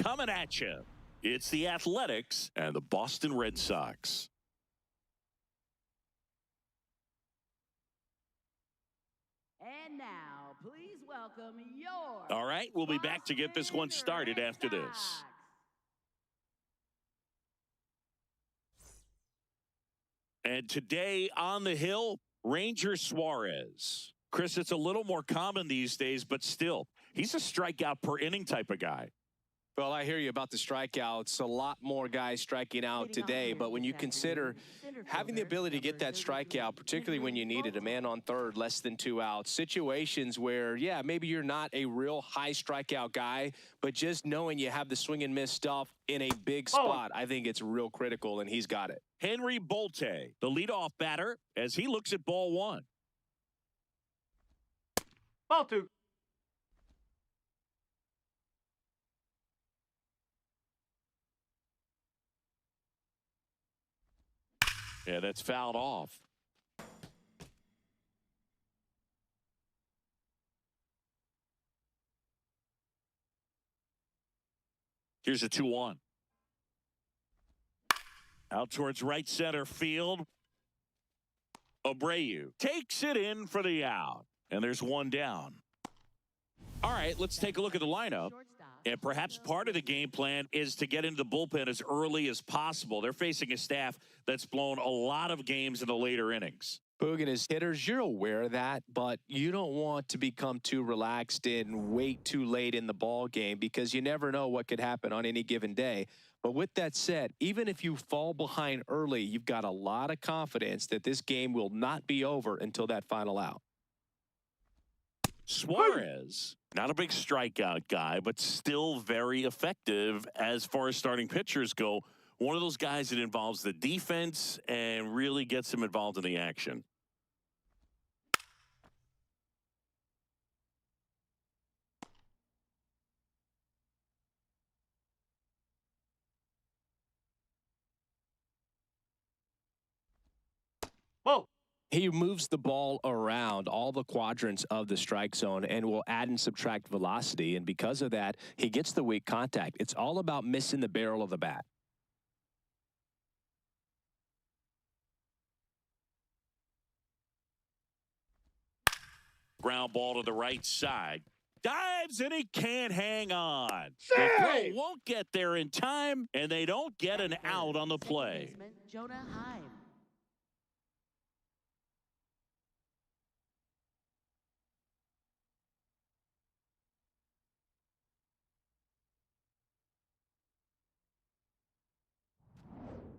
coming at you. It's the Athletics and the Boston Red Sox. And now, please welcome your... All right, we'll be back to get this one started after this. And today on the hill, Ranger Suarez. Chris, it's a little more common these days, but still, he's a strikeout per inning type of guy. Well, I hear you about the strikeouts. A lot more guys striking out today, but when you consider having the ability to get that strikeout, particularly when you need it, a man on third, less than 2 outs, situations where, yeah, maybe you're not a real high strikeout guy, but just knowing you have the swing and miss stuff in a big spot, I think it's real critical, and he's got it. Henry Bolte, the leadoff batter, as he looks at ball one. Ball two. Yeah, that's fouled off. Here's a 2-1. Out towards right center field. Abreu takes it in for the out. And there's one down. All right, let's take a look at the lineup. And perhaps part of the game plan is to get into the bullpen as early as possible. They're facing a staff that's blown a lot of games in the later innings. Boog and his hitters, you're aware of that, but you don't want to become too relaxed and wait too late in the ball game because you never know what could happen on any given day. But with that said, even if you fall behind early, you've got a lot of confidence that this game will not be over until that final out. Suarez, not a big strikeout guy, but still very effective as far as starting pitchers go. One of those guys that involves the defense and really gets him involved in the action. Whoa. He moves the ball around all the quadrants of the strike zone and will add and subtract velocity. And because of that, he gets the weak contact. It's all about missing the barrel of the bat. Ground ball to the right side. Dives and he can't hang on. Say! The throw won't get there in time, and they don't get an out on the play. Jonah Heim.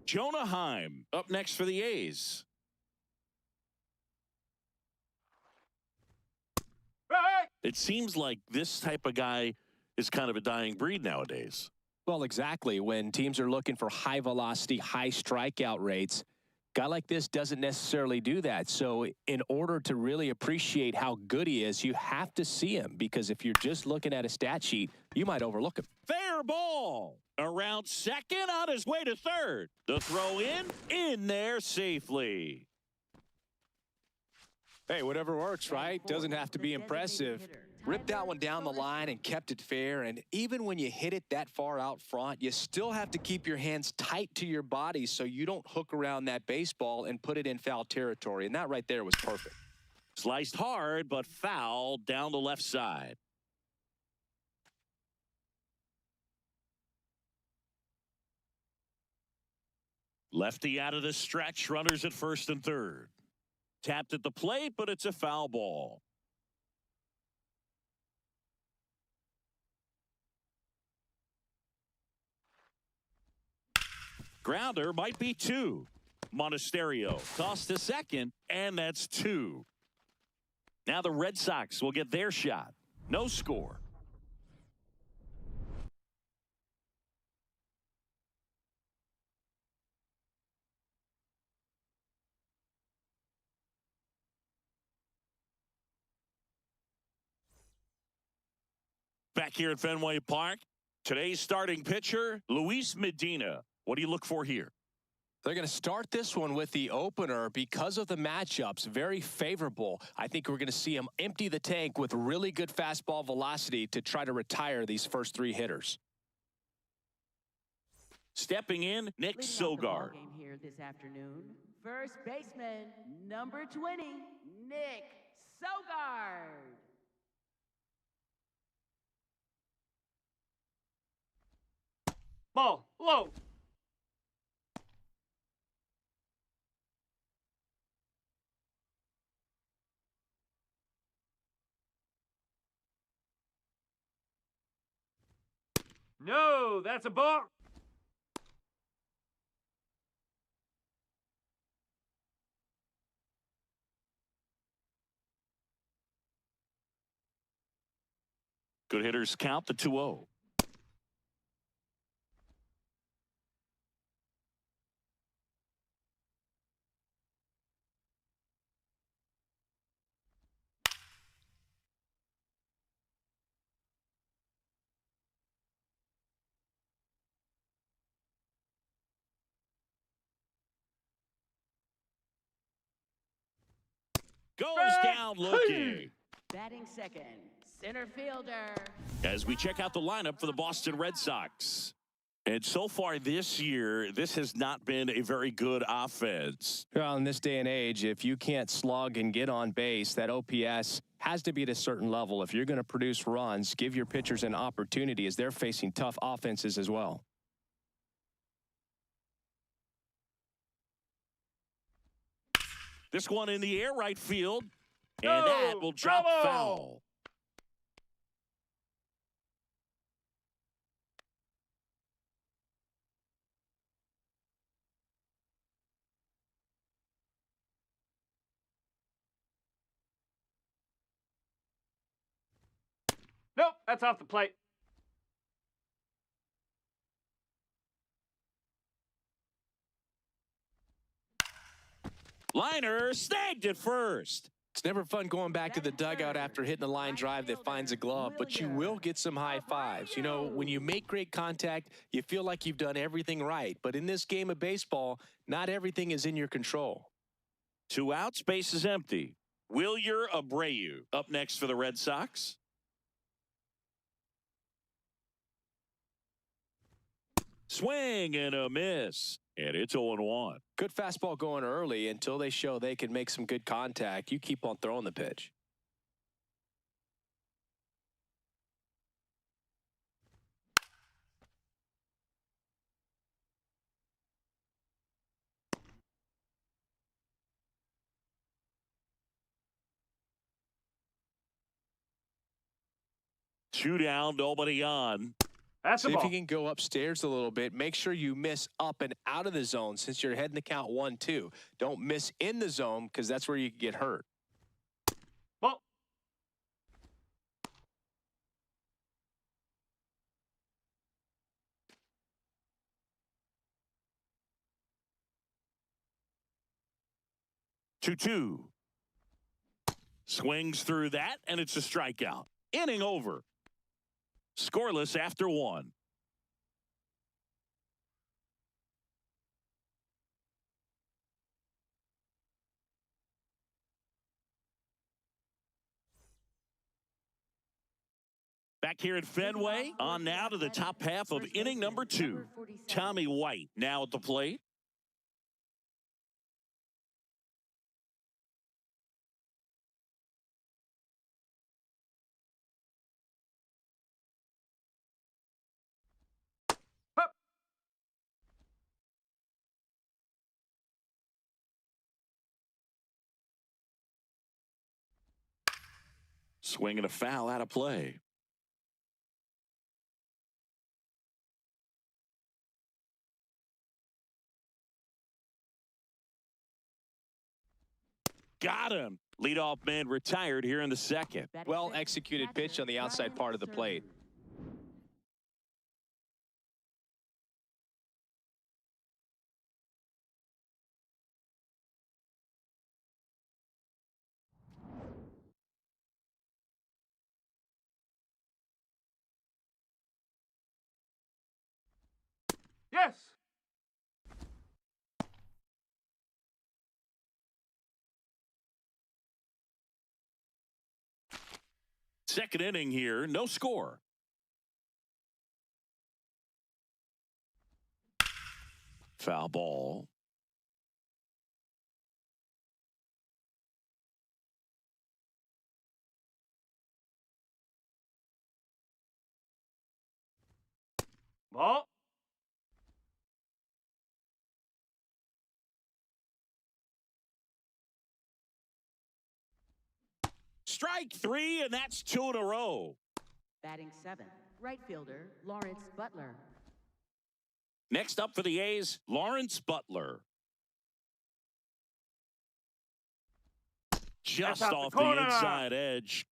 Jonah Heim up next for the A's. It seems like this type of guy is kind of a dying breed nowadays. Well, exactly. When teams are looking for high velocity, high strikeout rates, a guy like this doesn't necessarily do that. So in order to really appreciate how good he is, you have to see him, because if you're just looking at a stat sheet, you might overlook him. Fair ball. Around second, on his way to third. The throw in there safely. Hey, whatever works, right? Doesn't have to be impressive. Ripped that one down the line and kept it fair. And even when you hit it that far out front, you still have to keep your hands tight to your body so you don't hook around that baseball and put it in foul territory. And that right there was perfect. Sliced hard, but foul down the left side. Lefty out of the stretch, runners at first and third. Tapped at the plate, but it's a foul ball. Grounder might be two. Monasterio tossed to second, and that's two. Now the Red Sox will get their shot. No score. Back here at Fenway Park, today's starting pitcher, Luis Medina. What do you look for here? They're going to start this one with the opener because of the matchups. Very favorable. I think we're going to see him empty the tank with really good fastball velocity to try to retire these first three hitters. Stepping in, Nick Leading off the ball Sogard. game here this afternoon, first baseman, number 20, Nick Sogard. Ball, low. No, that's a ball. Good hitters count the 2-0. Goes down looking. Batting second, center fielder. As we check out the lineup for the Boston Red Sox. And so far this year, this has not been a very good offense. Well, in this day and age, if you can't slug and get on base, that OPS has to be at a certain level. If you're going to produce runs, give your pitchers an opportunity as they're facing tough offenses as well. This one in the air right field. And that will drop foul. Nope, that's off the plate. Liner snagged it first. It's never fun going back to the dugout after hitting a line drive that finds a glove, but you will get some high fives. You know, when you make great contact, you feel like you've done everything right. But in this game of baseball, not everything is in your control. 2 outs, base is empty. Wilyer Abreu up next for the Red Sox. Swing and a miss. And it's 0-1. Good fastball going early until they show they can make some good contact. You keep on throwing the pitch. Two down, nobody on. That's a See ball. if you can go upstairs a little bit. Make sure you miss up and out of the zone since you're heading to count 1-2. Don't miss in the zone because that's where you can get hurt. Ball. Two. Swings through that, and it's a strikeout. Inning over. Scoreless after 1. Back here at Fenway, on now to the top half of inning number 2. Tommy White now at the plate. Swing and a foul out of play. Got him. Leadoff man retired here in the second. Well executed pitch on the outside part of the plate. Yes. Second inning here, no score. Foul ball. Ball. Strike three, and that's two in a row. Batting seventh, right fielder Lawrence Butler. Next up for the A's, Lawrence Butler. Just out the off the corner. inside edge.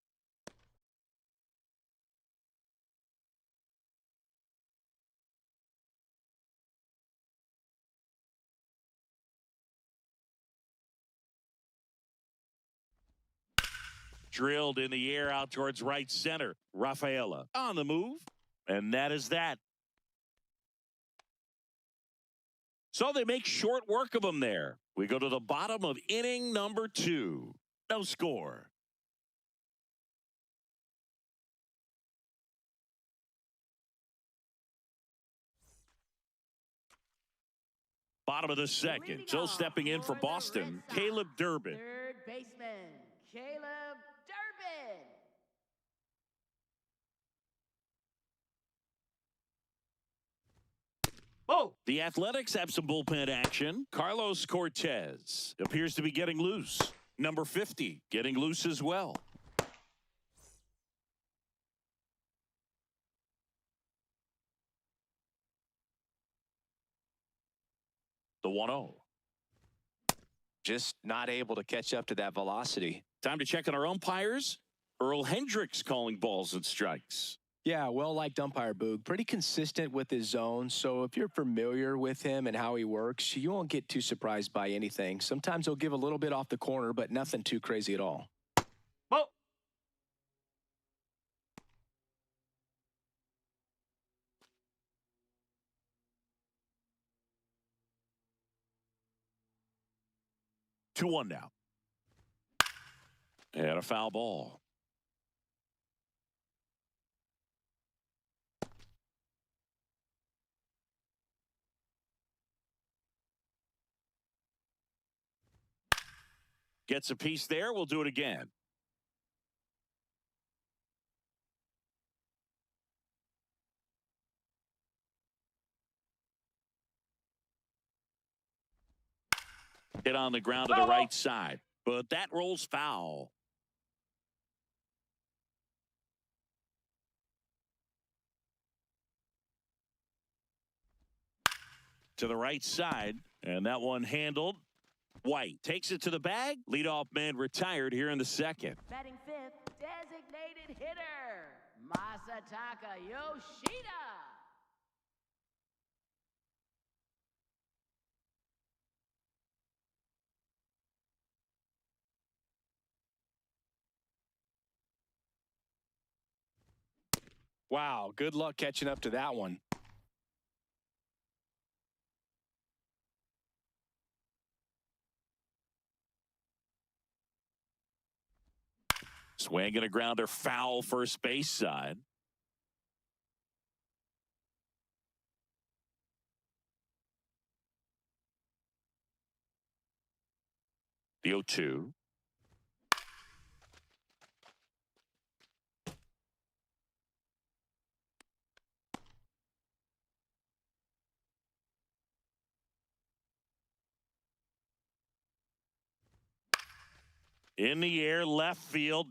Drilled in the air out towards right center. Rafaela on the move. And that is that. So they make short work of him there. We go to the bottom of inning number 2. No score. Bottom of the second. So stepping in for Boston, Caleb Durbin. Third baseman, Caleb Durbin. Oh, The Athletics have some bullpen action. Carlos Cortez appears to be getting loose. Number 50 getting loose as well. The 1-0. Just not able to catch up to that velocity. Time to check on our umpires. Earl Hendricks calling balls and strikes. Yeah, well-liked umpire, Boog. Pretty consistent with his zone, so if you're familiar with him and how he works, you won't get too surprised by anything. Sometimes he'll give a little bit off the corner, but nothing too crazy at all. ball. Two one now. And a foul ball. Gets a piece there. We'll do it again. Hit on the ground to the right side, but that rolls foul. To the right side, and that one handled. White takes it to the bag. Leadoff man retired here in the second. Batting fifth, designated hitter, Masataka Yoshida. Wow, good luck catching up to that one. Swinging a grounder foul first base side. The 0-2. In the air, left field.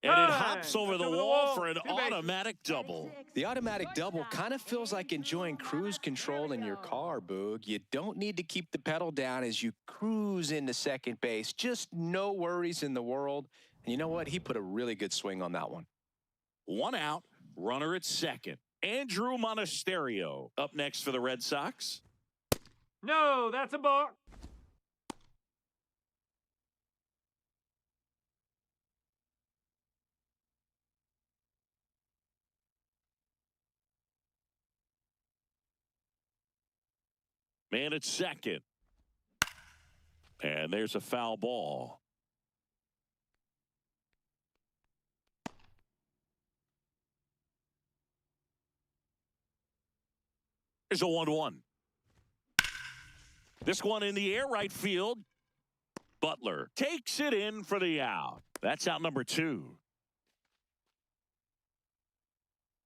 And it hops over the wall for an automatic double. The automatic double kind of feels like enjoying cruise control in your car, Boog. You don't need to keep the pedal down as you cruise into second base. Just no worries in the world. And you know what? He put a really good swing on that one. One out, runner at second. Andrew Monasterio up next for the Red Sox. No, that's a balk. Man at second. And there's a foul ball. There's a 1-1. This one in the air, right field. Butler takes it in for the out. That's out number 2.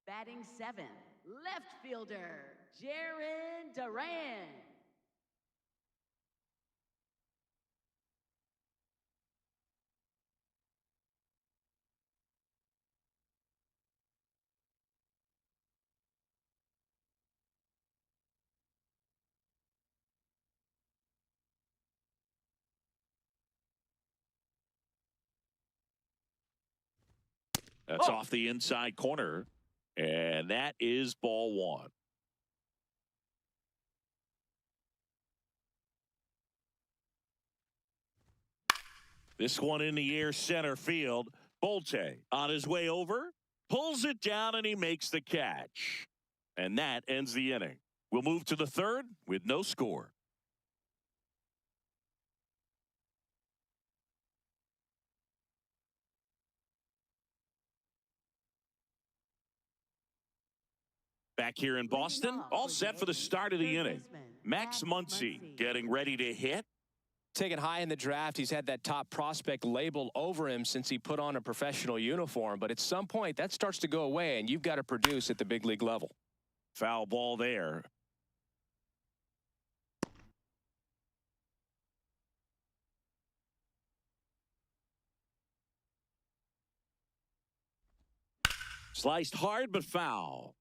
Batting 7, left fielder, Jaron Duran. That's off the inside corner. And that is ball 1. This one in the air, center field. Bolte on his way over, pulls it down, and he makes the catch. And that ends the inning. We'll move to the 3rd with no score. Back here in Boston, all set for the start of the inning. Max Muncy getting ready to hit. Taken high in the draft, he's had that top prospect label over him since he put on a professional uniform. But at some point, that starts to go away, and you've got to produce at the big league level. Foul ball there. Sliced hard, but foul.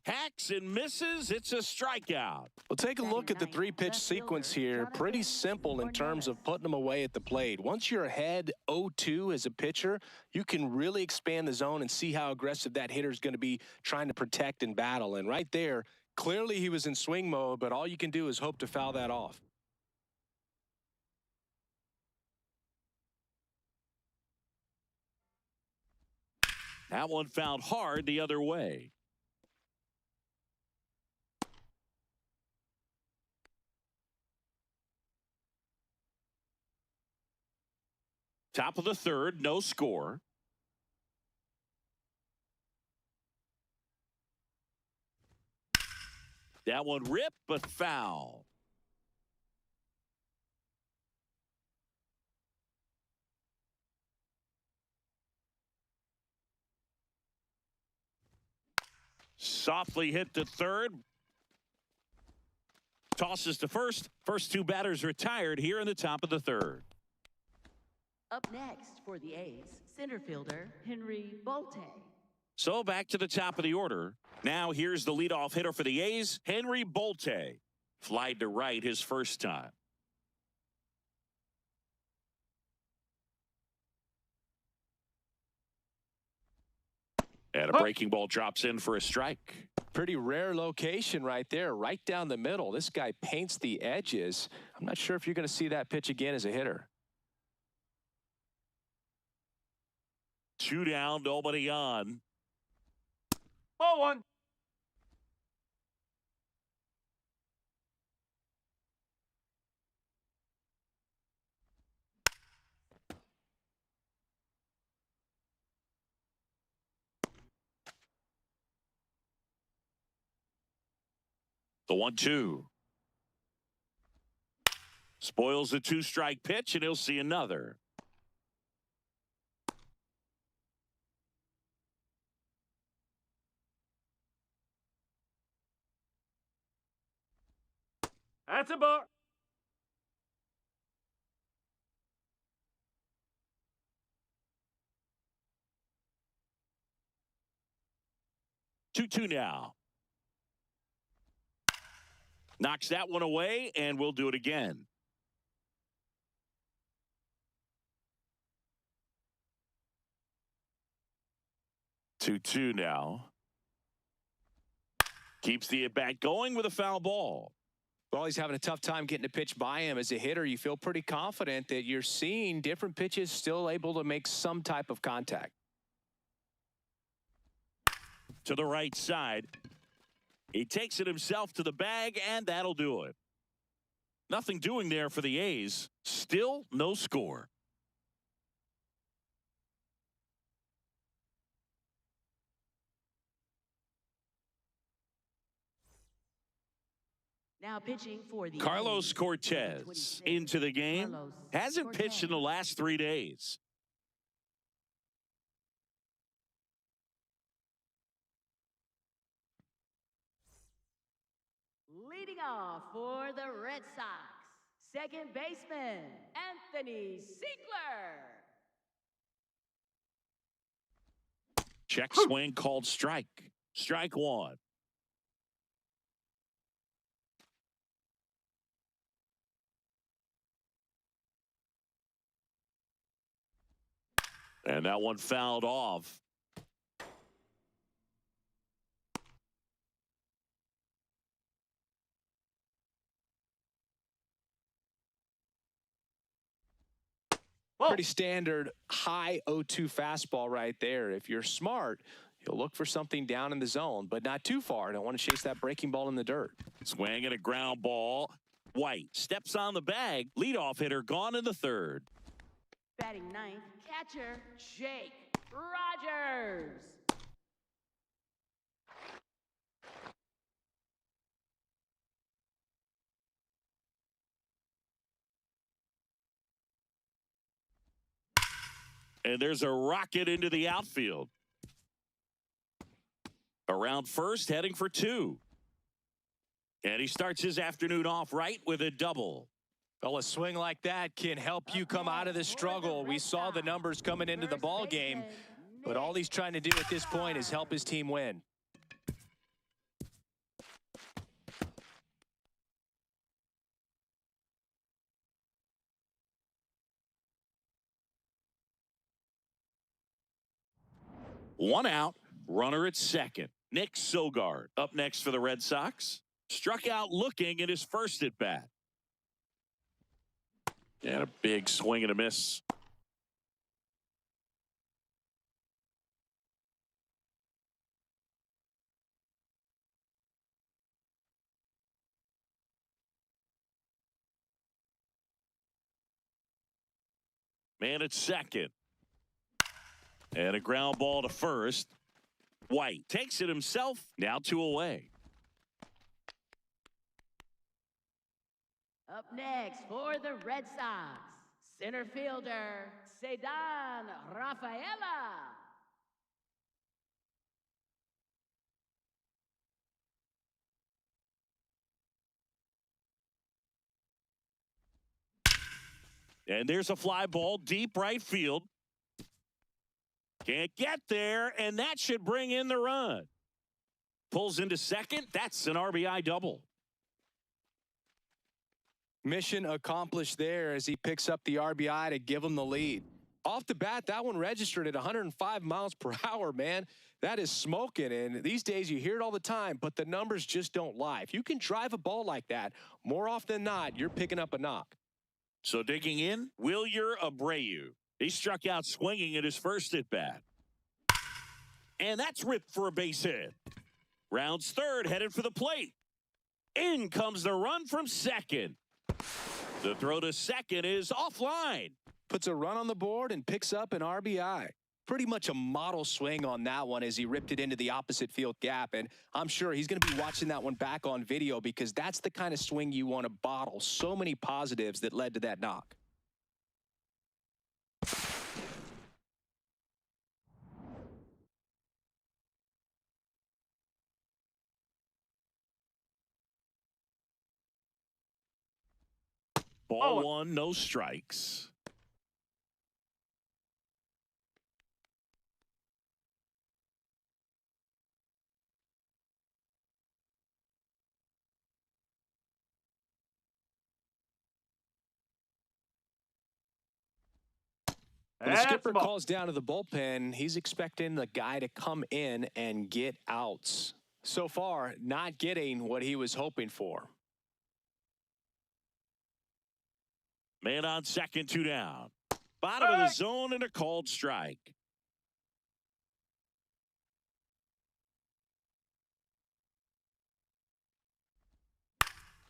Hacks and misses. It's a strikeout. Well, take a look at the 3-pitch sequence here. Pretty simple in terms of putting them away at the plate. Once you're ahead 0-2 as a pitcher, you can really expand the zone and see how aggressive that hitter is going to be trying to protect and battle. And right there, clearly he was in swing mode, but all you can do is hope to foul that off. That one fouled hard the other way. Top of the 3rd, no score. That one ripped, but foul. Softly hit to 3rd. Tosses to 1st. First 2 batters retired here in the top of the 3rd. Up next for the A's, center fielder Henry Bolte. So back to the top of the order. Now here's the leadoff hitter for the A's, Henry Bolte. Flied to right his first time. And a breaking ball drops in for a strike. Pretty rare location right there, right down the middle. This guy paints the edges. I'm not sure if you're going to see that pitch again as a hitter. 2 down, nobody on. Ball 1. The 1-2. Spoils the 2-strike pitch, and he'll see another. That's a ball. Two now. Knocks that one away, and we'll do it again. Two now. Keeps the at-bat going with a foul ball. Well, he's having a tough time getting a pitch by him. As a hitter, you feel pretty confident that you're seeing different pitches still able to make some type of contact. To the right side. He takes it himself to the bag, and that'll do it. Nothing doing there for the A's. Still no score. Now pitching for the Carlos A's, Cortez 26, into the game. Carlos Hasn't pitched in the Cortez. last 3 days. Leading off for the Red Sox, second baseman, Anthony Siegler. Check swing called strike. Strike one. And that one fouled off. Whoa. Pretty standard high 0-2 fastball right there. If you're smart, you'll look for something down in the zone, but not too far. Don't want to chase that breaking ball in the dirt. Swing and a ground ball. White steps on the bag. Leadoff hitter gone in the third. Batting ninth, catcher, Jake Rogers. And there's a rocket into the outfield. Around first, heading for two. And he starts his afternoon off right with a double. Well, a swing like that can help you come out of this struggle. We saw the numbers coming into the ball game, but all he's trying to do at this point is help his team win. One out, runner at second. Nick Sogard up next for the Red Sox. Struck out looking at his first at bat. And a big swing and a miss. Man at second. And a ground ball to first. White takes it himself. Now 2 away. Up next for the Red Sox, center fielder, Cedar Rafaela. And there's a fly ball deep right field. Can't get there, and that should bring in the run. Pulls into second. That's an RBI double. Mission accomplished there as he picks up the RBI to give him the lead. Off the bat, that one registered at 105 miles per hour, man. That is smoking, and these days you hear it all the time, but the numbers just don't lie. If you can drive a ball like that, more often than not, you're picking up a knock. So digging in, Wilyer Abreu. He struck out swinging at his first at bat. And that's ripped for a base hit. Rounds third, headed for the plate. In comes the run from second. The throw to second is offline. Puts a run on the board and picks up an RBI. Pretty much a model swing on that one as he ripped it into the opposite field gap. And I'm sure he's going to be watching that one back on video because that's the kind of swing you want to bottle. So many positives that led to that knock. Ball one, no strikes. When the That's skipper the ball. calls down to the bullpen, he's expecting the guy to come in and get outs. So far, not getting what he was hoping for. Man on second, 2 down. Bottom of the zone and a called strike.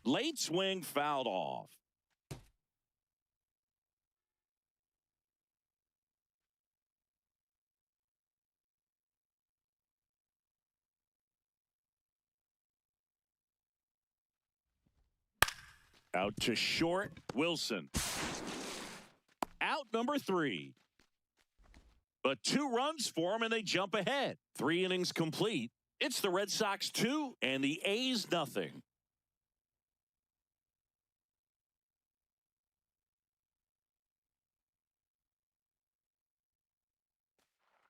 Late swing fouled off. Out to short, Wilson. Out number 3. But 2 runs for him, and they jump ahead. 3 innings complete. It's the Red Sox 2 and the A's nothing.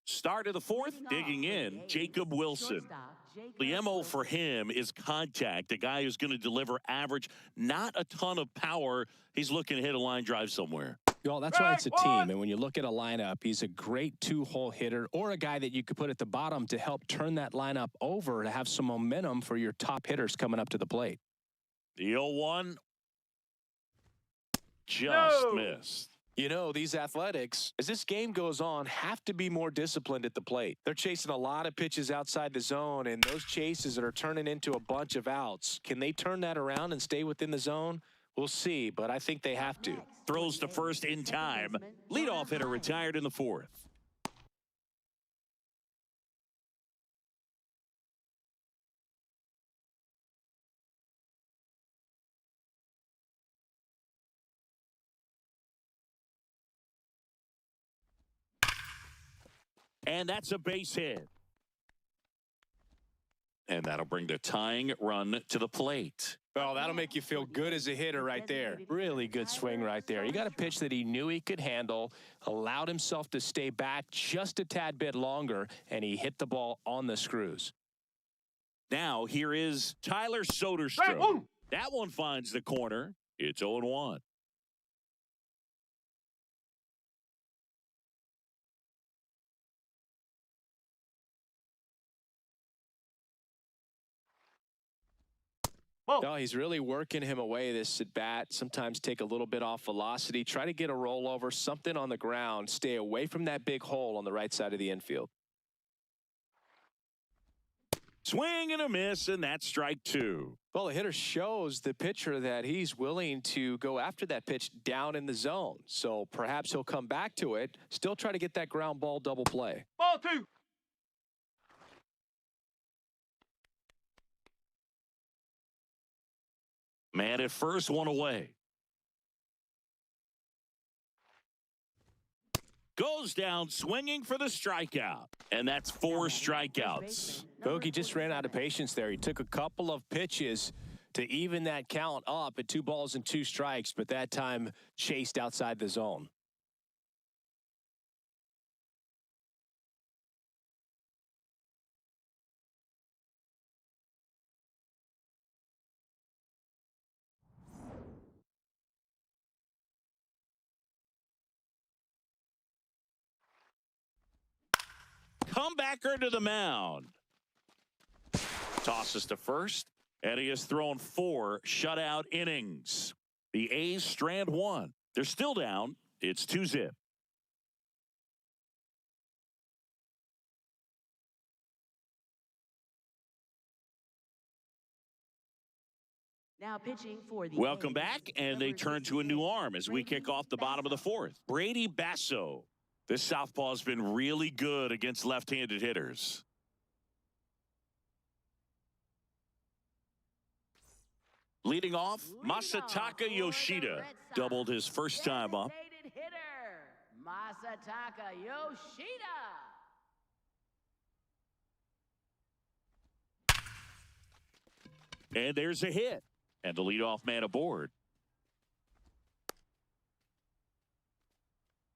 Start of the 4th, digging in, Jacob Wilson. The MO for him is contact, a guy who's going to deliver average, not a ton of power. He's looking to hit a line drive somewhere. Well, that's why it's a team. And when you look at a lineup, he's a great 2-hole hitter or a guy that you could put at the bottom to help turn that lineup over to have some momentum for your top hitters coming up to the plate. The 0-1 just missed. You know, these athletics, as this game goes on, have to be more disciplined at the plate. They're chasing a lot of pitches outside the zone, and those chases that are turning into a bunch of outs, can they turn that around and stay within the zone? We'll see, but I think they have to. Throws to first in time. Leadoff hitter retired in the 4th. And that's a base hit. And that'll bring the tying run to the plate. Well, that'll make you feel good as a hitter right there. Really good swing right there. You got a pitch that he knew he could handle, allowed himself to stay back just a tad bit longer, and he hit the ball on the screws. Now, here is Tyler Soderstrom. That one finds the corner. It's 0-1. No, he's really working him away this at bat. Sometimes take a little bit off velocity. Try to get a rollover, something on the ground. Stay away from that big hole on the right side of the infield. Swing and a miss, and that's strike 2. Well, the hitter shows the pitcher that he's willing to go after that pitch down in the zone. So perhaps he'll come back to it. Still try to get that ground ball double play. Ball 2. Man at first, one away. Goes down swinging for the strikeout. And that's 4 strikeouts. Bogey just ran out of patience there. He took a couple of pitches to even that count up at 2 balls and 2 strikes, but that time chased outside the zone. Comebacker to the mound. Tosses to first, and he has thrown 4 shutout innings. The A's strand 1. They're still down. It's 2-0. Now pitching for the Welcome A's, back, and they number turn to a new 68, arm as we Brady kick off the bottom of the Basso. 4th. Brady Basso. This southpaw has been really good against left-handed hitters. Leading off, Masataka Yoshida doubled his first time up. Designated hitter, Masataka Yoshida. And there's a hit. And the leadoff man aboard.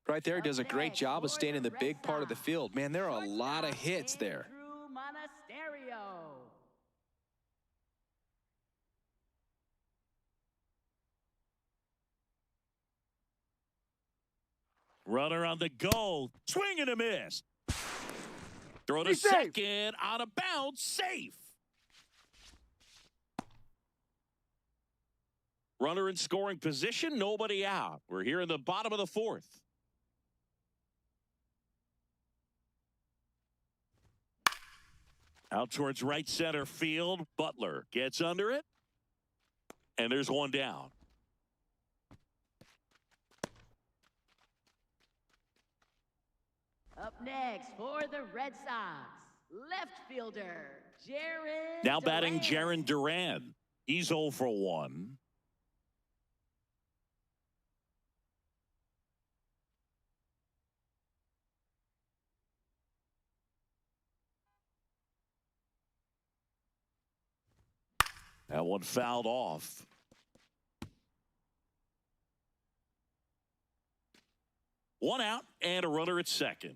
Right there, he does a great job of staying in the big part of the field. Man, there are a lot of hits there. Andrew Monasterio. Runner on the go. Swing and a miss. Throw to He's safe. second. On a bounce. Safe. Runner in scoring position. Nobody out. We're here in the bottom of the 4th. Out towards right center field. Butler gets under it. And there's one down. Up next for the Red Sox, left fielder, Jaron Now batting Duran. Jaron Duran. He's 0 for 1. That one fouled off. One out and a runner at second.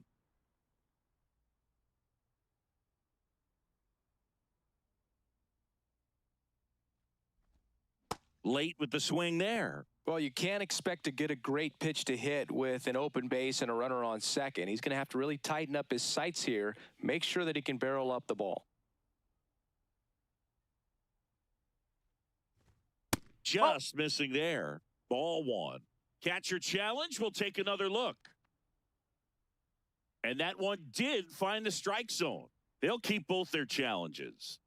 Late with the swing there. Well, you can't expect to get a great pitch to hit with an open base and a runner on second. He's going to have to really tighten up his sights here, make sure that he can barrel up the ball. Just missing there. Ball one. Catcher challenge. We'll take another look. And that one did find the strike zone. They'll keep both their challenges.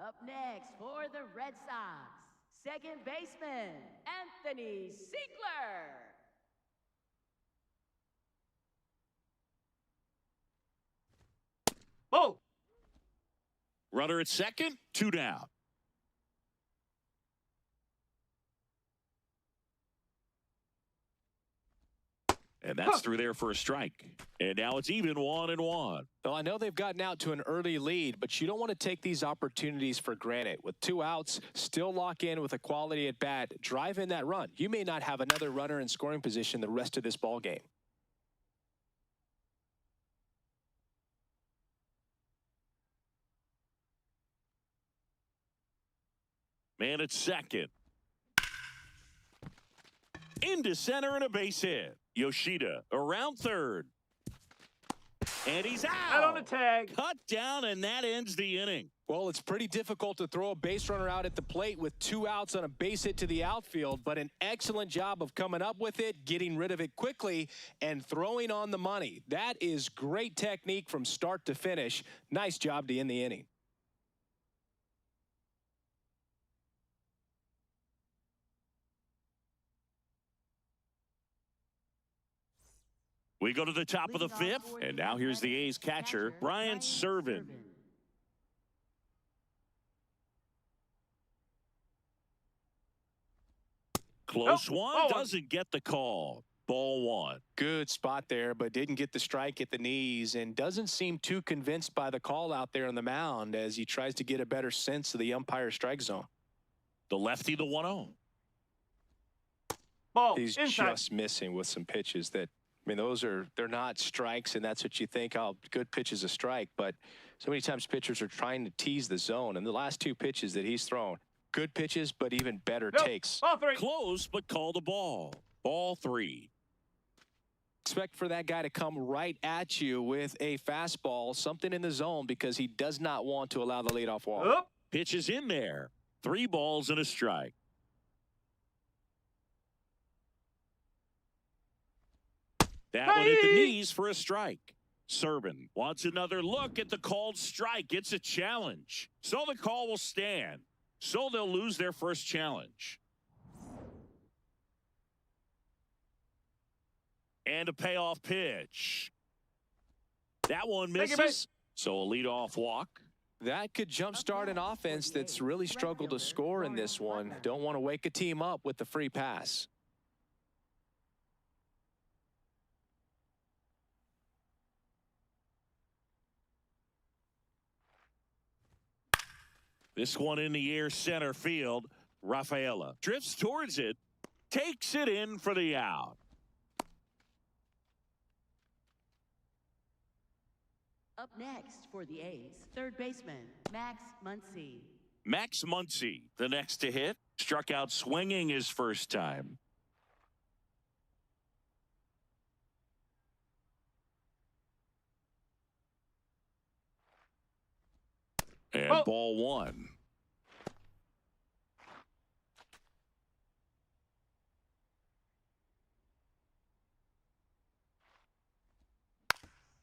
Up next for the Red Sox, second baseman, Anthony Siegler. Oh! Runner at second, 2 down. And that's through there for a strike. And now it's even 1-1. Well, I know they've gotten out to an early lead, but you don't want to take these opportunities for granted. With 2 outs, still lock in with a quality at bat, drive in that run. You may not have another runner in scoring position the rest of this ball game. Man at second. Into center and a base hit. Yoshida around third. And he's out. Out on the tag. Cut down, and that ends the inning. Well, it's pretty difficult to throw a base runner out at the plate with 2 outs on a base hit to the outfield, but an excellent job of coming up with it, getting rid of it quickly, and throwing on the money. That is great technique from start to finish. Nice job to end the inning. We go to the top of the 5th, and now here's the A's catcher, Brian Serven. Close one, doesn't get the call. Ball one. Good spot there, but didn't get the strike at the knees and doesn't seem too convinced by the call out there on the mound as he tries to get a better sense of the umpire strike zone. The lefty, the 1-0. Ball He's inside. just missing with some pitches that, I mean, they're not strikes, and that's what you think, oh, good pitch is a strike. But so many times pitchers are trying to tease the zone, and the last 2 pitches that he's thrown, good pitches, but even better takes. Ball 3. Close, but called a ball. Ball 3. Expect for that guy to come right at you with a fastball, something in the zone, because he does not want to allow the leadoff walk. Up. Pitch is in there. 3 balls and a strike. That one hit the knees for a strike. Serven wants another look at the called strike. It's a challenge. So the call will stand. So they'll lose their first challenge. And a payoff pitch. That one misses. So a leadoff walk. That could jumpstart an offense that's really struggled to score in this one. Don't want to wake a team up with the free pass. This one in the air center field. Rafaela drifts towards it. Takes it in for the out. Up next for the A's, third baseman, Max Muncy. Max Muncy, the next to hit. Struck out swinging his first time. And ball one.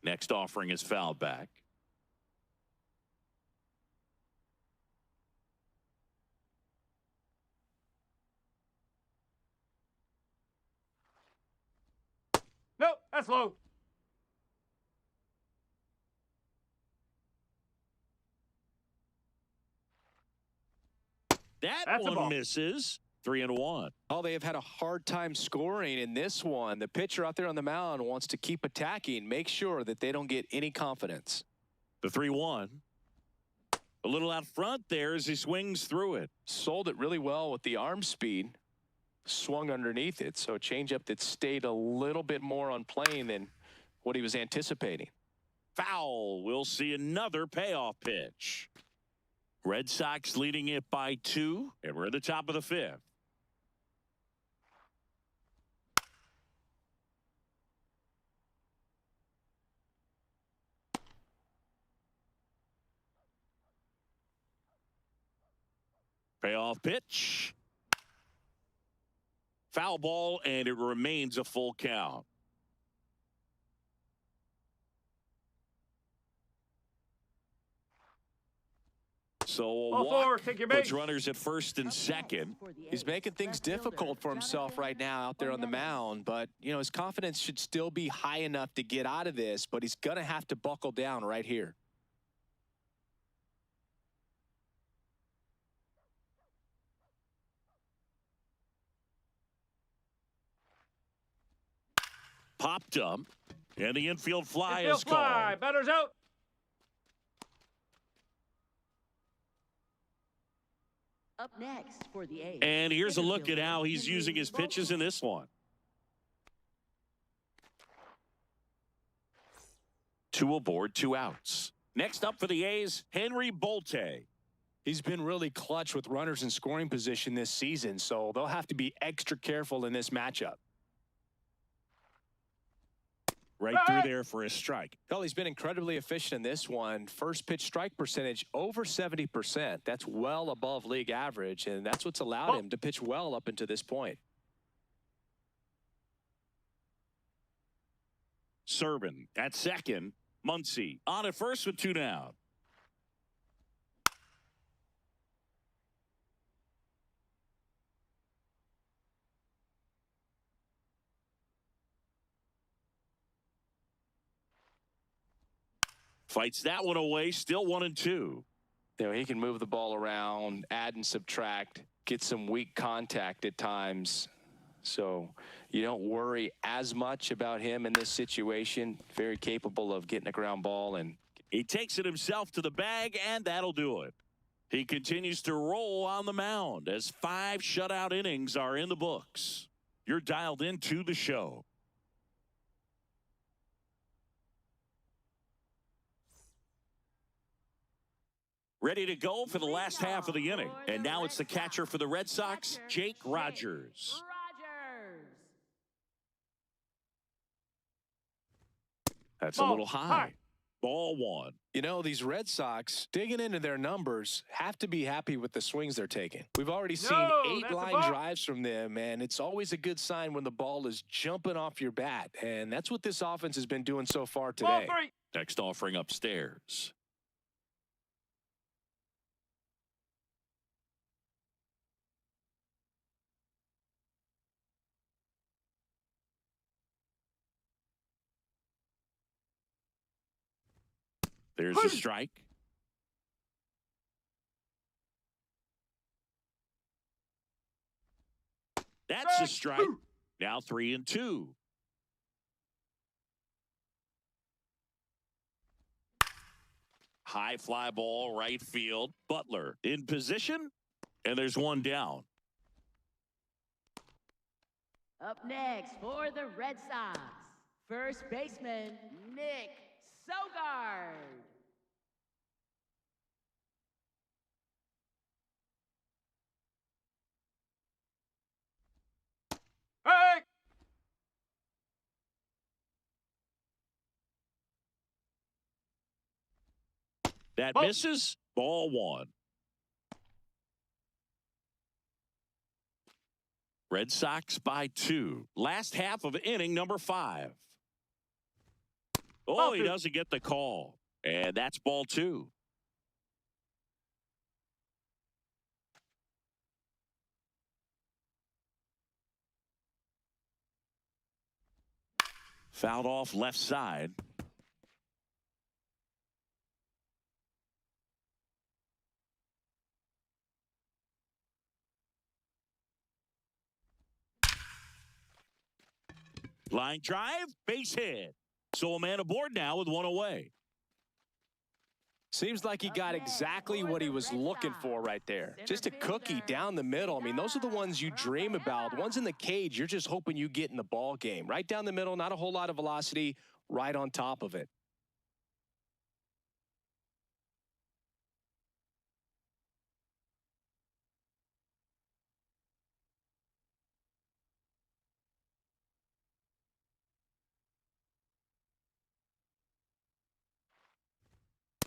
Next offering is fouled back. That's low. That That's a one ball. misses. 3-1. Oh, they have had a hard time scoring in this one. The pitcher out there on the mound wants to keep attacking, make sure that they don't get any confidence. The 3-1. A little out front there as he swings through it. Sold it really well with the arm speed. Swung underneath it, so a changeup that stayed a little bit more on plane than what he was anticipating. Foul. We'll see another payoff pitch. Red Sox leading it by 2, and we're at the top of the 5th. Payoff pitch. Foul ball, and it remains a full count. So a Ball walk 4, take your puts base. runners at first and second. He's making things difficult for himself right now out there on the mound, but, you know, his confidence should still be high enough to get out of this, but he's going to have to buckle down right here. Popped up, and the infield fly Infield is fly. called. Batter's out. Up next for the A's. And here's a look at Center how he's fielder, using his pitches in this one. 2 aboard, 2 outs. Next up for the A's, Henry Bolte. He's been really clutch with runners in scoring position this season, so they'll have to be extra careful in this matchup. Right through there for a strike. Well, he's been incredibly efficient in this one. First pitch strike percentage over 70%. That's well above league average, and that's what's allowed him to pitch well up until this point. Serban at second. Muncy on at first with 2 down. Fights that one away, still 1-2. You know, he can move the ball around, add and subtract, get some weak contact at times. So you don't worry as much about him in this situation. Very capable of getting a ground ball. And he takes it himself to the bag, and that'll do it. He continues to roll on the mound as 5 shutout innings are in the books. You're dialed into the show. Ready to go for the last half of the inning. And now it's the catcher for the Red Sox, Jake Rogers. That's a little high. Ball 1. you know, these Red Sox, digging into their numbers, have to be happy with the swings they're taking. We've already seen 8 line drives from them, and it's always a good sign when the ball is jumping off your bat. And that's what this offense has been doing so far today. Next offering upstairs. There's a strike. That's a strike. Now 3-2. High fly ball, right field. Butler in position, and there's one down. Up next for the Red Sox, first baseman Nick Sogard. Hey! That misses. Ball 1. Red Sox by 2. Last half of inning number 5. Oh, he doesn't get the call. And that's ball 2. Fouled off left side. Line drive, base hit. So a man aboard now with one away. Seems like he got exactly what he was looking for right there. Just a cookie down the middle. I mean, those are the ones you dream about. The ones in the cage, you're just hoping you get in the ball game. Right down the middle, not a whole lot of velocity, right on top of it.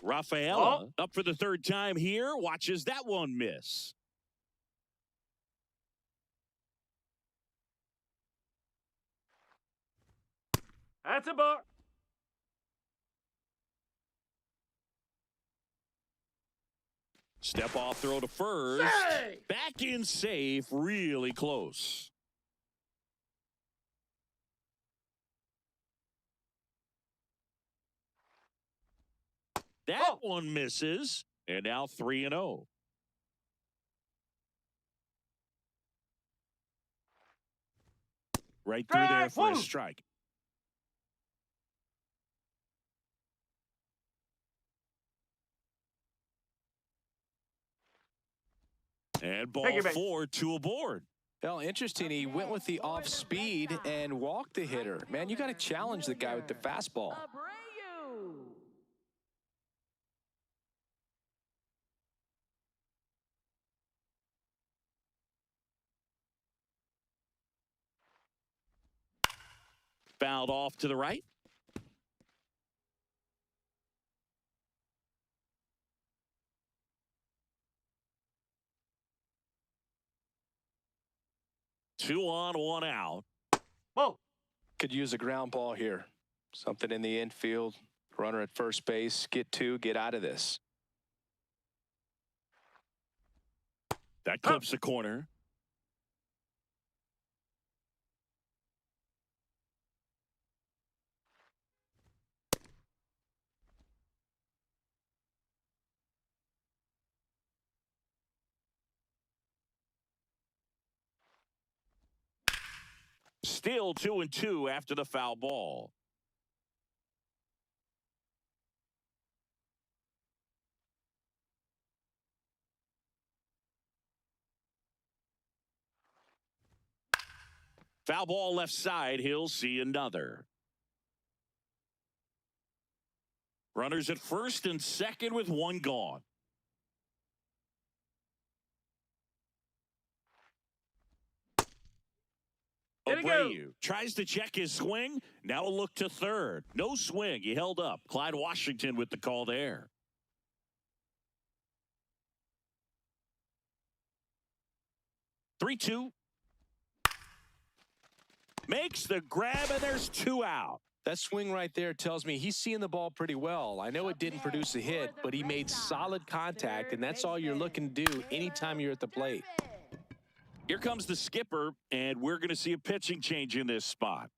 Rafaela up for the third time here. Watches that one miss. That's a ball. Step off throw to first. Hey! Back in safe. Really close. That one misses. And now 3-0. Right through there for a strike. And ball 4, 2 aboard. Well, interesting. He went with the off speed and walked the hitter. Man, you got to challenge the guy with the fastball. Abreu. Fouled off to the right. Two on, one out. Whoa. Could use a ground ball here. Something in the infield. Runner at first base. Get two. Get out of this. That clips the corner. Still 2-2 after the foul ball. Foul ball left side. He'll see another. Runners at first and second with one gone. Abreu tries to check his swing. Now a look to third. No swing. He held up. Clyde Washington with the call there. Three-two. Makes the grab, and there's two out. That swing right there tells me he's seeing the ball pretty well. I know it didn't produce a hit, but he made solid contact, and that's all you're looking to do anytime you're at the plate. Here comes the skipper, and we're going to see a pitching change in this spot.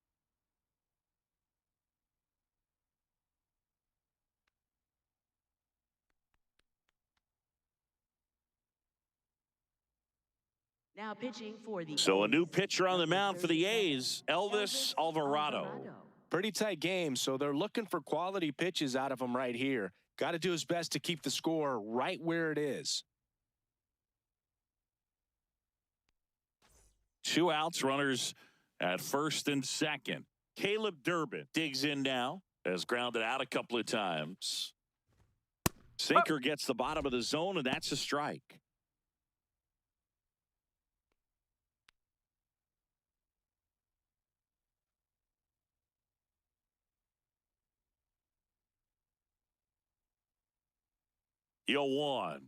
Now pitching for the So a A's. new pitcher on the mound for the A's, Elvis Alvarado. Pretty tight game, so they're looking for quality pitches out of him right here. Got to do his best to keep the score right where it is. Two outs, runners at first and second. Caleb Durbin digs in now, has grounded out a couple of times. Sinker gets the bottom of the zone, and that's a strike. Yo, one.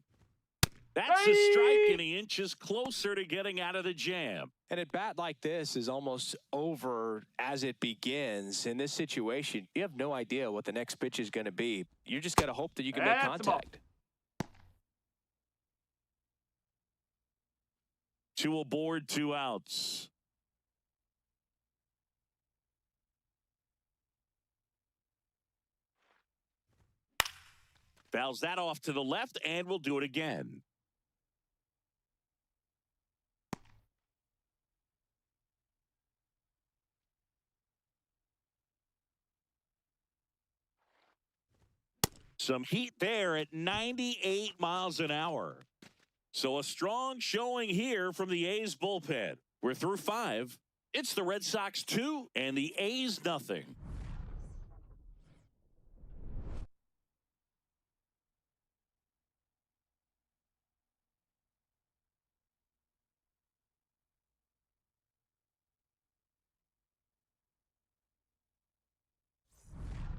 That's a strike, and he inches closer to getting out of the jam. And a bat like this is almost over as it begins. In this situation, you have no idea what the next pitch is going to be. You just got to hope that you can make contact. Two aboard, two outs. Fouls that off to the left, and we'll do it again. Some heat there at 98 miles an hour. So a strong showing here from the A's bullpen. We're through 5. It's the Red Sox 2 and the A's nothing.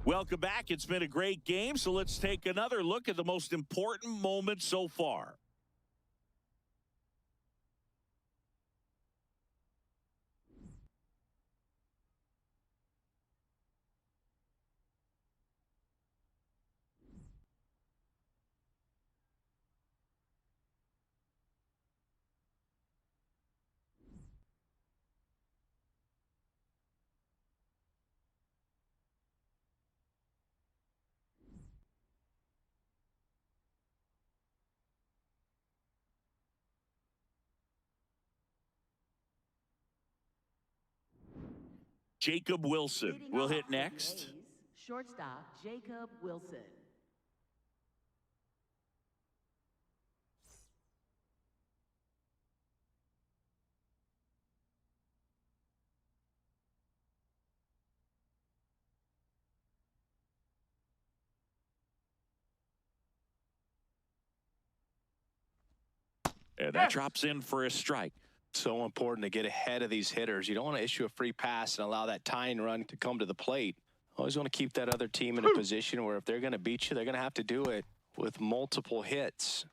Welcome back. It's been a great game, so let's take another look at the most important moment so far. Jacob Wilson will hit next. Shortstop Jacob Wilson. And that drops in for a strike. So important to get ahead of these hitters. You don't want to issue a free pass and allow that tying run to come to the plate. Always want to keep that other team in a position where if they're going to beat you, they're going to have to do it with multiple hits.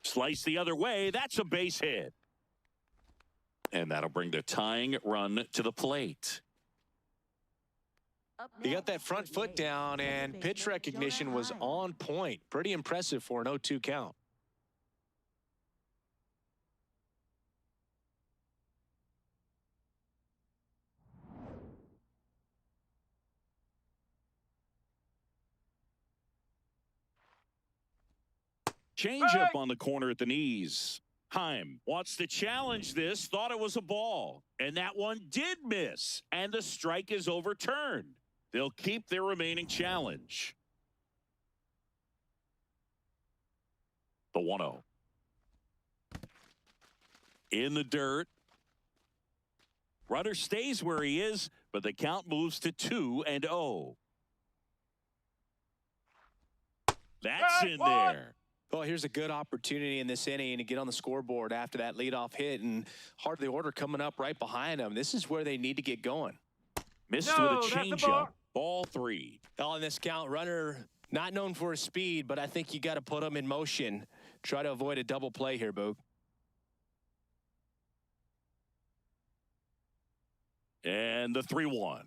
Slice the other way. That's a base hit. And that'll bring the tying run to the plate. He got that front foot down, and pitch recognition was on point. Pretty impressive for an 0-2 count. Change up on the corner at the knees. Heim wants to challenge this, thought it was a ball, and that one did miss, and the strike is overturned. They'll keep their remaining challenge. The 1-0. In the dirt. Runner stays where he is, but the count moves to 2-0. That's in there. Well, here's a good opportunity in this inning to get on the scoreboard after that leadoff hit, and hardly order coming up right behind them. This is where they need to get going. Missed with a changeup. Ball 3. On this count, runner not known for his speed, but I think you got to put him in motion. Try to avoid a double play here, Boog. And the 3-1.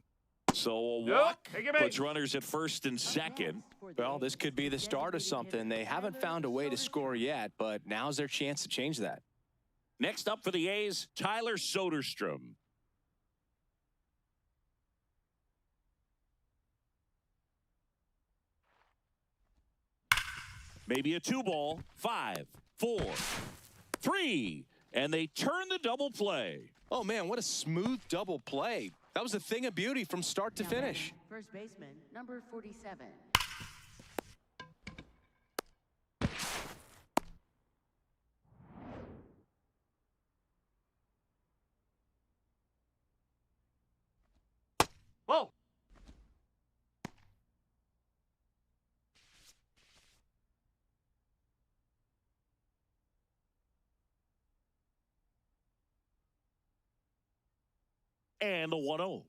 So a walk puts runners at first and second. Well, this could be the start of something. They haven't found a way to score yet, but now's their chance to change that. Next up for the A's, Tyler Soderstrom. Maybe a 2-ball. 5, 4, 3. And they turn the double play. Oh, man, what a smooth double play. That was a thing of beauty from start to finish. First baseman, number 47. Whoa! And the 1-0.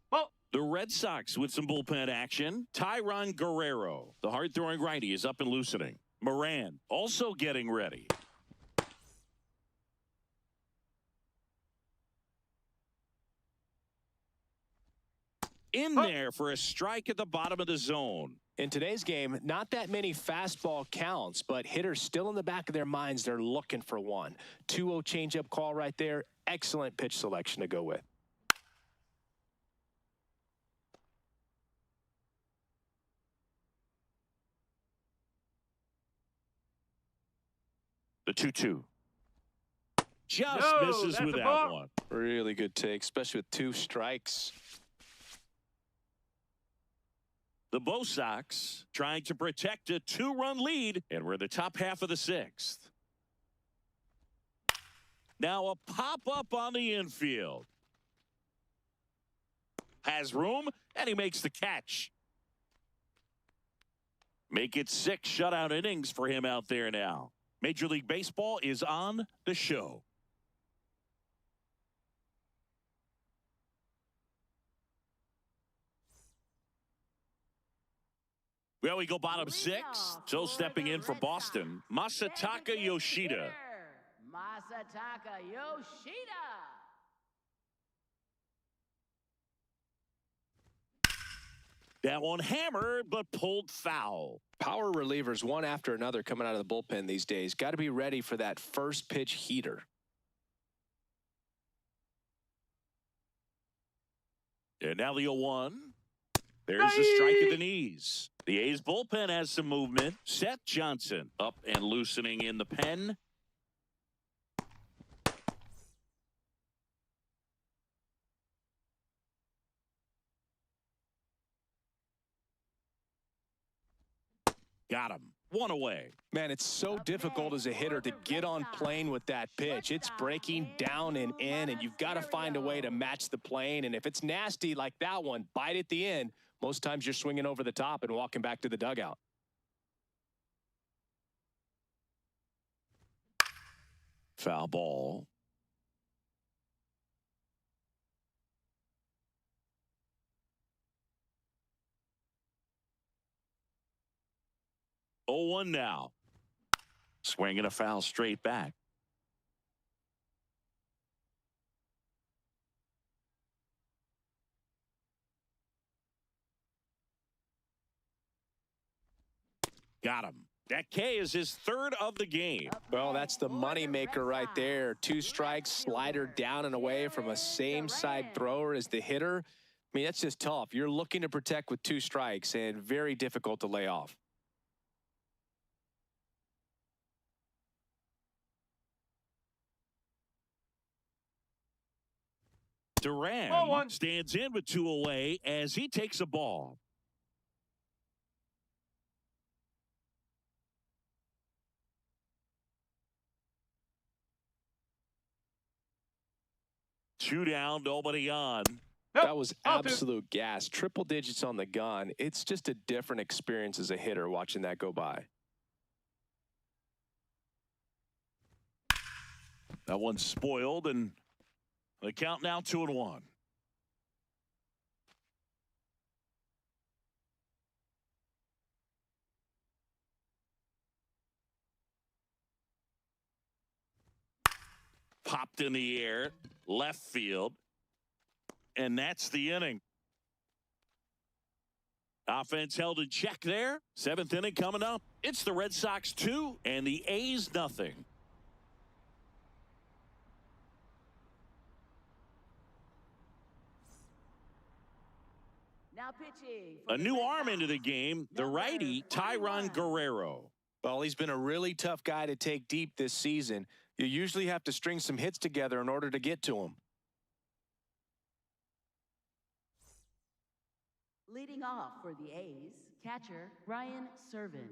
Whoa! The Red Sox with some bullpen action. Tyron Guerrero, the hard-throwing righty, is up and loosening. Moran also getting ready. In there for a strike at the bottom of the zone. In today's game, not that many fastball counts, but hitters still in the back of their minds, they're looking for one. 2-0 changeup call right there. excellent pitch selection to go with. The 2-2. Just No, misses that's with a that ball. one. Really good take, especially with 2 strikes. The Bo Sox trying to protect a 2-run lead, and we're in the top half of the 6th. Now a pop-up on the infield. Has room, and he makes the catch. Make it 6 shutout innings for him out there now. Major League Baseball is on the show. Well, we go bottom 6. So stepping in for Boston, Masataka Yoshida. Masataka Yoshida. That one hammered, but pulled foul. Power relievers, one after another, coming out of the bullpen these days. Got to be ready for that first pitch heater. And now the 0-1. There's a strike at the knees. The A's bullpen has some movement. Seth Johnson up and loosening in the pen. Got him. One away. Man, it's so difficult as a hitter to get on plane with that pitch. It's breaking down and in, and you've got to find a way to match the plane. And if it's nasty like that one, bite at the end, most times you're swinging over the top and walking back to the dugout. Foul ball. Oh, 1 now. Swinging a foul straight back. Got him. That K is his 3rd of the game. Well, that's the money maker right there. 2 strikes, slider down and away from a same side thrower as the hitter. I mean, that's just tough. You're looking to protect with 2 strikes and very difficult to lay off. Duran stands in with 2 away as he takes a ball. Two down, nobody on. That was absolute gas. Triple digits on the gun. It's just a different experience as a hitter watching that go by. That one's spoiled, and the count now 2-1. Popped in the air, left field, and that's the inning. Offense held in check there. 7th inning coming up. It's the Red Sox 2 and the A's nothing. Now pitching. A new arm into the game, the righty Tyron Guerrero. Well, he's been a really tough guy to take deep this season. You usually have to string some hits together in order to get to him. Leading off for the A's, catcher Ryan Serven.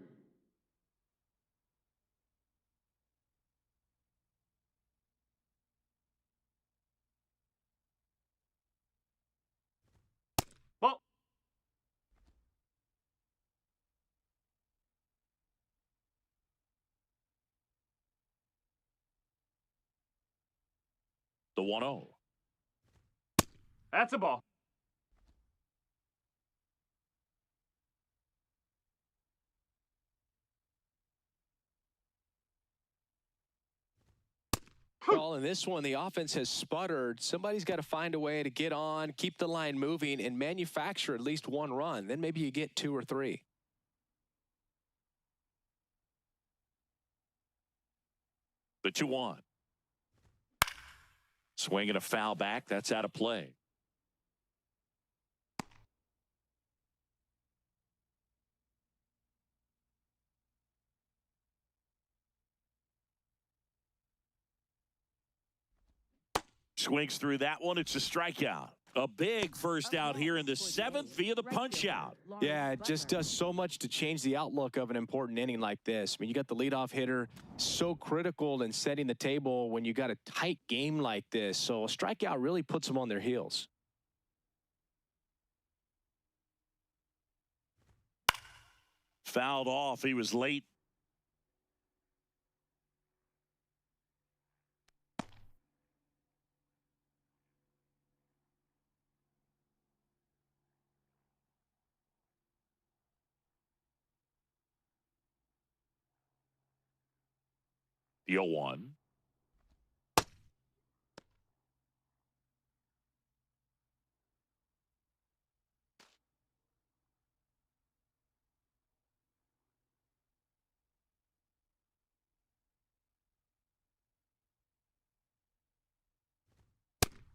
Ball. The 1-0. That's a ball. Well, in this one, the offense has sputtered. Somebody's got to find a way to get on, keep the line moving, and manufacture at least 1 run. Then maybe you get 2 or 3. The 2-1. Swinging a foul back. That's out of play. Swings through that one. It's a strikeout. A big first out here in the 7th via the punch out. Yeah, it just does so much to change the outlook of an important inning like this. I mean, you got the leadoff hitter, so critical in setting the table when you got a tight game like this. So a strikeout really puts them on their heels. Fouled off. He was late. The 0-1.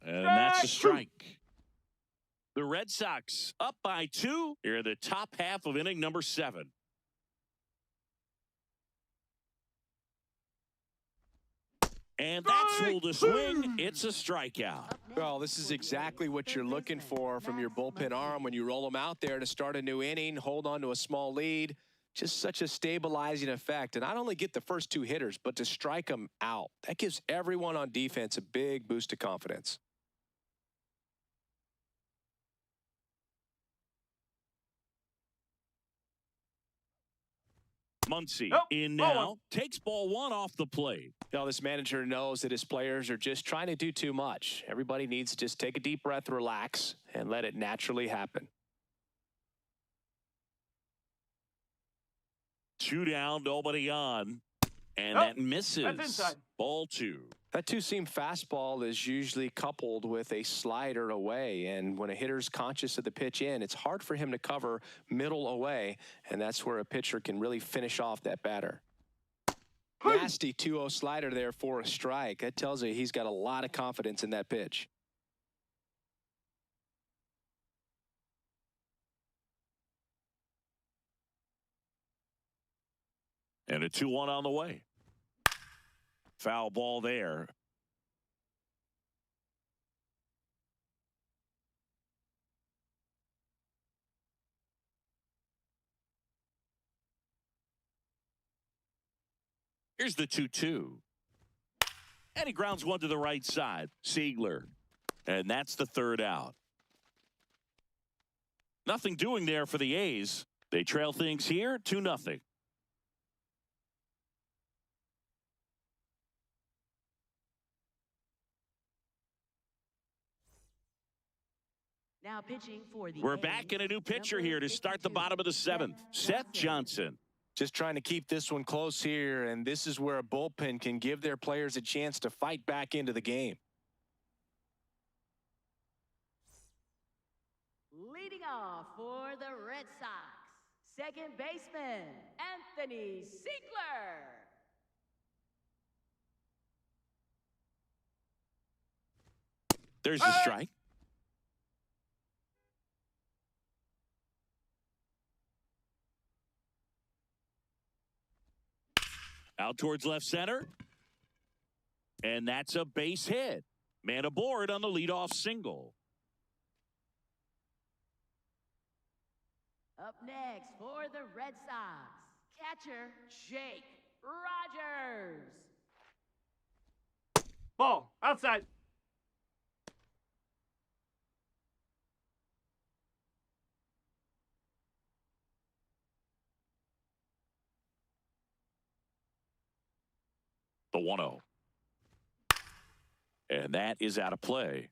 And that's a strike. The Red Sox up by 2 here in the top half of inning number 7. And that's ruled a swing. It's a strikeout. Well, this is exactly what you're looking for from your bullpen arm when you roll them out there to start a new inning, hold on to a small lead. Just such a stabilizing effect. And not only get the first 2 hitters, but to strike them out. That gives everyone on defense a big boost of confidence. Muncy Nope. in Ball now. one. Takes ball 1 off the plate. Now, this manager knows that his players are just trying to do too much. Everybody needs to just take a deep breath, relax, and let it naturally happen. 2 down, nobody on. And Oh, that misses. that's inside. Ball 2. That two-seam fastball is usually coupled with a slider away, and when a hitter's conscious of the pitch in, it's hard for him to cover middle away, and that's where a pitcher can really finish off that batter. Nasty 2-0 slider there for a strike. That tells you he's got a lot of confidence in that pitch. And a 2-1 on the way. Foul ball there. Here's the 2-2. And he grounds one to the right side. Siegler. And that's the 3rd out. Nothing doing there for the A's. They trail things here 2-0. Now pitching for the We're back in a new pitcher here to start the bottom of the 7th. Seth Johnson. Just trying to keep this one close here, and this is where a bullpen can give their players a chance to fight back into the game. Leading off for the Red Sox, second baseman, Anthony Siegler. There's the strike. Out towards left center. And that's a base hit. Man aboard on the leadoff single. Up next for the Red Sox, catcher Jake Rogers. Ball. Outside. The 1-0. And that is out of play.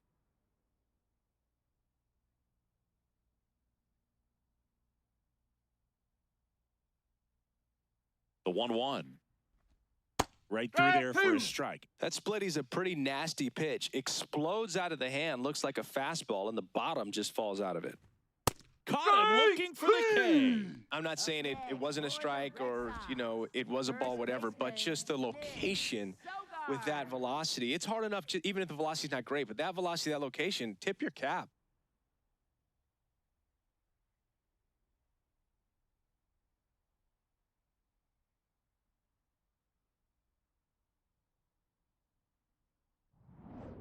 The 1-1. Right through there for a strike. That splitty's a pretty nasty pitch. Explodes out of the hand, looks like a fastball, and the bottom just falls out of it. Caught him looking for the K. I'm not saying it wasn't a strike or, you know, it was a ball, whatever, but just the location with that velocity. It's hard enough, even if the velocity's not great, but that velocity, that location, tip your cap.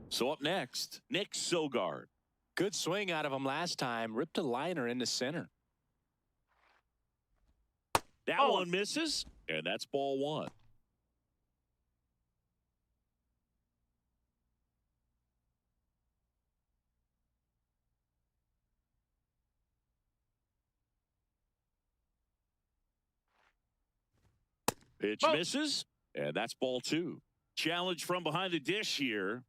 So up next, Nick Sogard. Good swing out of him last time. Ripped a liner into center. That one misses, and that's ball one. Pitch misses, and that's ball two. Challenge from behind the dish here.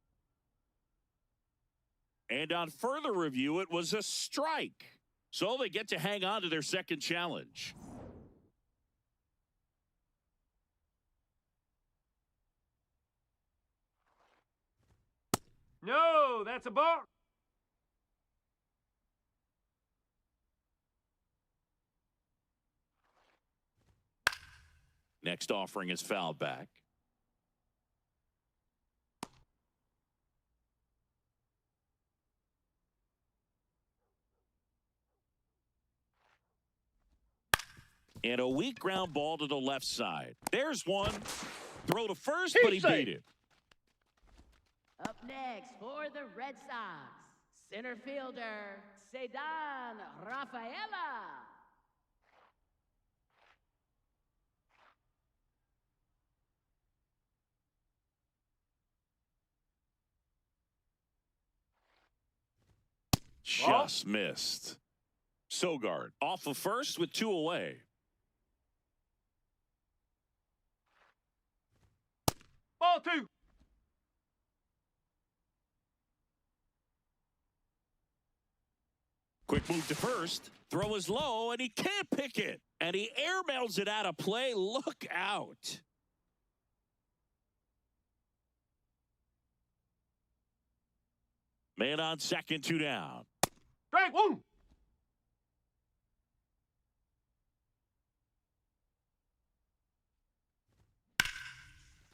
And on further review, it was a strike. So they get to hang on to their second challenge. No, that's a ball. Next offering is fouled back. And a weak ground ball to the left side. There's one. Throw to first, but he beat it. Up next for the Red Sox, center fielder, Cedar Rafaela. Just missed. Sogard off of first with two away. Ball two. Quick move to first. Throw is low, and he can't pick it. And he airmails it out of play. Look out. Man on second, two down. Strike one.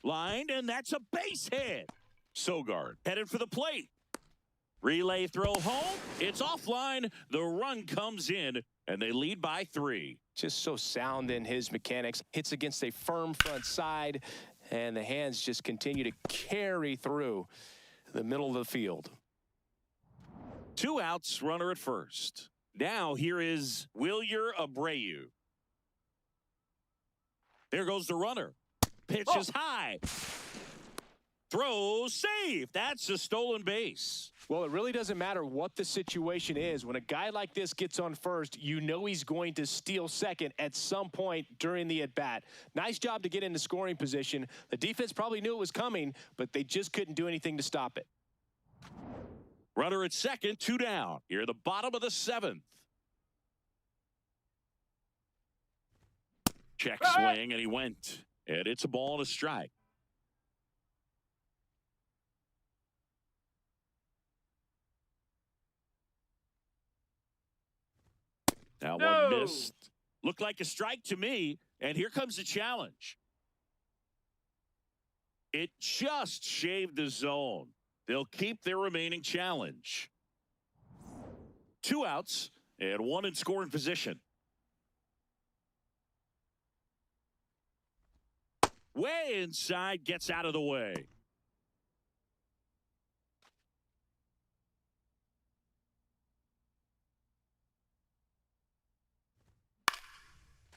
Lined, and that's a base hit. Sogard headed for the plate. Relay throw home. It's offline. The run comes in, and they lead by 3. Just so sound in his mechanics. Hits against a firm front side, and the hands just continue to carry through the middle of the field. 2 outs, runner at first. Now here is Wilyer Abreu. There goes the runner. Pitch is high. Throw safe. That's a stolen base. Well, it really doesn't matter what the situation is. When a guy like this gets on first, you know he's going to steal second at some point during the at-bat. Nice job to get into scoring position. The defense probably knew it was coming, but they just couldn't do anything to stop it. Runner at second, 2 down. Here at the bottom of the 7th. Check swing, and he went. And it's a ball and a strike. Now one missed. Looked like a strike to me. And here comes the challenge. It just shaved the zone. They'll keep their remaining challenge. 2 outs and 1 in scoring position. Way inside, gets out of the way.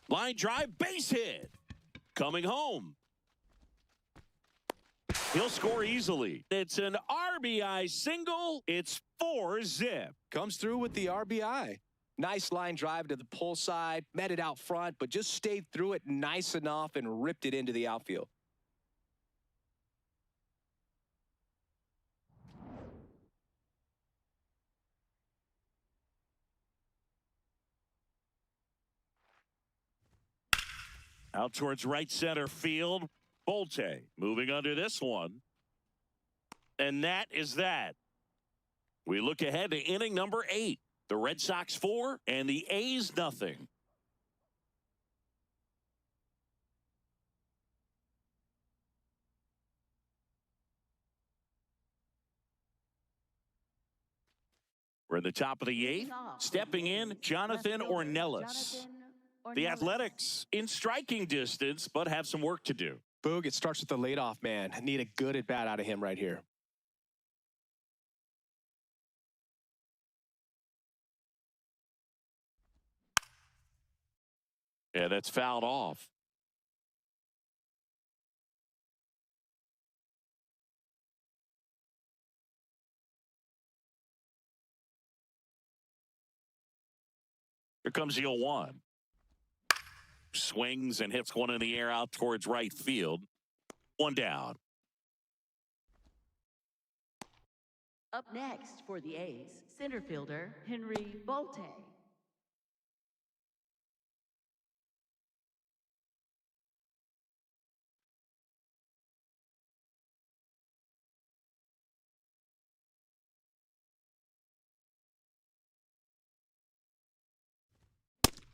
Line drive, base hit. Coming home. He'll score easily. It's an RBI single. It's 4-zip. Comes through with the RBI. Nice line drive to the pull side, met it out front, but just stayed through it nice enough and ripped it into the outfield. Out towards right center field. Bolte moving under this one. And that is that. We look ahead to inning number 8. The Red Sox 4 and the A's nothing. We're in the top of the eighth. Stepping in, Jonathan Ornelas. The Athletics in striking distance, but have some work to do. Boog, it starts with the leadoff man. Need a good at-bat out of him right here. Yeah, that's fouled off. Here comes the 0-1. Swings and hits one in the air out towards right field. One down. Up next for the A's, center fielder Henry Bolte.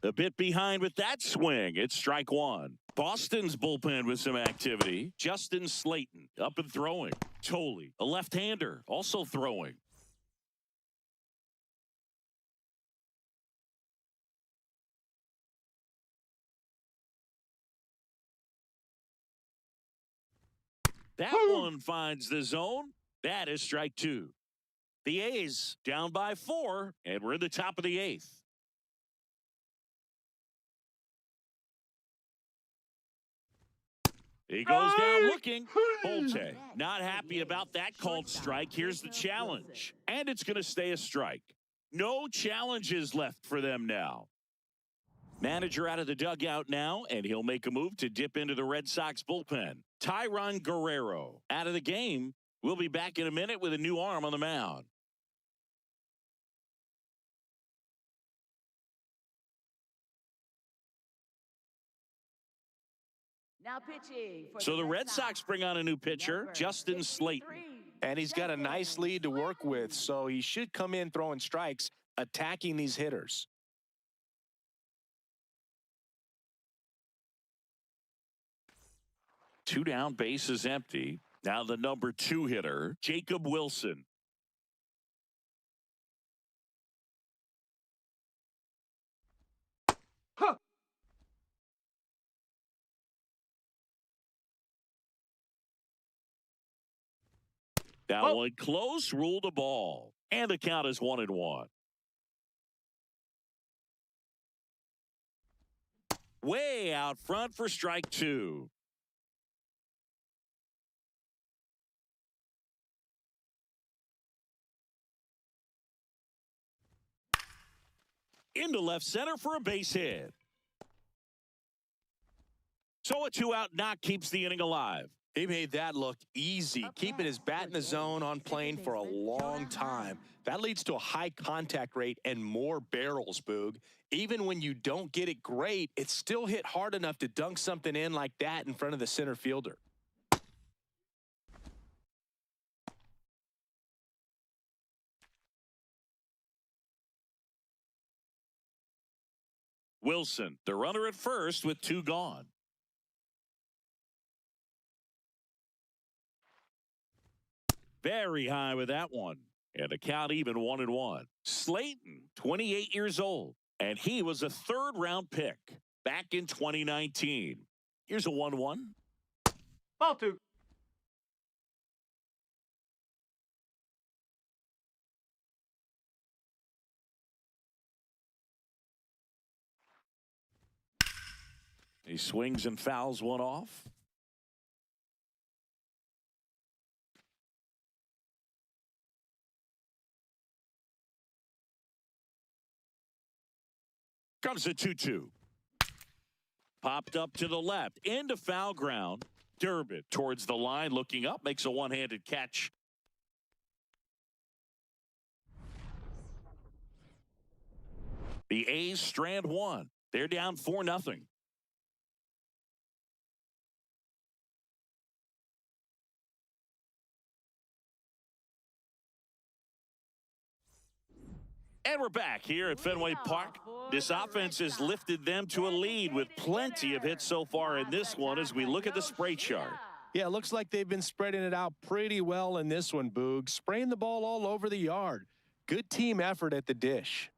A bit behind with that swing. It's strike one. Boston's bullpen with some activity. Justin Slayton up and throwing. Tolley, a left-hander, also throwing. That one finds the zone. That is strike two. The A's down by 4, and we're in the top of the 8th. He goes down looking. Bolte not happy about that called strike. Here's the challenge. And it's going to stay a strike. No challenges left for them now. Manager out of the dugout now, and he'll make a move to dip into the Red Sox bullpen. Tyron Guerrero out of the game. We'll be back in a minute with a new arm on the mound. Now pitching. So the Red Sox bring on a new pitcher, Justin Slayton. And he's got a nice lead to work with, so he should come in throwing strikes, attacking these hitters. Two down, bases empty. Now the number 2 hitter, Jacob Wilson. Huh. That one close, ruled a ball. And the count is 1-1. Way out front for strike 2. Into left center for a base hit. So a 2-out knock keeps the inning alive. He made that look easy, keeping his bat in the zone on plane for a long time. That leads to a high contact rate and more barrels, Boog. Even when you don't get it great, it's still hit hard enough to dunk something in like that in front of the center fielder. Wilson, the runner at first with 2 gone. Very high with that one. And the count even 1-1. Slayton, 28 years old. And he was a 3rd-round pick back in 2019. Here's a 1-1. Ball 2. He swings and fouls one off. Comes the 2-2. Popped up to the left. Into foul ground. Durbin towards the line, looking up, makes a one-handed catch. The A's strand 1. They're down 4-0. And we're back here at Fenway Park. This offense has lifted them to a lead with plenty of hits so far in this one as we look at the spray chart. Yeah, it looks like they've been spreading it out pretty well in this one, Boog. Spraying the ball all over the yard. Good team effort at the dish.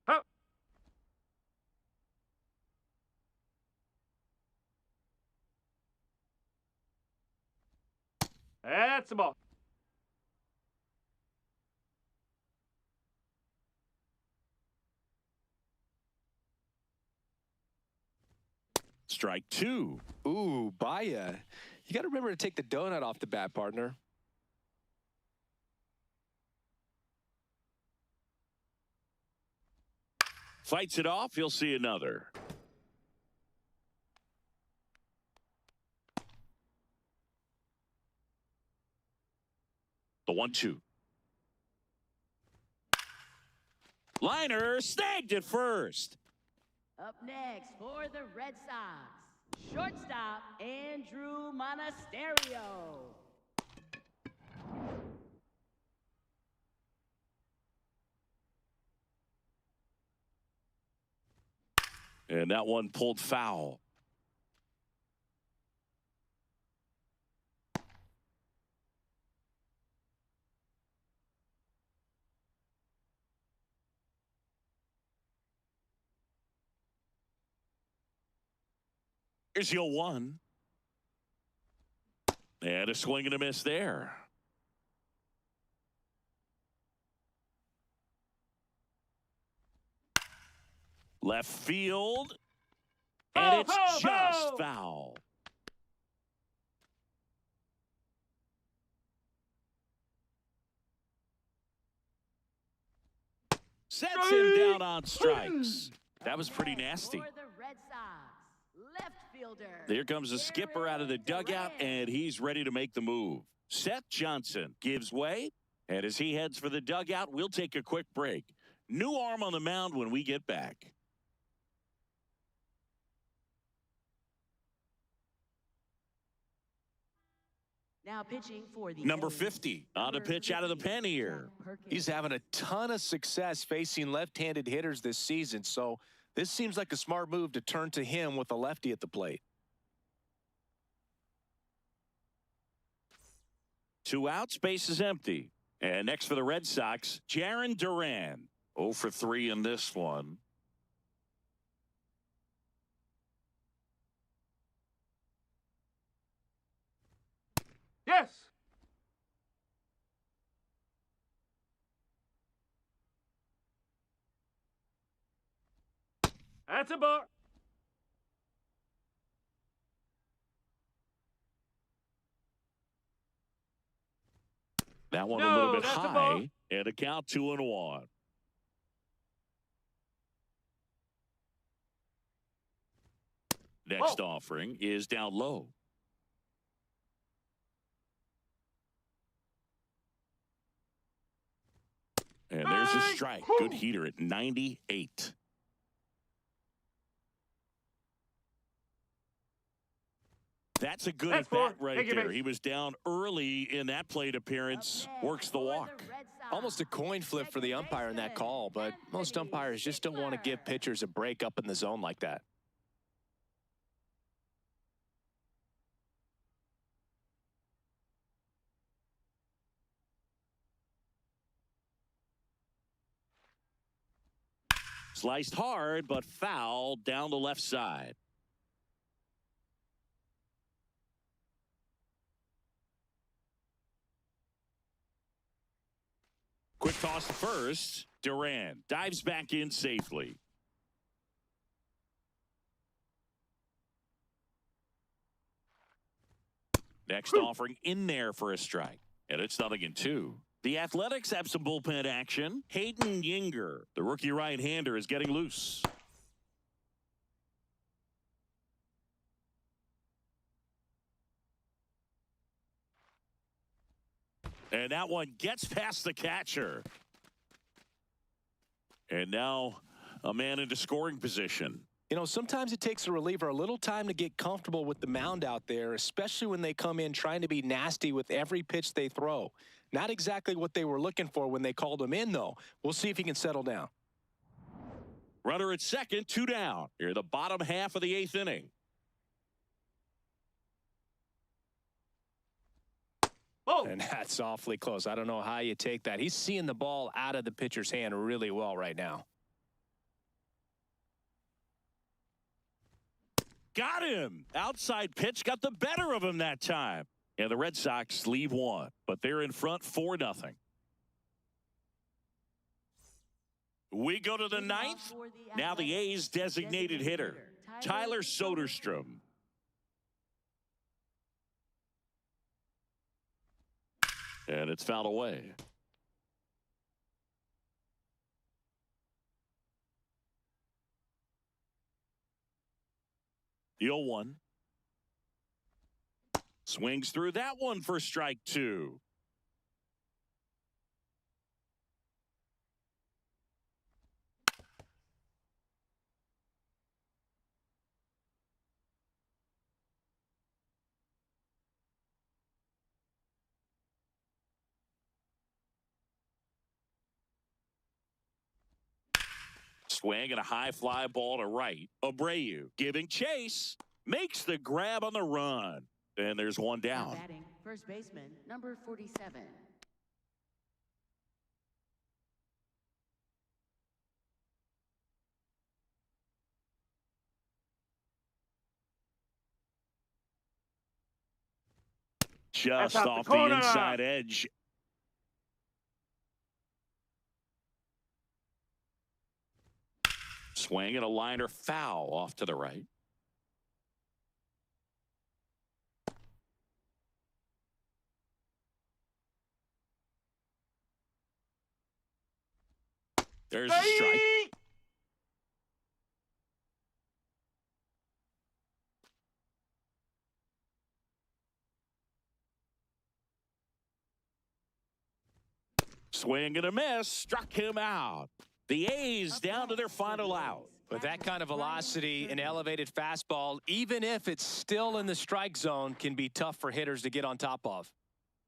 Huh. That's the ball. Strike two. Ooh, Baya. You got to remember to take the donut off the bat, partner. Fights it off. He'll see another. The 1-2. Liner snagged it first. Up next for the Red Sox, shortstop Andrew Monasterio. And that one pulled foul. Here's your 0-1. And a swing and a miss there. Left field. And it's just foul. Sets him down on strikes. That was pretty nasty. For the Red Sox, left fielder. Here comes the skipper out of the dugout, and he's ready to make the move. Seth Johnson gives way, and as he heads for the dugout, we'll take a quick break. New arm on the mound when we get back. Now pitching for the Number A's. 50 on a pitch out of the pen here. He's having a ton of success facing left-handed hitters this season, so this seems like a smart move to turn to him with a lefty at the plate. 2 outs, base is empty. And next for the Red Sox, Jarren Duran. 0 for 3 in this one. Yes. That's a ball. That one a No, little bit that's a ball. high. And a count 2-1. Next offering is down low. And there's a strike. Good heater at 98. That's a good That's at bat four. right Take your there. base. He was down early in that plate appearance. Works the walk. Almost a coin flip for the umpire in that call, but most umpires just don't want to give pitchers a break up in the zone like that. Sliced hard, but foul down the left side. Quick toss to first. Duran dives back in safely. Next offering in there for a strike. And it's 0-2. The Athletics have some bullpen action. Hayden Yinger, the rookie right-hander, is getting loose. And that one gets past the catcher. And now a man into scoring position. You know, sometimes it takes a reliever a little time to get comfortable with the mound out there, especially when they come in trying to be nasty with every pitch they throw. Not exactly what they were looking for when they called him in, though. We'll see if he can settle down. Runner at second, 2 down. Here, the bottom half of the 8th inning. Oh. And that's awfully close. I don't know how you take that. He's seeing the ball out of the pitcher's hand really well right now. Got him. Outside pitch got the better of him that time. And the Red Sox leave one, but they're in front 4-0. We go to the 9th. Now the A's designated hitter, Tyler Soderstrom. And it's fouled away. The 0-1. Swings through that one for strike 2. Swing and a high fly ball to right. Abreu giving chase. Makes the grab on the run. And there's one down. Batting, first baseman, number 47. Just That's out off the the corner. inside edge. Swing and a liner foul off to the right. There's a strike. Swing and a miss. Struck him out. The A's down to their final out. With that kind of velocity, an elevated fastball, even if it's still in the strike zone, can be tough for hitters to get on top of.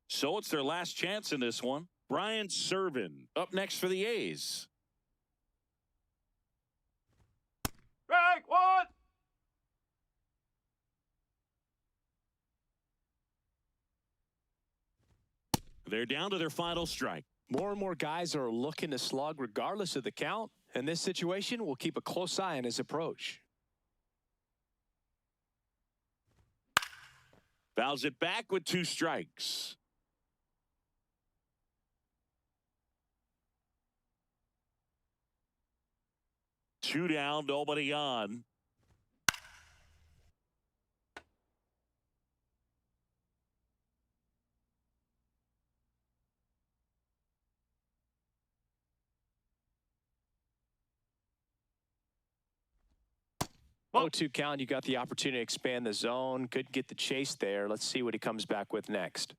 So it's their last chance in this one. Brian Serven up next for the A's. Strike 1. They're down to their final strike. More and more guys are looking to slug regardless of the count. In this situation, we'll keep a close eye on his approach. Fouls it back with 2 strikes. Two down, nobody on. Oh, 0-2 count. You got the opportunity to expand the zone. Couldn't get the chase there. Let's see what he comes back with next.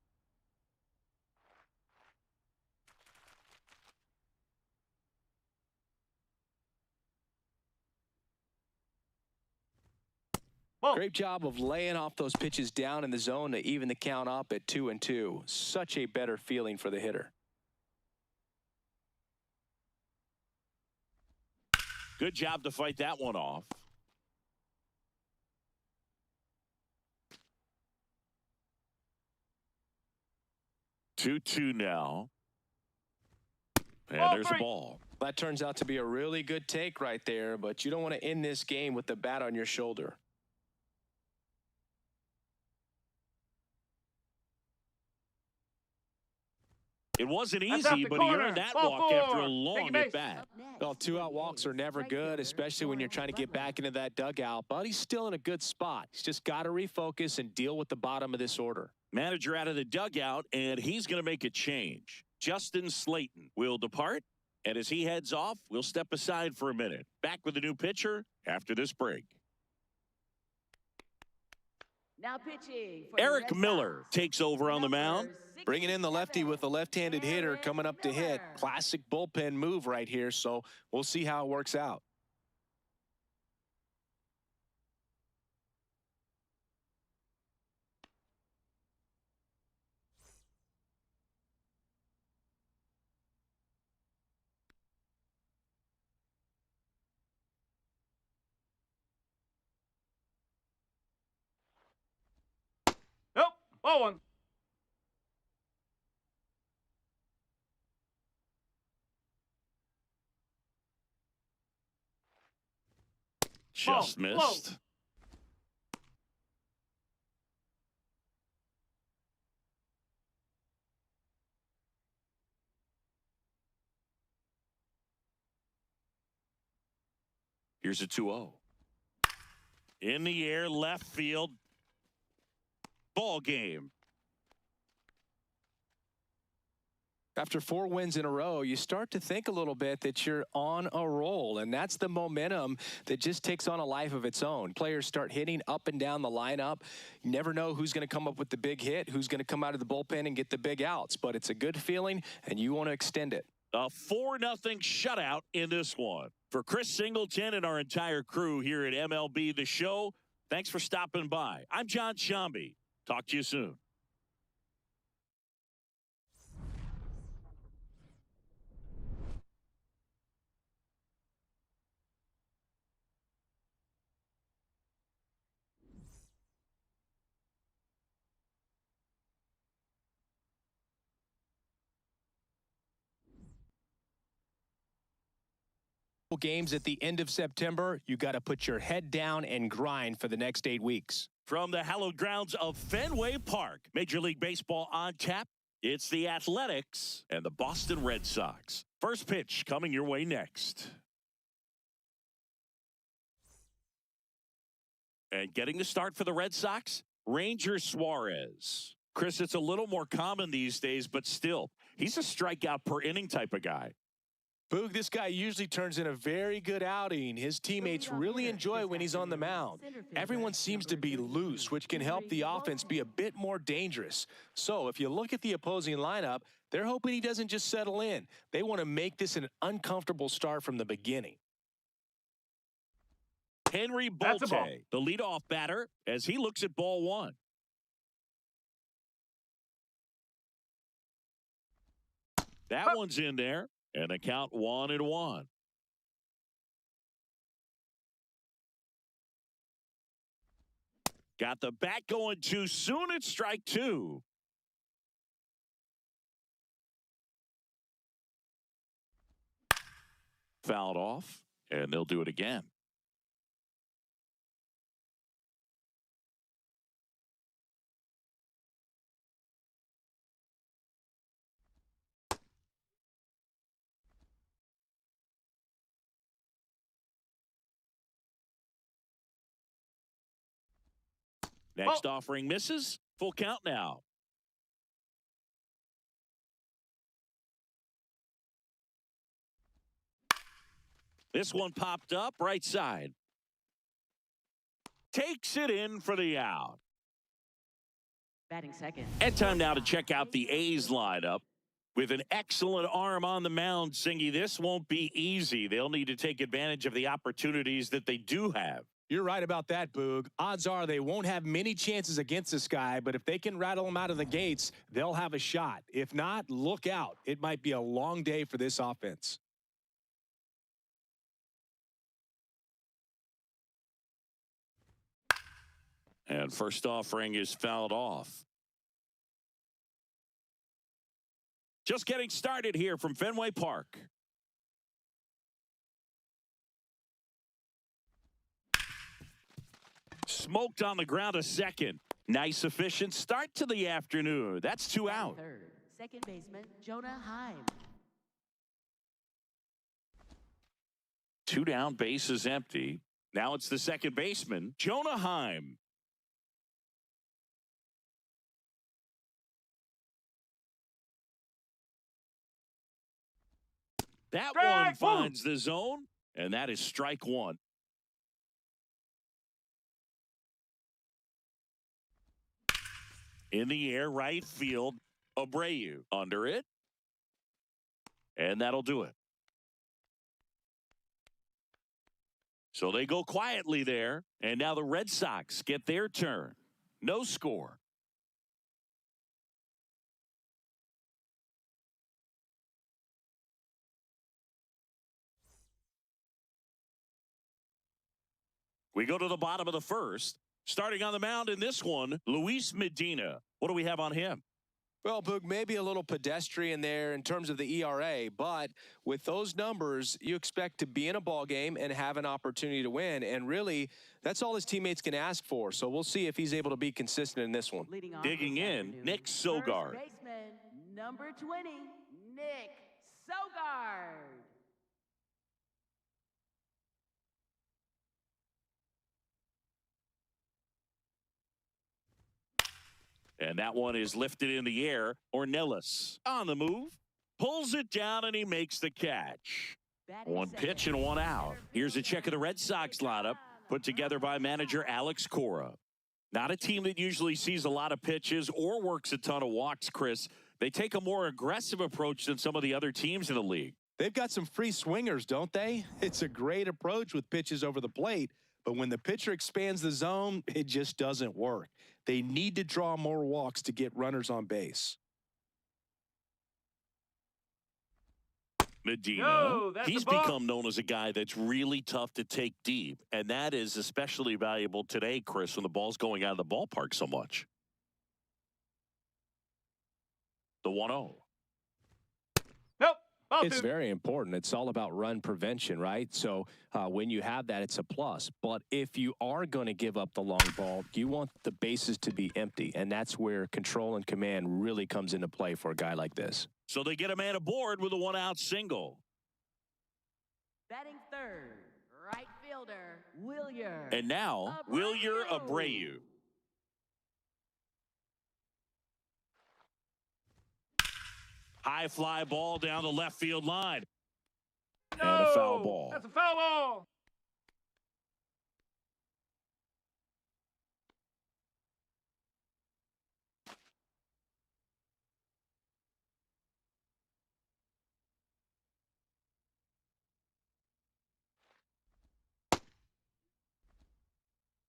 Ball. Great job of laying off those pitches down in the zone to even the count up at 2-2. Such a better feeling for the hitter. Good job to fight that one off. Two now. And Ball there's a 3. ball. That turns out to be a really good take right there, but you don't want to end this game with the bat on your shoulder. It wasn't That's out easy, the but he corner. earned that Ball walk 4. after a Taking long base. at bat. Well, 2-out walks are never good, especially when you're trying to get back into that dugout, but he's still in a good spot. He's just got to refocus and deal with the bottom of this order. Manager out of the dugout, and he's going to make a change. Justin Slayton will depart, and as he heads off, we'll step aside for a minute. Back with a new pitcher after this break. Now pitching. For the Eric Red Miller Sox, takes over on the mound. number Bringing in the lefty with a left-handed hitter coming up to hit. Miller. Classic bullpen move right here, so we'll see how it works out. Ball one. Just Ball. missed. Here's a 2-0. In the air, left field. Ball game. After 4 wins in a row, you start to think a little bit that you're on a roll, and that's the momentum that just takes on a life of its own. Players start hitting up and down the lineup. You never know who's going to come up with the big hit, who's going to come out of the bullpen and get the big outs, but it's a good feeling, and you want to extend it. A 4-0 shutout in this one. For Chris Singleton and our entire crew here at MLB The Show, thanks for stopping by. I'm John Shambi. Talk to you soon. Games at the end of September, you got to put your head down and grind for the next 8 weeks. From the hallowed grounds of Fenway Park, Major League Baseball on tap. It's the Athletics and the Boston Red Sox. First pitch coming your way next. And getting the start for the Red Sox, Ranger Suarez. Chris, it's a little more common these days, but still, he's a strikeout per inning type of guy. Boog, this guy usually turns in a very good outing. His teammates really enjoy when he's on the mound. Everyone seems to be loose, which can help the offense be a bit more dangerous. So if you look at the opposing lineup, they're hoping he doesn't just settle in. They want to make this an uncomfortable start from the beginning. Henry Bolte, the leadoff batter, as he looks at ball one. That one's in there. And the count 1-1. Got the bat going too soon. It's strike 2. Fouled off, and they'll do it again. Next offering misses. Full count now. This one popped up right side. Takes it in for the out. Batting second. And time now to check out the A's lineup. With an excellent arm on the mound, Singy, this won't be easy. They'll need to take advantage of the opportunities that they do have. You're right about that, Boog. Odds are they won't have many chances against this guy, but if they can rattle him out of the gates, they'll have a shot. If not, look out. It might be a long day for this offense. And first offering is fouled off. Just getting started here from Fenway Park. Smoked on the ground a second. Nice efficient start to the afternoon. That's 2 out. Third, second baseman Jonah Heim. 2 down, bases empty. Now it's the second baseman, Jonah Heim. That one finds the zone, and that is strike 1. In the air, right field, Abreu under it. And that'll do it. So they go quietly there, and now the Red Sox get their turn. No score. We go to the bottom of the first. Starting on the mound in this one, Luis Medina. What do we have on him? Well, Boog, maybe a little pedestrian there in terms of the ERA, but with those numbers, you expect to be in a ball game and have an opportunity to win. And really, that's all his teammates can ask for. So we'll see if he's able to be consistent in this one. Leading off Digging this in, afternoon, Nick Sogard. First baseman, number 20, Nick Sogard. And that one is lifted in the air. Ornelas on the move. Pulls it down, and he makes the catch. One pitch and one out. Here's a check of the Red Sox lineup put together by manager Alex Cora. Not a team that usually sees a lot of pitches or works a ton of walks, Chris. They take a more aggressive approach than some of the other teams in the league. They've got some free swingers, don't they? It's a great approach with pitches over the plate, but when the pitcher expands the zone, it just doesn't work. They need to draw more walks to get runners on base. Medina, Yo, that's he's the ball. become known as a guy that's really tough to take deep, and that is especially valuable today, Chris, when the ball's going out of the ballpark so much. The 1-0. Nope. Ball It's two. very important. It's all about run prevention, right? So when you have that, it's a plus. But if you are going to give up the long ball, you want the bases to be empty. And that's where control and command really comes into play for a guy like this. So they get a man aboard with a one-out single. Batting third, right fielder, Wilyer. And now, Wilyer Abreu. High fly ball down the left field line. And a foul No, ball. That's a foul ball.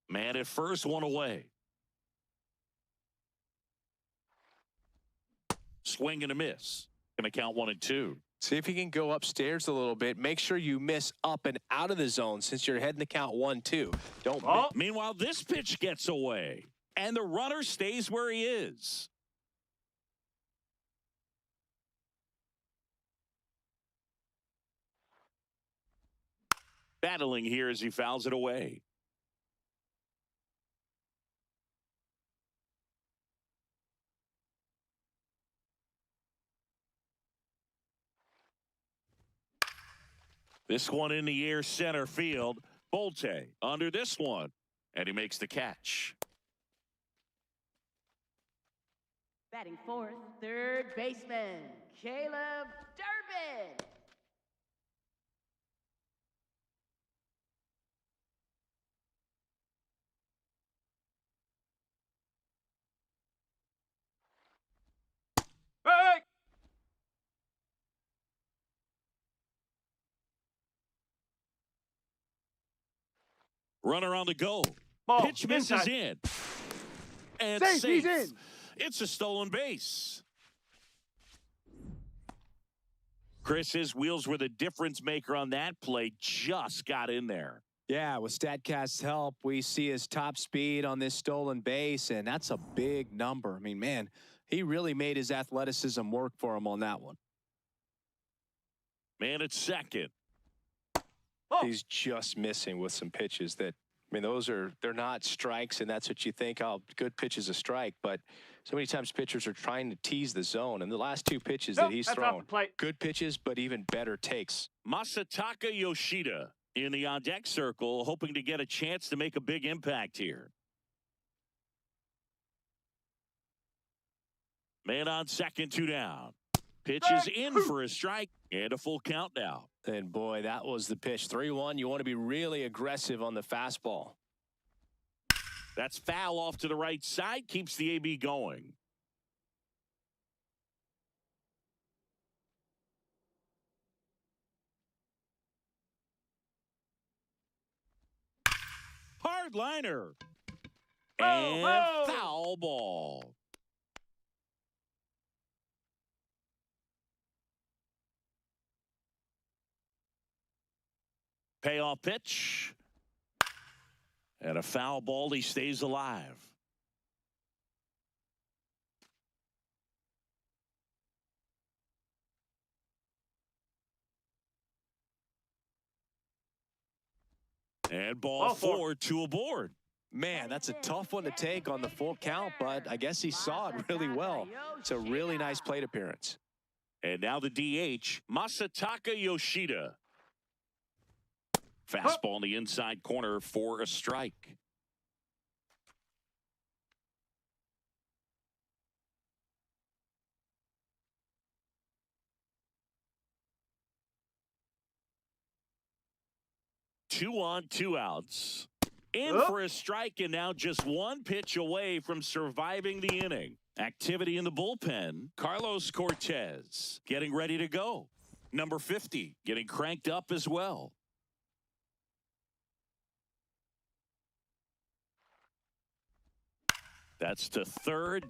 Man at first, one away. Swing and a miss. Going to count 1 and 2. See if you can go upstairs a little bit. Make sure you miss up and out of the zone since you're heading to count 1-2. Don't Ball. Meanwhile, this pitch gets away, and the runner stays where he is. Battling here as he fouls it away. This one in the air, center field. Bolte under this one, and he makes the catch. Batting fourth, third baseman, Caleb Durbin. Break. Runner on the go. Ball. Pitch misses Inside. in. And Safe, safe. he's in. It's a stolen base. Chris, his wheels were the difference maker on that play. Just got in there. Yeah, with StatCast's help, we see his top speed on this stolen base, and that's a big number. I mean, man, he really made his athleticism work for him on that one. Man at second. Ball. He's just missing with some pitches that, I mean, they're not strikes, and that's what you think, oh, good pitch is a strike. But so many times pitchers are trying to tease the zone. And the last two pitches Nope, that he's that's off thrown, the plate. good pitches, but even better takes. Masataka Yoshida in the on-deck circle, hoping to get a chance to make a big impact here. Man on second, 2 down. Pitch is in for a strike and a full count now. And boy, that was the pitch. 3-1. You want to be really aggressive on the fastball. That's foul off to the right side, keeps the AB going. Hard liner. And whoa. foul ball. Payoff pitch. And a foul ball. He stays alive. And ball four, two aboard. Man, that's a tough one to take on the full count, but I guess he saw it really well. It's a really nice plate appearance. And now the DH, Masataka Yoshida. Fastball in the inside corner for a strike. Two on, two outs. In for a strike, and now just one pitch away from surviving the inning. Activity in the bullpen. Carlos Cortez getting ready to go. Number 50 getting cranked up as well. That's to third.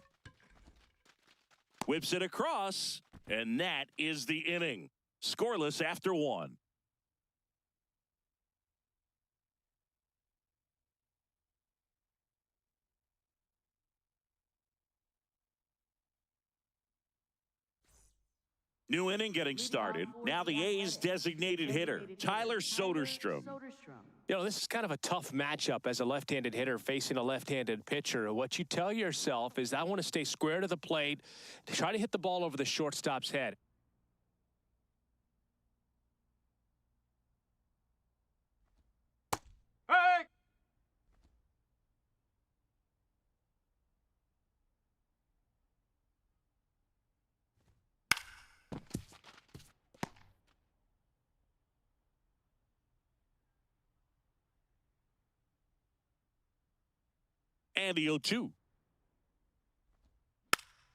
Whips it across, and that is the inning. Scoreless after one. New inning getting started. Now the A's designated hitter, Tyler Soderstrom. You know, this is kind of a tough matchup as a left-handed hitter facing a left-handed pitcher. What you tell yourself is, I want to stay square to the plate, to try to hit the ball over the shortstop's head. Hey! And the 0-2.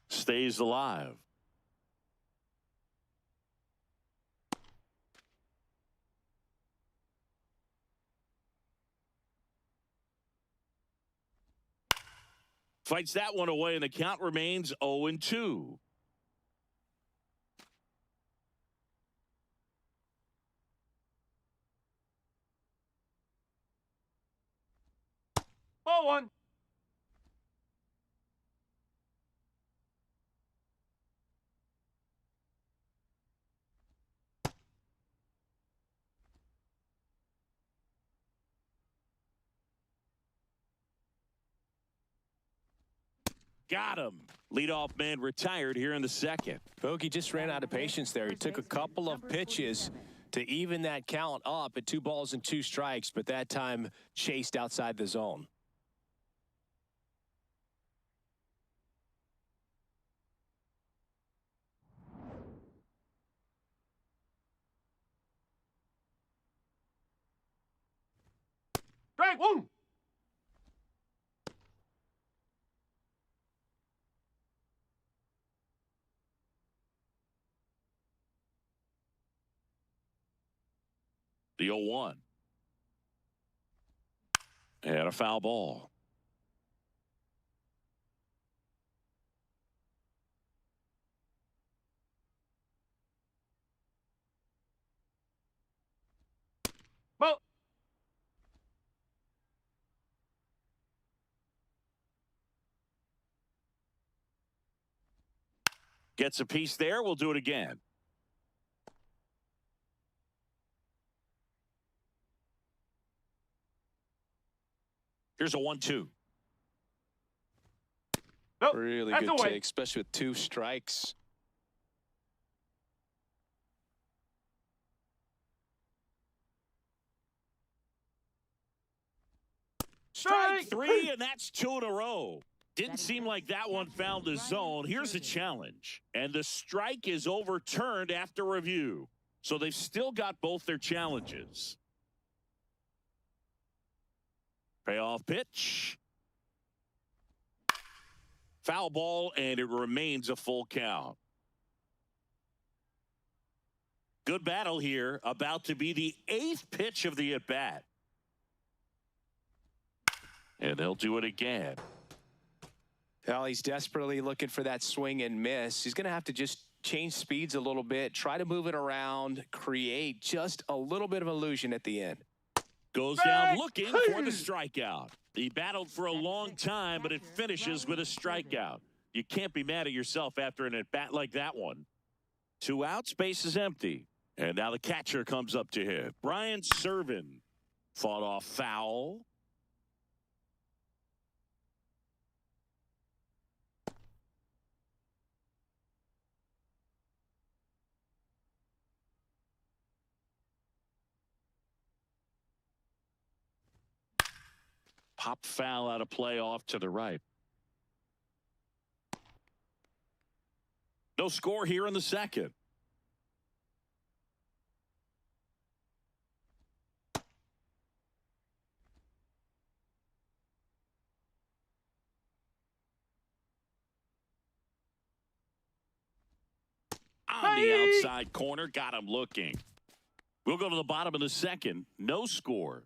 Stays alive. Fights that one away, and the count remains 0-2. Ball one. Got him. Leadoff man retired here in the second. Bogey just ran out of patience there. He took a couple of pitches to even that count up at 2 balls and 2 strikes, but that time chased outside the zone. Strike one. The 0-1. And a foul ball. Ball. Gets a piece there. We'll do it again. Here's a 1-2. Nope. Really That's good away. take, especially with 2 strikes. Strike 3, and that's 2 in a row. Didn't seem like that one found the zone. Here's a challenge. And the strike is overturned after review. So they've still got both their challenges. Payoff pitch. Foul ball, and it remains a full count. Good battle here. About to be the 8th pitch of the at-bat. And they'll do it again. Well, he's desperately looking for that swing and miss. He's going to have to just change speeds a little bit, try to move it around, create just a little bit of illusion at the end. Goes down looking for the strikeout. He battled for a long time, but it finishes with a strikeout. You can't be mad at yourself after an at-bat like that one. 2 outs, base is empty. And now the catcher comes up to hit. Brian Servin. Fought off foul. Pop foul out of play off to the right. No score here in the second. On the outside corner, got him looking. We'll go to the bottom of the second. No score.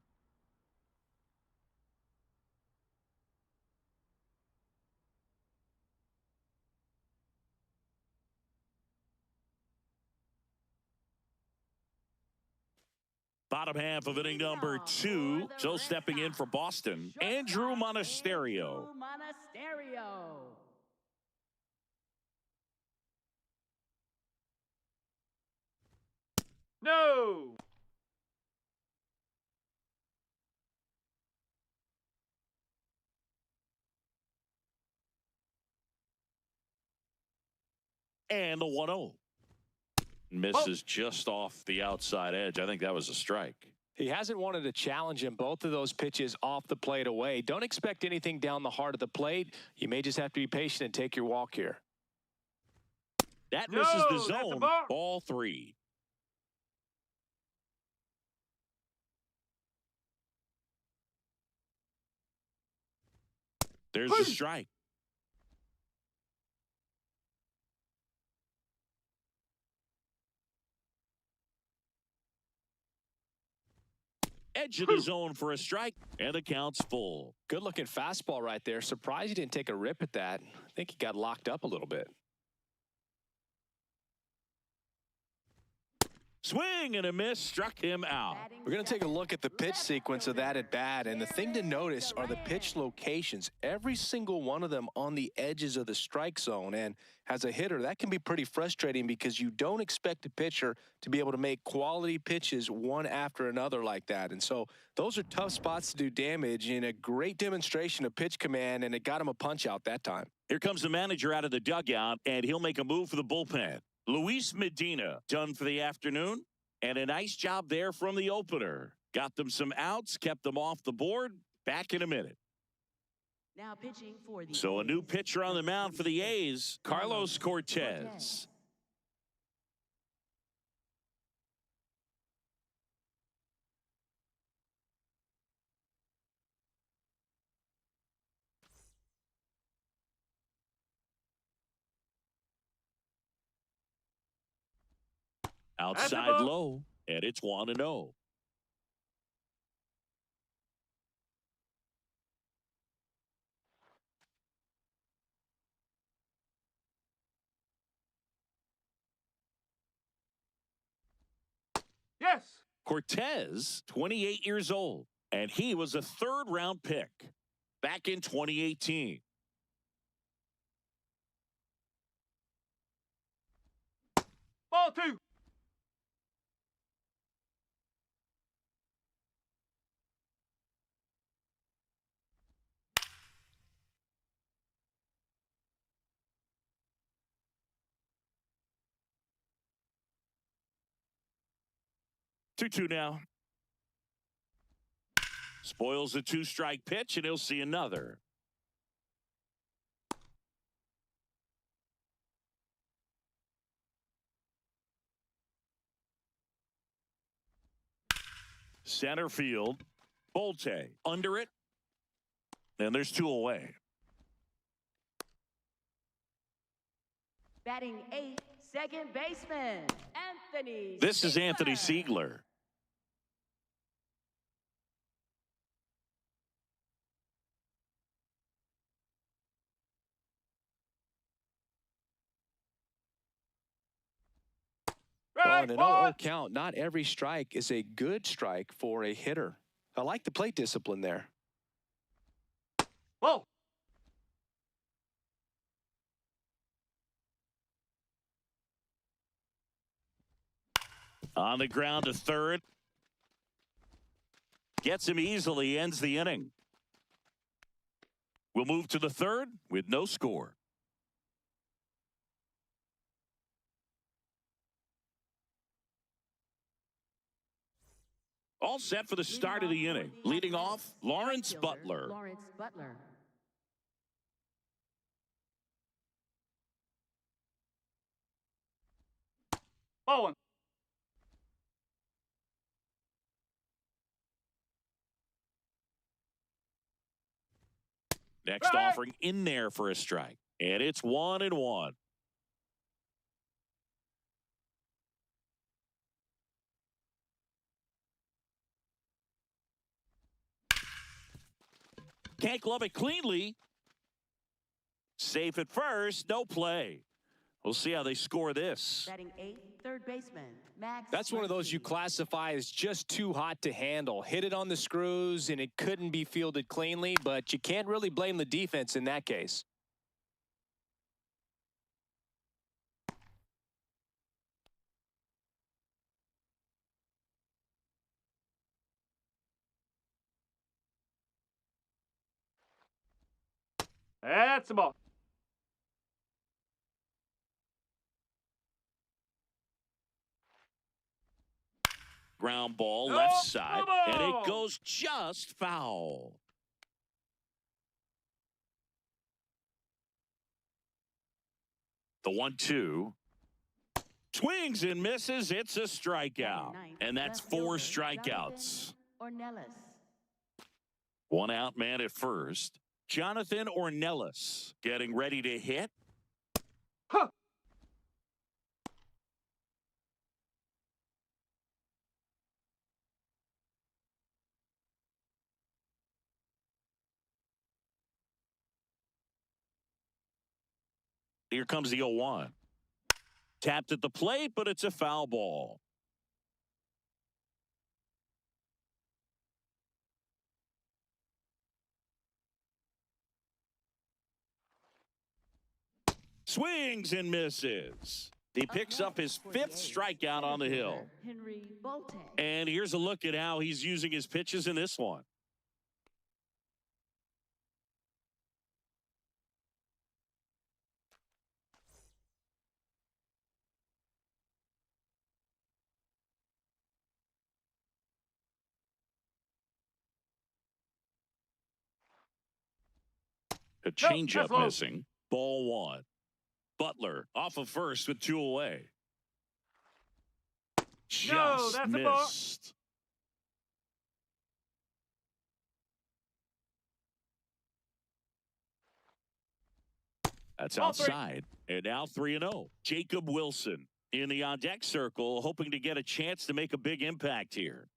Bottom half of inning number 2. So stepping in for Boston, Andrew Monasterio. No. And the 1-0. Misses just off the outside edge. I think that was a strike. He hasn't wanted to challenge him. Both of those pitches off the plate away. Don't expect anything down the heart of the plate. You may just have to be patient and take your walk here. That misses the No, that's a zone. ball. Ball 3. There's the strike. Edge of the zone for a strike, and the count's full. Good looking fastball right there. Surprised he didn't take a rip at that. I think he got locked up a little bit. Swing and a miss, struck him out. We're going to take a look at the pitch sequence of that at bat, and the thing to notice are the pitch locations. Every single one of them on the edges of the strike zone, and as a hitter, that can be pretty frustrating because you don't expect a pitcher to be able to make quality pitches one after another like that. And so those are tough spots to do damage, and a great demonstration of pitch command, and it got him a punch out that time. Here comes the manager out of the dugout, and he'll make a move for the bullpen. Luis Medina done for the afternoon, and a nice job there from the opener. Got them some outs, kept them off the board. Back in a minute. Now pitching for the So a new A's, pitcher on the mound for the A's, Carlos Cortez. Cortez. Outside low, and it's 1-0. Yes. Cortez, 28 years old, and he was a third-round pick back in 2018. Ball 2. Two now. Spoils the 2-strike pitch, and he'll see another. Center field. Bolte under it. And there's 2 away. Batting 8th, second baseman, Anthony. This is Anthony Ziegler. Ziegler. On an 0-0 count, not every strike is a good strike for a hitter. I like the plate discipline there. Ball. On the ground to third. Gets him easily, ends the inning. We'll move to the third with no score. All set for the start of the inning. Leading off, Lawrence Butler. Lawrence Butler. Ball one. Next offering in there for a strike. And it's 1-1. Can't glove it cleanly. Safe at first, no play. We'll see how they score this. Batting eighth, third baseman, Max. That's one of those you Muncy. classify as just too hot to handle. Hit it on the screws, and it couldn't be fielded cleanly, but you can't really blame the defense in that case. That's the ball. Ground ball, No, left side, no and it ball. goes just foul. The 1-2. Swings and misses. It's a strikeout. Batting ninth, And that's left 4 fielder, strikeouts. Ornelas. One out man at first. Jonathan Ornelas getting ready to hit. Huh. Here comes the 0-1. Tapped at the plate, but it's a foul ball. Swings and misses. He picks up his 5th strikeout on the hill. Henry Bolte. And here's a look at how he's using his pitches in this one. A changeup that's low. missing. Ball 1. Butler off of first with 2 away. Just that's a ball. missed. That's Ball three. outside. And now 3-0. Jacob Wilson in the on-deck circle, hoping to get a chance to make a big impact here.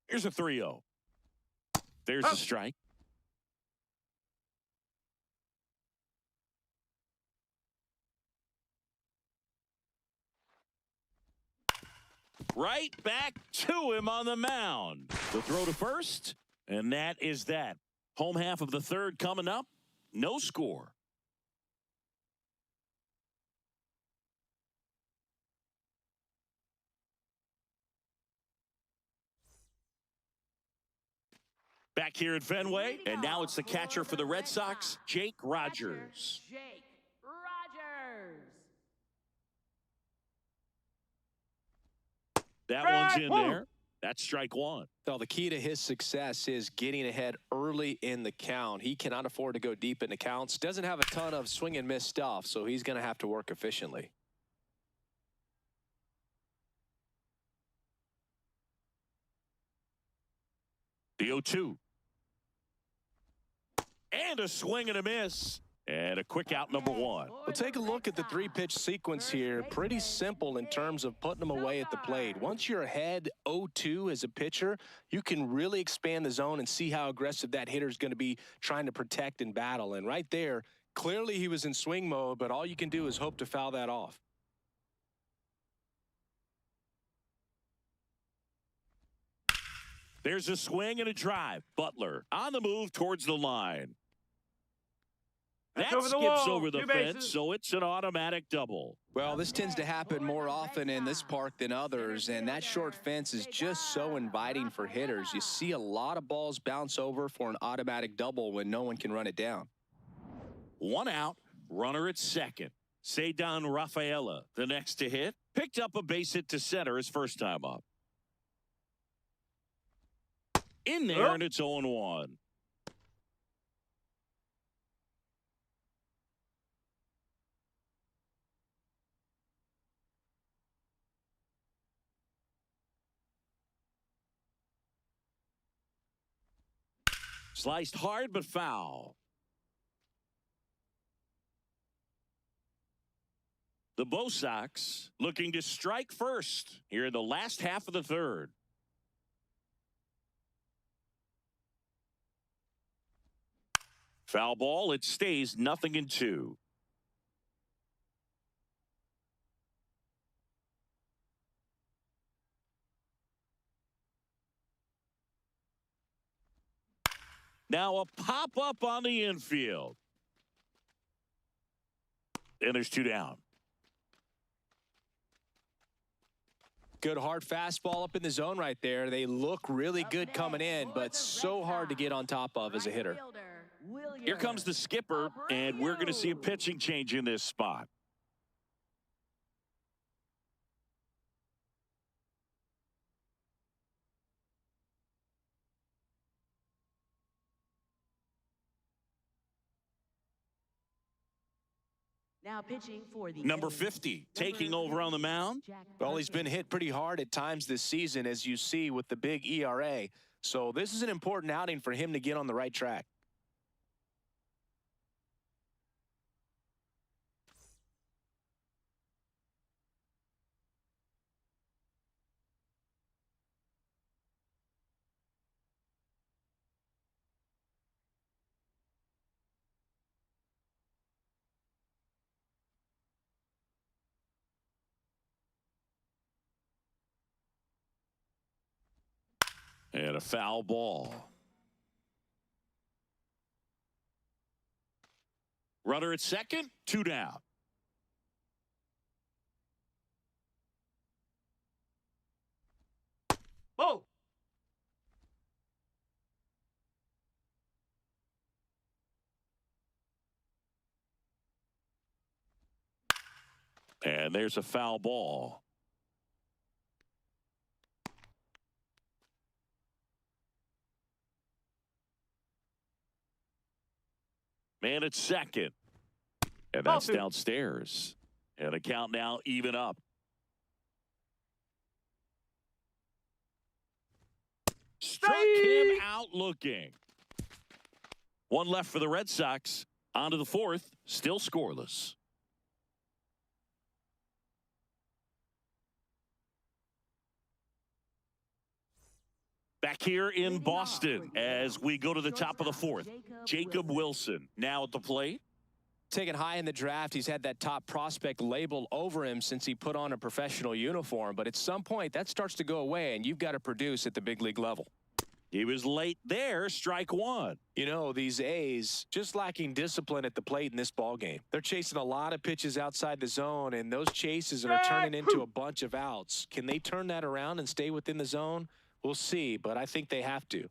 Here's a 3-0. There's the strike. Right back to him on the mound. The throw to first, and that is that. Home half of the third coming up. No score. Back here at Fenway, and now it's the catcher for the Red Sox, Jake Rogers. Jake Rogers. That one's in there. That's strike 1. Well, the key to his success is getting ahead early in the count. He cannot afford to go deep in the counts. Doesn't have a ton of swing and miss stuff, so he's going to have to work efficiently. The 0-2. And a swing and a miss. And a quick out, number 1. Well, take a look at the 3-pitch sequence here. Pretty simple in terms of putting them away at the plate. Once you're ahead 0-2 as a pitcher, you can really expand the zone and see how aggressive that hitter is going to be trying to protect and battle. And right there, clearly he was in swing mode, but all you can do is hope to foul that off. There's a swing and a drive. Butler on the move towards the line. That over the skips wall. over the Two fence, bases. so it's an automatic double. Well, this tends to happen more often in this park than others, and that short fence is just so inviting for hitters. You see a lot of balls bounce over for an automatic double when no one can run it down. One out, runner at second. Cedar Rafaela, the next to hit, picked up a base hit to center his first time up. In there, and it's 0-1. Sliced hard but foul. The Bo Sox looking to strike first here in the last half of the third. Foul ball, it stays 0-2. Now a pop-up on the infield. And there's 2 down. Good hard fastball up in the zone right there. They look really good coming in, but so hard to get on top of as a hitter. Here comes the skipper, and we're going to see a pitching change in this spot. Now pitching for the Number A's. 50 taking over on the mound. Well, he's been hit pretty hard at times this season, as you see with the big ERA. So this is an important outing for him to get on the right track. And a foul ball. Runner at second, 2 down. Oh! And there's a foul ball. Man at second. And that's downstairs. And the count now even up. Struck him out looking. One left for the Red Sox. On to the fourth. Still scoreless. Back here in Boston as we go to the top of the fourth. Jacob Wilson now at the plate. Taken high in the draft, he's had that top prospect label over him since he put on a professional uniform. But at some point, that starts to go away, and you've got to produce at the big league level. He was late there, strike one. You know, these A's just lacking discipline at the plate in this ball game. They're chasing a lot of pitches outside the zone, and those chases are turning into a bunch of outs. Can they turn that around and stay within the zone? We'll see, but I think they have to.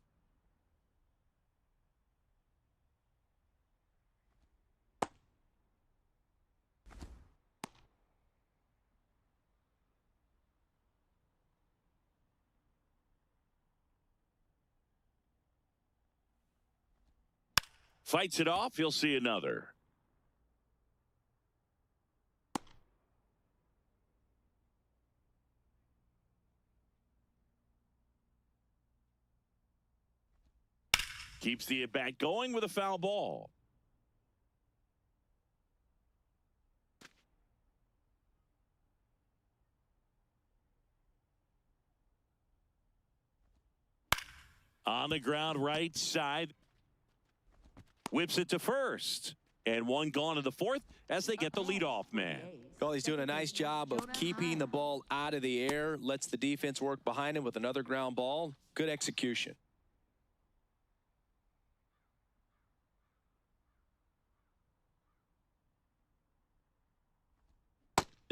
Fights it off, he'll see another. Keeps the at-bat going with a foul ball. On the ground right side. Whips it to first. And one gone to the fourth as they get the leadoff man. Well, he's doing a nice job of keeping the ball out of the air. Lets the defense work behind him with another ground ball. Good execution.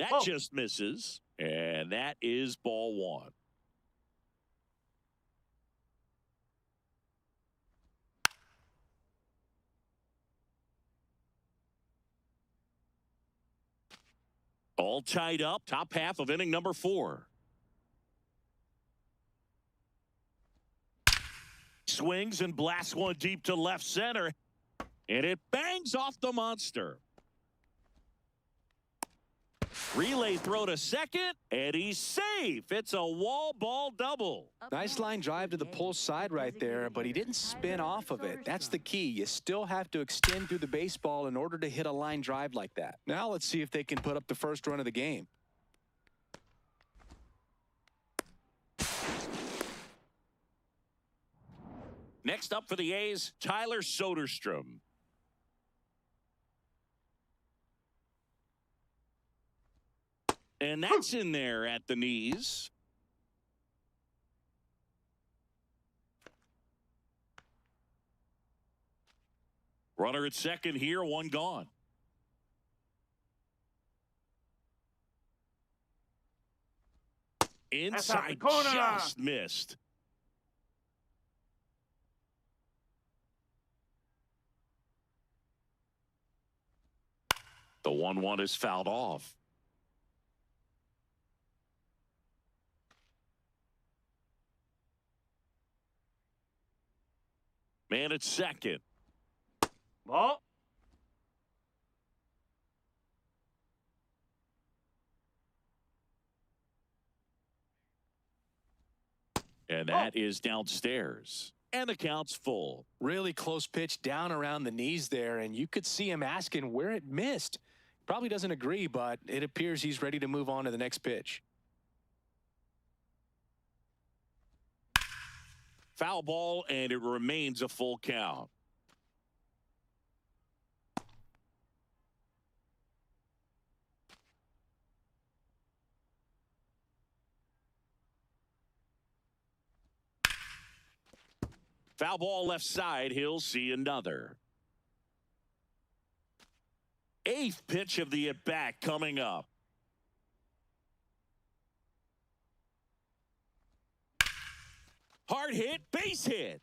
That Whoa. just misses, and that is ball one. All tied up, top half of inning number 4. Swings and blasts one deep to left center, and it bangs off the monster. Relay throw to second, and he's safe. It's a wall ball double. Nice line drive to the pull side right there, but he didn't spin off of it. That's the key. You still have to extend through the baseball in order to hit a line drive like that. Now let's see if they can put up the first run of the game. Next up for the A's, Tyler Soderstrom. And that's in there at the knees. Runner at second here, one gone. Inside, just missed. The 1-1 is fouled off. Man at second. Ball. And that is downstairs. And the count's full. Really close pitch down around the knees there, and you could see him asking where it missed. Probably doesn't agree, but it appears he's ready to move on to the next pitch. Foul ball, and it remains a full count. Foul ball left side. He'll see another. 8th pitch of the at-bat coming up. Hard hit, base hit.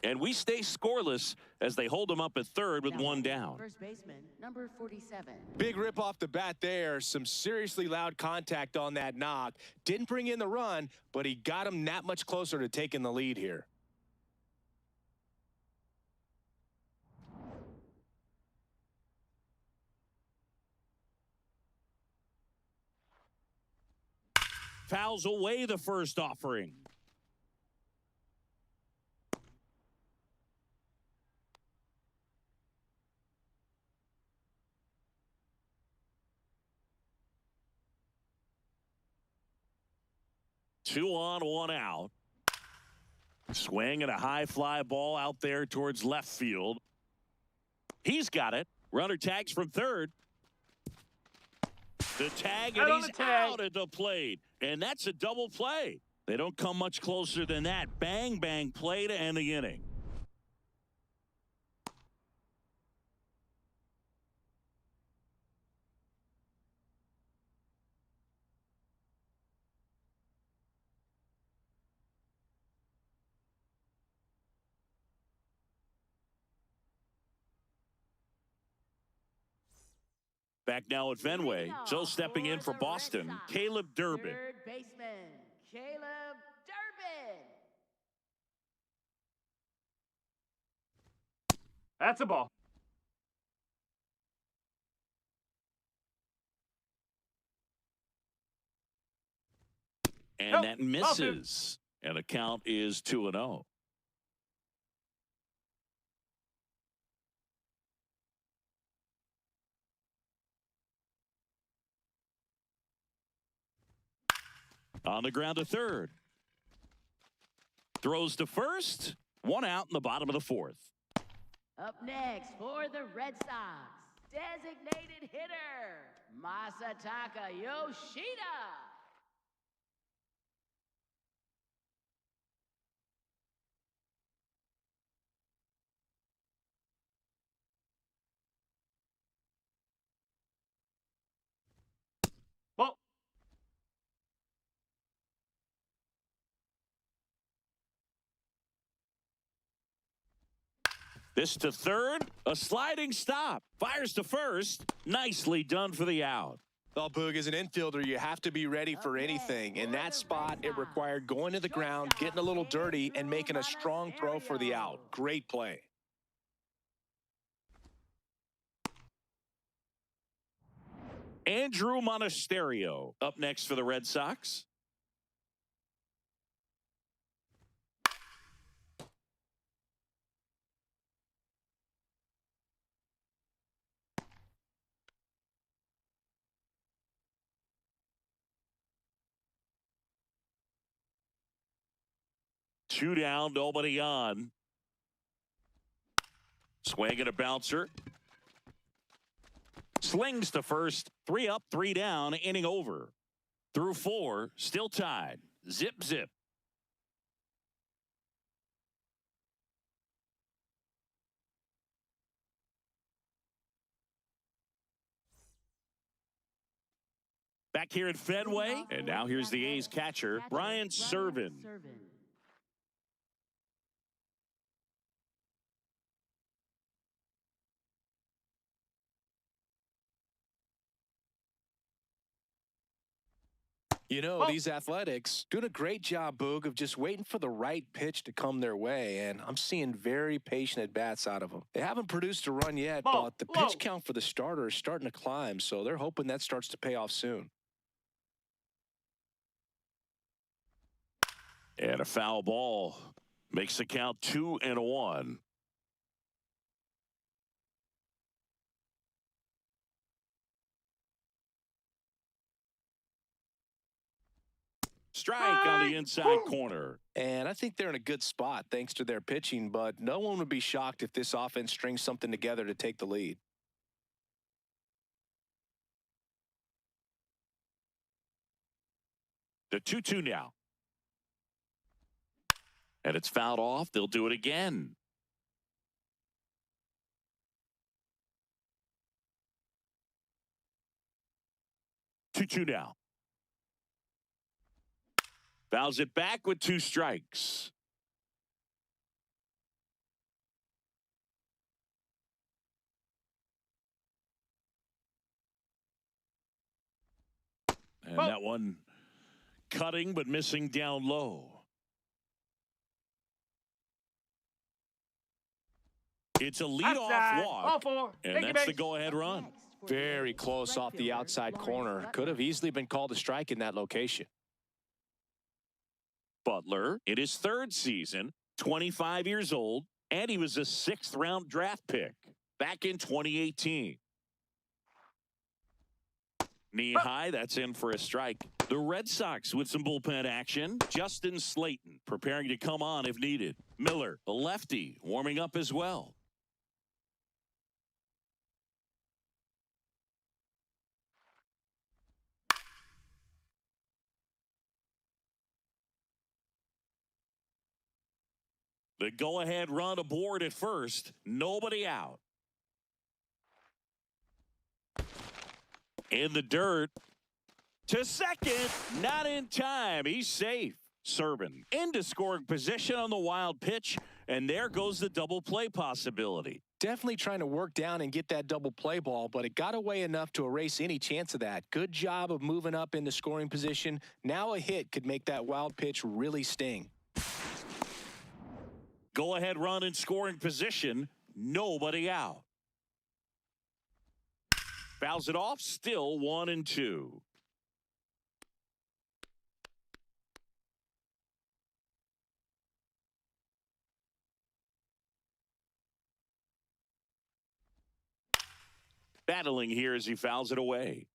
And we stay scoreless as they hold him up at third with one down. First baseman, number 47. Big rip off the bat there. Some seriously loud contact on that knock. Didn't bring in the run, but he got him that much closer to taking the lead here. Fouls away the first offering. Two on, one out. Swing and a high fly ball out there towards left field. He's got it. Runner tags from third. The tag, and he's out at the plate. And that's a double play. They don't come much closer than that. Bang, bang play to end the inning. Back now at Fenway. So stepping in for Boston, Caleb Durbin. Third baseman, Caleb Durbin. That's a ball. And that misses. And the count is 2-0. On the ground to third. Throws to first. One out in the bottom of the 4th. Up next for the Red Sox, designated hitter, Masataka Yoshida. This to third, a sliding stop. Fires to first. Nicely done for the out. Well, Boog, as an infielder, you have to be ready for anything. In that spot, it required going to the ground, getting a little dirty, and making a strong throw for the out. Great play. Andrew Monasterio up next for the Red Sox. Two down, nobody on. Swing and a bouncer. Slings to first. 3 up, 3 down, inning over. Through 4, still tied. Zip, zip. Back here at Fenway, and now here's the A's catcher, Brian Serven. You know, these Athletics doing a great job, Boog, of just waiting for the right pitch to come their way, and I'm seeing very patient at-bats out of them. They haven't produced a run yet, but the pitch count for the starter is starting to climb, so they're hoping that starts to pay off soon. And a foul ball makes the count 2-1. Strike on the inside corner. And I think they're in a good spot thanks to their pitching, but no one would be shocked if this offense strings something together to take the lead. The 2-2 now. And it's fouled off. They'll do it again. Two now. Fouls it back with 2 strikes. And that one cutting but missing down low. It's a leadoff walk, and that's the go-ahead run. Very close off the outside corner. Could have easily been called a strike in that location. Butler, in his 3rd season, 25 years old, and he was a 6th-round draft pick back in 2018. Knee high, that's in for a strike. The Red Sox with some bullpen action. Justin Slayton preparing to come on if needed. Miller, the lefty, warming up as well. The go-ahead run aboard at first. Nobody out. In the dirt. To second. Not in time. He's safe. Serven into scoring position on the wild pitch. And there goes the double play possibility. Definitely trying to work down and get that double play ball, but it got away enough to erase any chance of that. Good job of moving up into scoring position. Now a hit could make that wild pitch really sting. Go-ahead run in scoring position. Nobody out. Fouls it off. Still 1-2. Battling here as he fouls it away.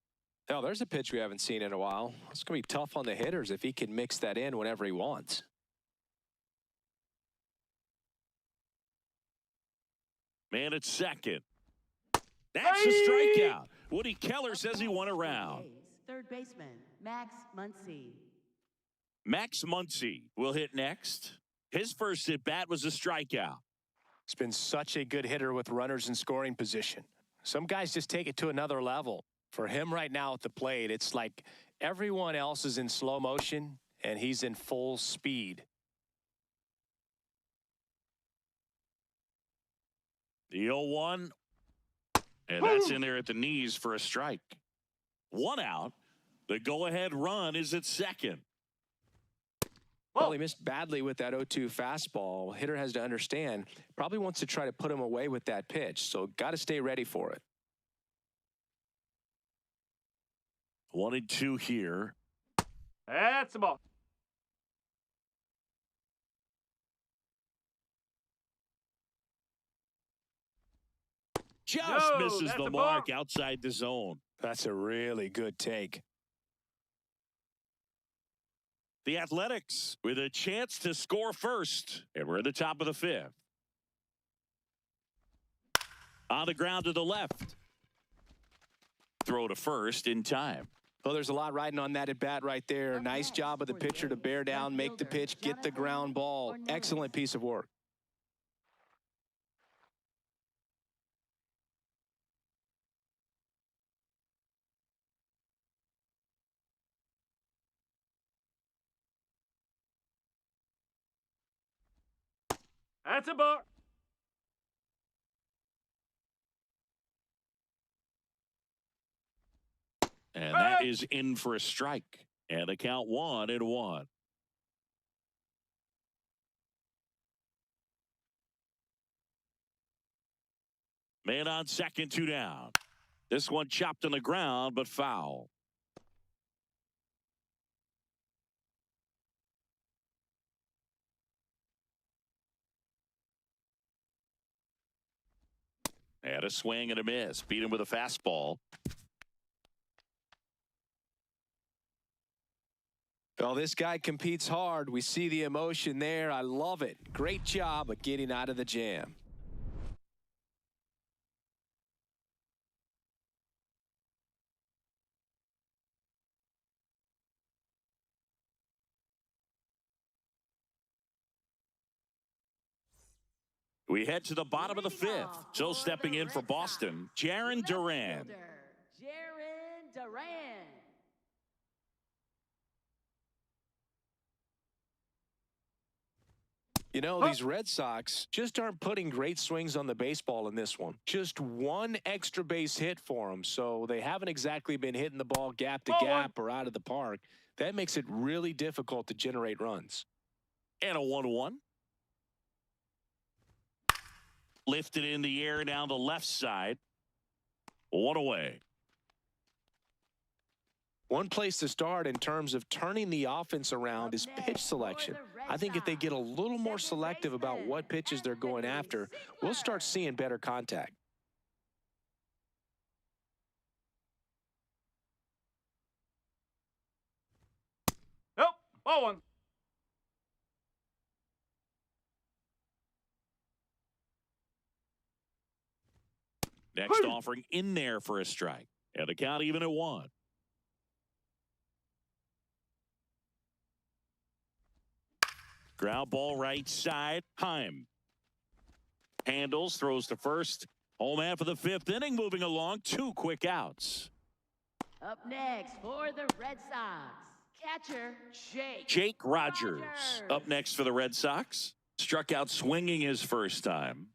Oh, there's a pitch we haven't seen in a while. It's going to be tough on the hitters if he can mix that in whenever he wants. Man at second. That's a strikeout. Woody Keller says he won a round. 3rd baseman, Max Muncy. Max Muncy will hit next. His first at-bat was a strikeout. He's been such a good hitter with runners in scoring position. Some guys just take it to another level. For him right now at the plate, it's like everyone else is in slow motion, and he's in full speed. The 0-1. And that's in there at the knees for a strike. 1 out. The go-ahead run is at second. Well, he missed badly with that 0-2 fastball. Hitter has to understand, probably wants to try to put him away with that pitch, so got to stay ready for it. 1-2 here. That's the ball. Just No, misses that's the a mark ball. outside the zone. That's a really good take. The Athletics with a chance to score first. And we're at the top of the 5th. On the ground to the left. Throw to first in time. Well, there's a lot riding on that at bat right there. Nice job of the pitcher to bear down, make the pitch, get the ground ball. Excellent piece of work. That's a ball. And that is in for a strike. And the count 1-1. Man on second, 2 down. This one chopped on the ground, but foul. And a swing and a miss. Beat him with a fastball. Well, this guy competes hard. We see the emotion there. I love it. Great job of getting out of the jam. We head to the bottom of the 5th. So stepping in for Boston, Jarren Duran. Jarren Duran. You know, these Red Sox just aren't putting great swings on the baseball in this one. Just one extra base hit for them, so they haven't exactly been hitting the ball gap to gap or out of the park. That makes it really difficult to generate runs. And a 1-1. Lifted in the air down the left side. 1 away. One place to start in terms of turning the offense around is pitch selection. I think if they get a little more selective about what pitches they're going after, we'll start seeing better contact. Nope. Ball 1. Next offering in there for a strike. And the count even at 1. Ground ball right side. Heim handles, throws to first. Home man for the 5th inning, moving along. 2 quick outs. Up next for the Red Sox, catcher Jake Rogers. Up next for the Red Sox. Struck out swinging his first time.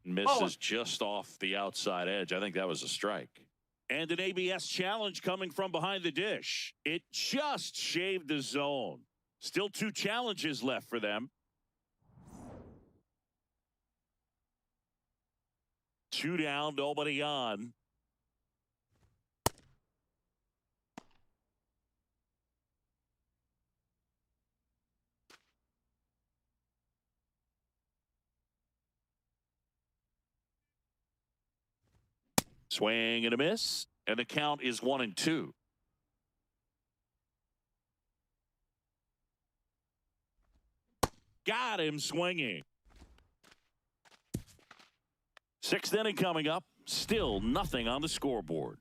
Misses just off the outside edge. I think that was a strike. And an ABS challenge coming from behind the dish. It just shaved the zone. Still 2 challenges left for them. 2 down, nobody on. Swing and a miss. And the count is 1-2. Got him swinging. 6th inning coming up. Still nothing on the scoreboard.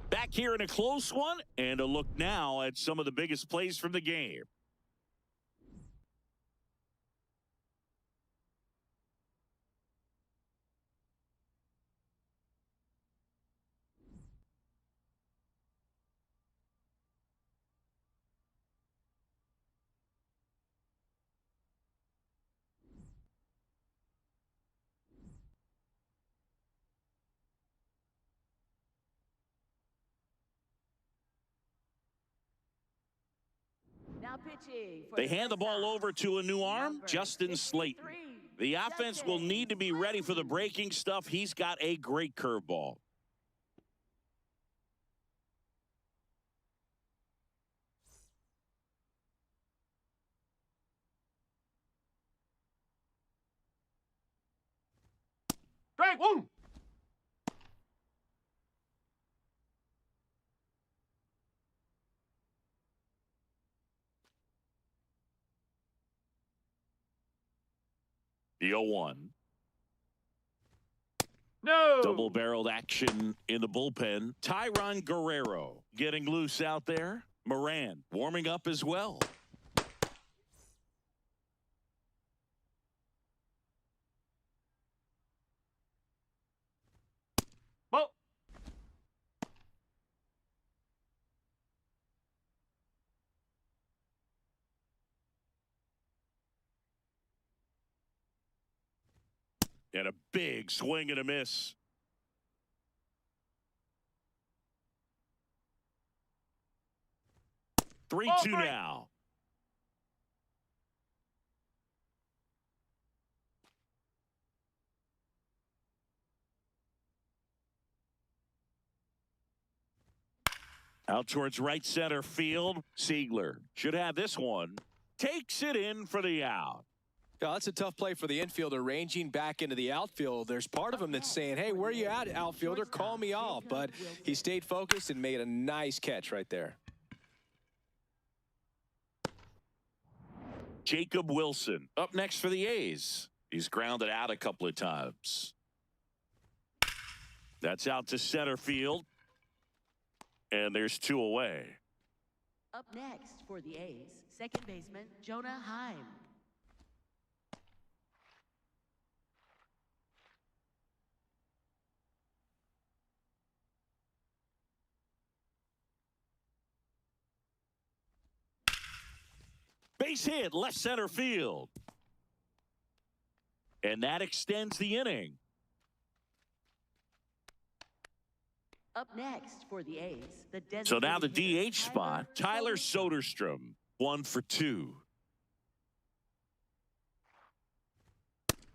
Back back here in a close one, and a look now at some of the biggest plays from the game. Now pitching for They the hand the Red ball Sox, over to a new arm, number Justin Slayton. 63, The offense will need to be ready for the breaking stuff. He's got a great curveball. Strike one. The 0-1. No. Double-barreled action in the bullpen. Tyron Guerrero getting loose out there. Moran warming up as well. Ball. And a big swing and a miss. Three Ball two three. now. Out towards right center field. Siegler should have this one. Takes it in for the out. Yeah, that's a tough play for the infielder, ranging back into the outfield. There's part of him that's saying, hey, where you at, outfielder? Call me off. But he stayed focused and made a nice catch right there. Jacob Wilson up next for the A's. He's grounded out a couple of times. That's out to center field. And there's two away. Up next for the A's, second baseman Jonah Heim. Base hit, left center field. And that extends the inning. Up next for the A's, the So now the designated hitter, DH spot, Tyler Soderstrom, 1 for 2.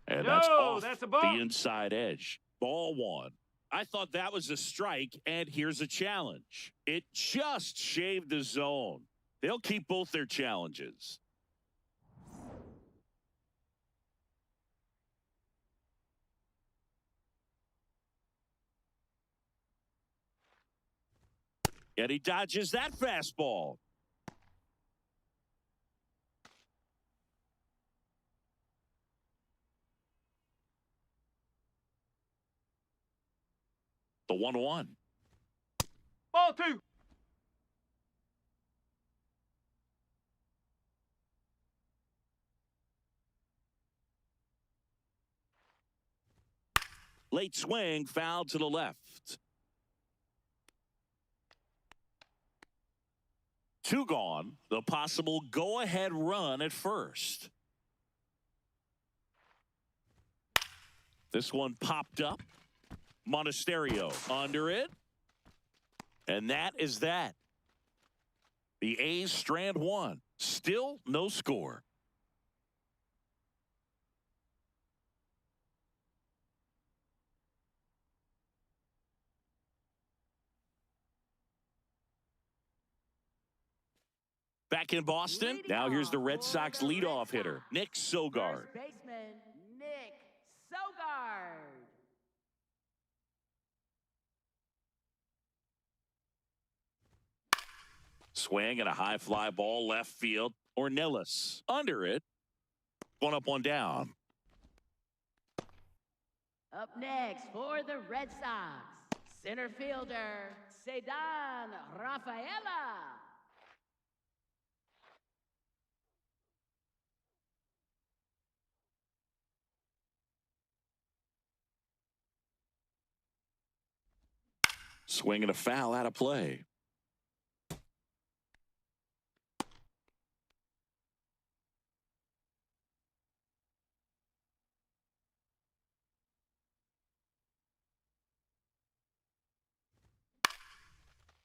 And that's No, off that's a ball. the inside edge. Ball 1. I thought that was a strike, and here's a challenge. It just shaved the zone. They'll keep both their challenges. And he dodges that fastball. The 1-1. Ball two. Late swing, foul to the left. 2 gone. The possible go-ahead run at first. This one popped up. Monasterio under it. And that is that. The A's strand 1. Still no score. Back in Boston. Now here's the Red Sox leadoff hitter, Nick Sogard. First baseman Nick Sogard. Swing and a high fly ball left field. Ornelas under it. 1 up, 1 down. Up next for the Red Sox, Center fielder, Sedan Rafaela. Swinging a foul out of play.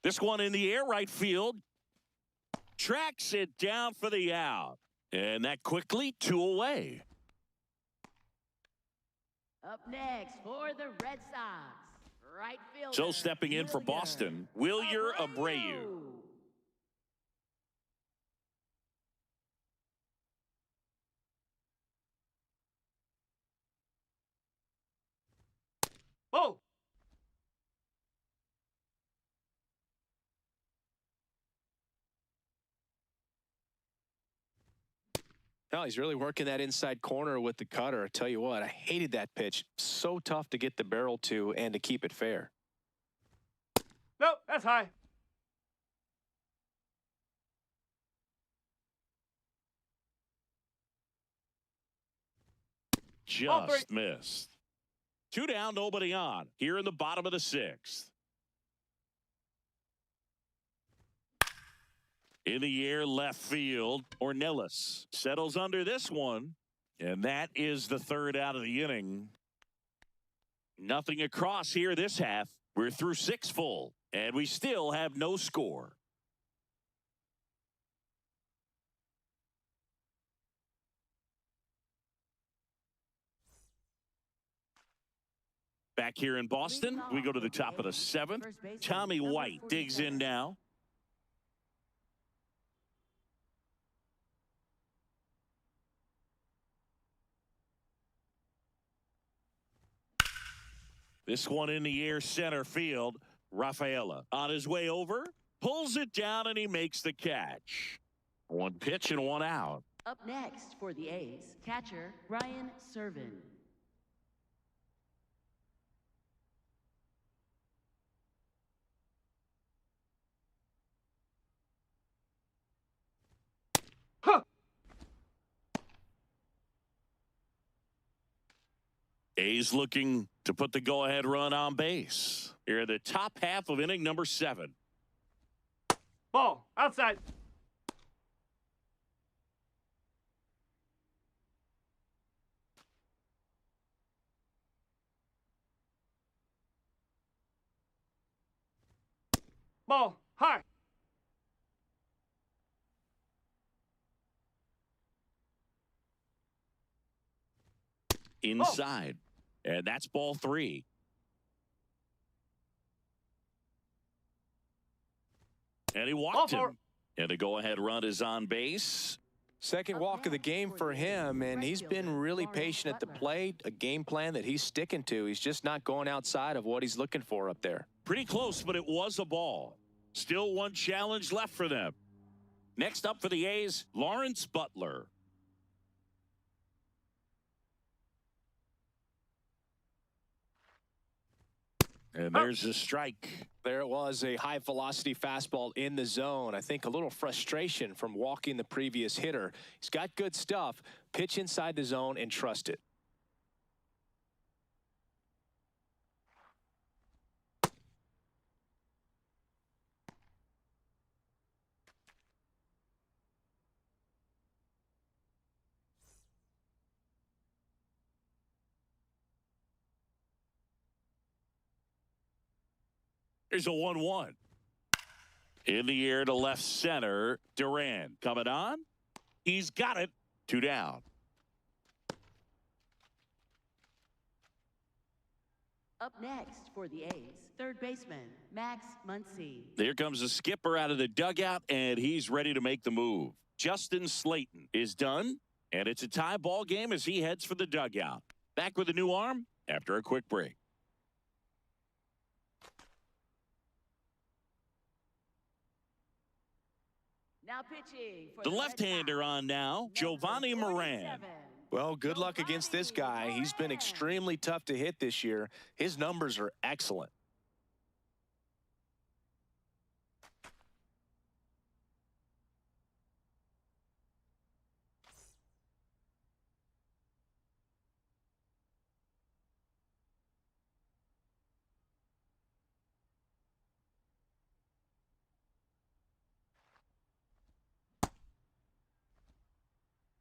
This one in the air, right field. Tracks it down for the out. And that quickly, 2 away. Up next for the Red Sox, right fielder. So stepping in for Boston, Wilyer Abreu. Ball. No, he's really working that inside corner with the cutter. I tell you what, I hated that pitch. So tough to get the barrel to and to keep it fair. Nope, that's high. Just missed. 2 down, nobody on. Here in the bottom of the 6th. In the air, left field. Ornelas settles under this one. And that is the 3rd out of the inning. Nothing across here this half. We're through 6 full. And we still have no score. Back here in Boston, we go to the top of the 7th. Tommy White digs in now. This one in the air, center field. Rafaela on his way over, pulls it down, and he makes the catch. 1 pitch and 1 out. Up next for the A's, catcher Ryan Servin. Huh. A's looking to put the go-ahead run on base. Here in the top half of inning number 7. Ball. Outside. Ball. High. Inside. And that's ball 3. And he walked him. And the go-ahead run is on base. Second walk of the game for him, and he's been really patient at the plate. A game plan that he's sticking to. He's just not going outside of what he's looking for up there. Pretty close, but it was a ball. Still 1 challenge left for them. Next up for the A's, Lawrence Butler. And there's a strike. There it was, a high-velocity fastball in the zone. I think a little frustration from walking the previous hitter. He's got good stuff. Pitch inside the zone and trust it. Here's a 1-1. In the air to left center. Duran coming on. He's got it. 2 down. Up next for the A's, third baseman Max Muncy. There comes the skipper out of the dugout, and he's ready to make the move. Justin Slayton is done, and it's a tie ball game as he heads for the dugout. Back with a new arm after a quick break. Now pitching for The left-hander on now, Giovanni Moran. Well, good luck against this guy. He's been extremely tough to hit this year. His numbers are excellent.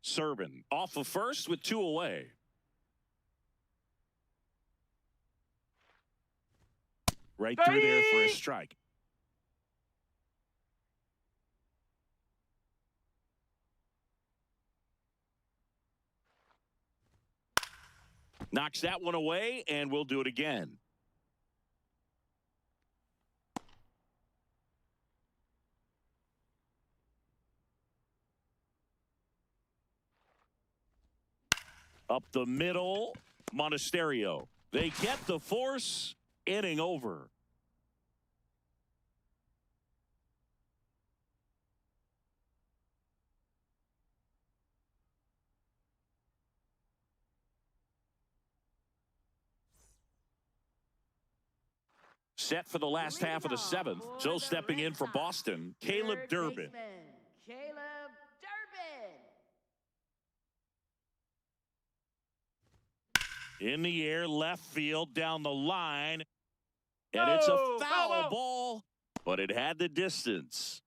serving. Off of first with 2 away. Right through there for a strike. Knocks that one away, and we'll do it again. Up the middle, Monasterio. They get the force, inning over. Set for the last half of the 7th. So stepping in for Boston, Caleb Durbin. Caleb Durbin. In the air, left field, down the line. And it's a foul ball, but it had the distance.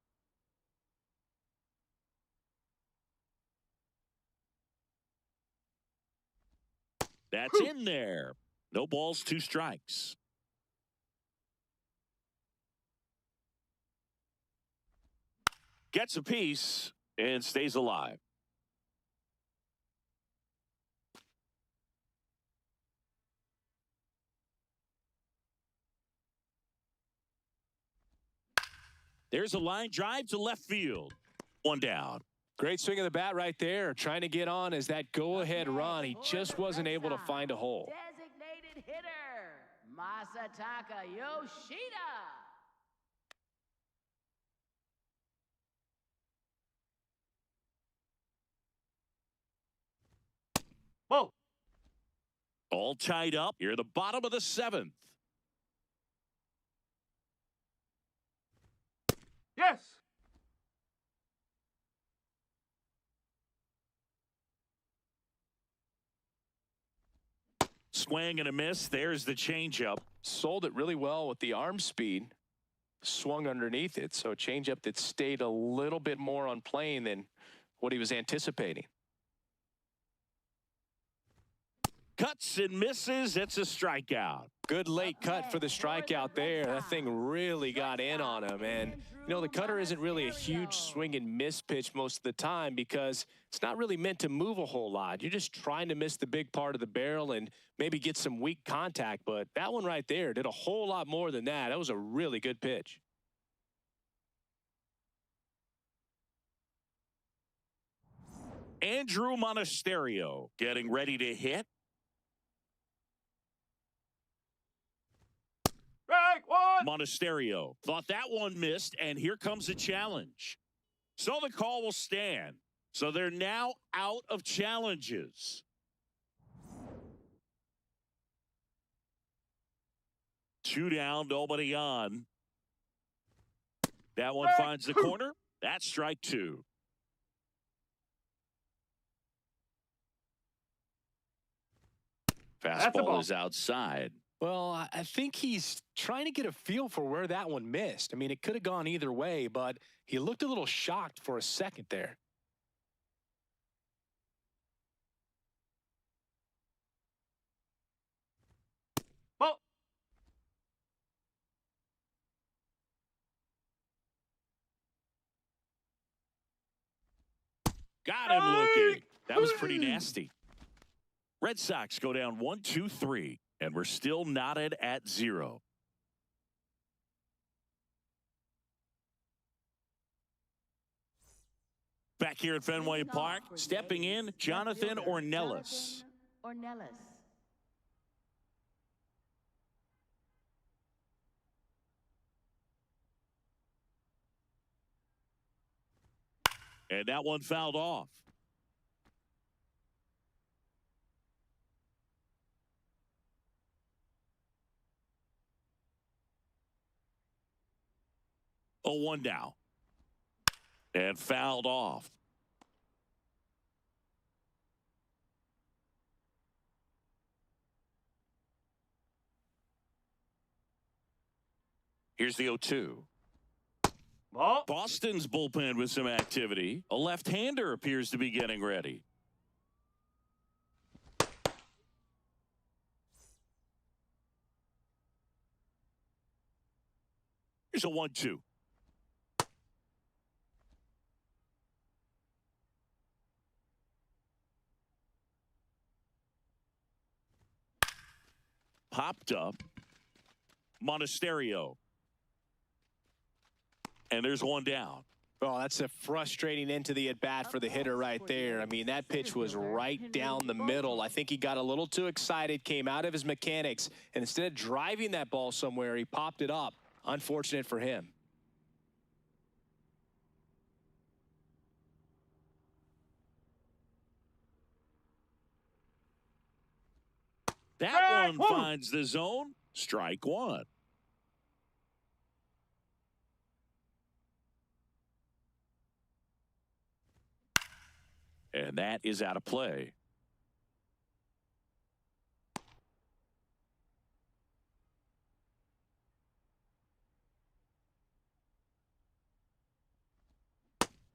That's in there. No balls, 2 strikes. Gets a piece and stays alive. There's a line drive to left field. 1 down. Great swing of the bat right there. Trying to get on as that go-ahead run. He just wasn't able to find a hole. Designated hitter, Masataka Yoshida. Whoa. All tied up here at the bottom of the 7th. Yes. Swing and a miss. There's the changeup. Sold it really well with the arm speed. Swung underneath it. So a changeup that stayed a little bit more on plane than what he was anticipating. Cuts and misses. It's a strikeout. Good late cut for the strikeout there. That thing really got in on him. And, you know, the cutter isn't really a huge swing and miss pitch most of the time because it's not really meant to move a whole lot. You're just trying to miss the big part of the barrel and maybe get some weak contact. But that one right there did a whole lot more than that. That was a really good pitch. Andrew Monasterio getting ready to hit. Strike 1. Monasterio thought that one missed, and here comes a challenge. So the call will stand. So they're now out of challenges. 2 down, nobody on. That one finds the corner. That's strike 2. Fastball is outside. Well, I think he's trying to get a feel for where that one missed. I mean, it could have gone either way, but he looked a little shocked for a second there. Well. Got him looking. That was pretty nasty. Red Sox go down 1-2-3. And we're still knotted at 0. Back here at Fenway Park, stepping in, Jonathan Ornelas. And that one fouled off. Oh, 1 down. And fouled off. Here's the 0-2. Ball. Boston's bullpen with some activity. A left-hander appears to be getting ready. Here's a 1-2. Popped up. Monasterio. And there's one down. Oh, that's a frustrating end to the at-bat for the hitter right there. I mean, that pitch was right down the middle. I think he got a little too excited, came out of his mechanics, and instead of driving that ball somewhere, he popped it up. Unfortunate for him. That one finds the zone. Strike one. And that is out of play.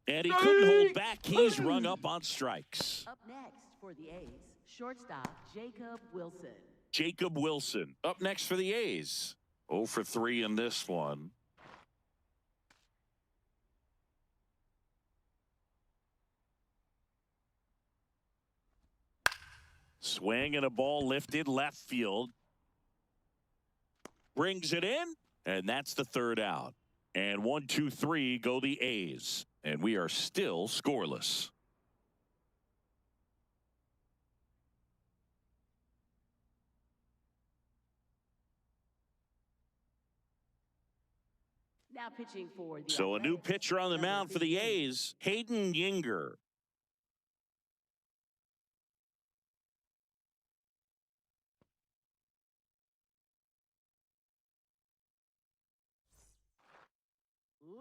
And he couldn't hold back. He's rung up on strikes. Up next for the A's, shortstop Jacob Wilson. Jacob Wilson up next for the A's. 0 for 3 in this one. Swing and a ball lifted left field. Brings it in, and that's the third out. And 1, 2, 3 go the A's. And we are still scoreless. Now pitching for the So a new Athletics, pitcher on the number mound for the 58. A's, Hayden Yinger.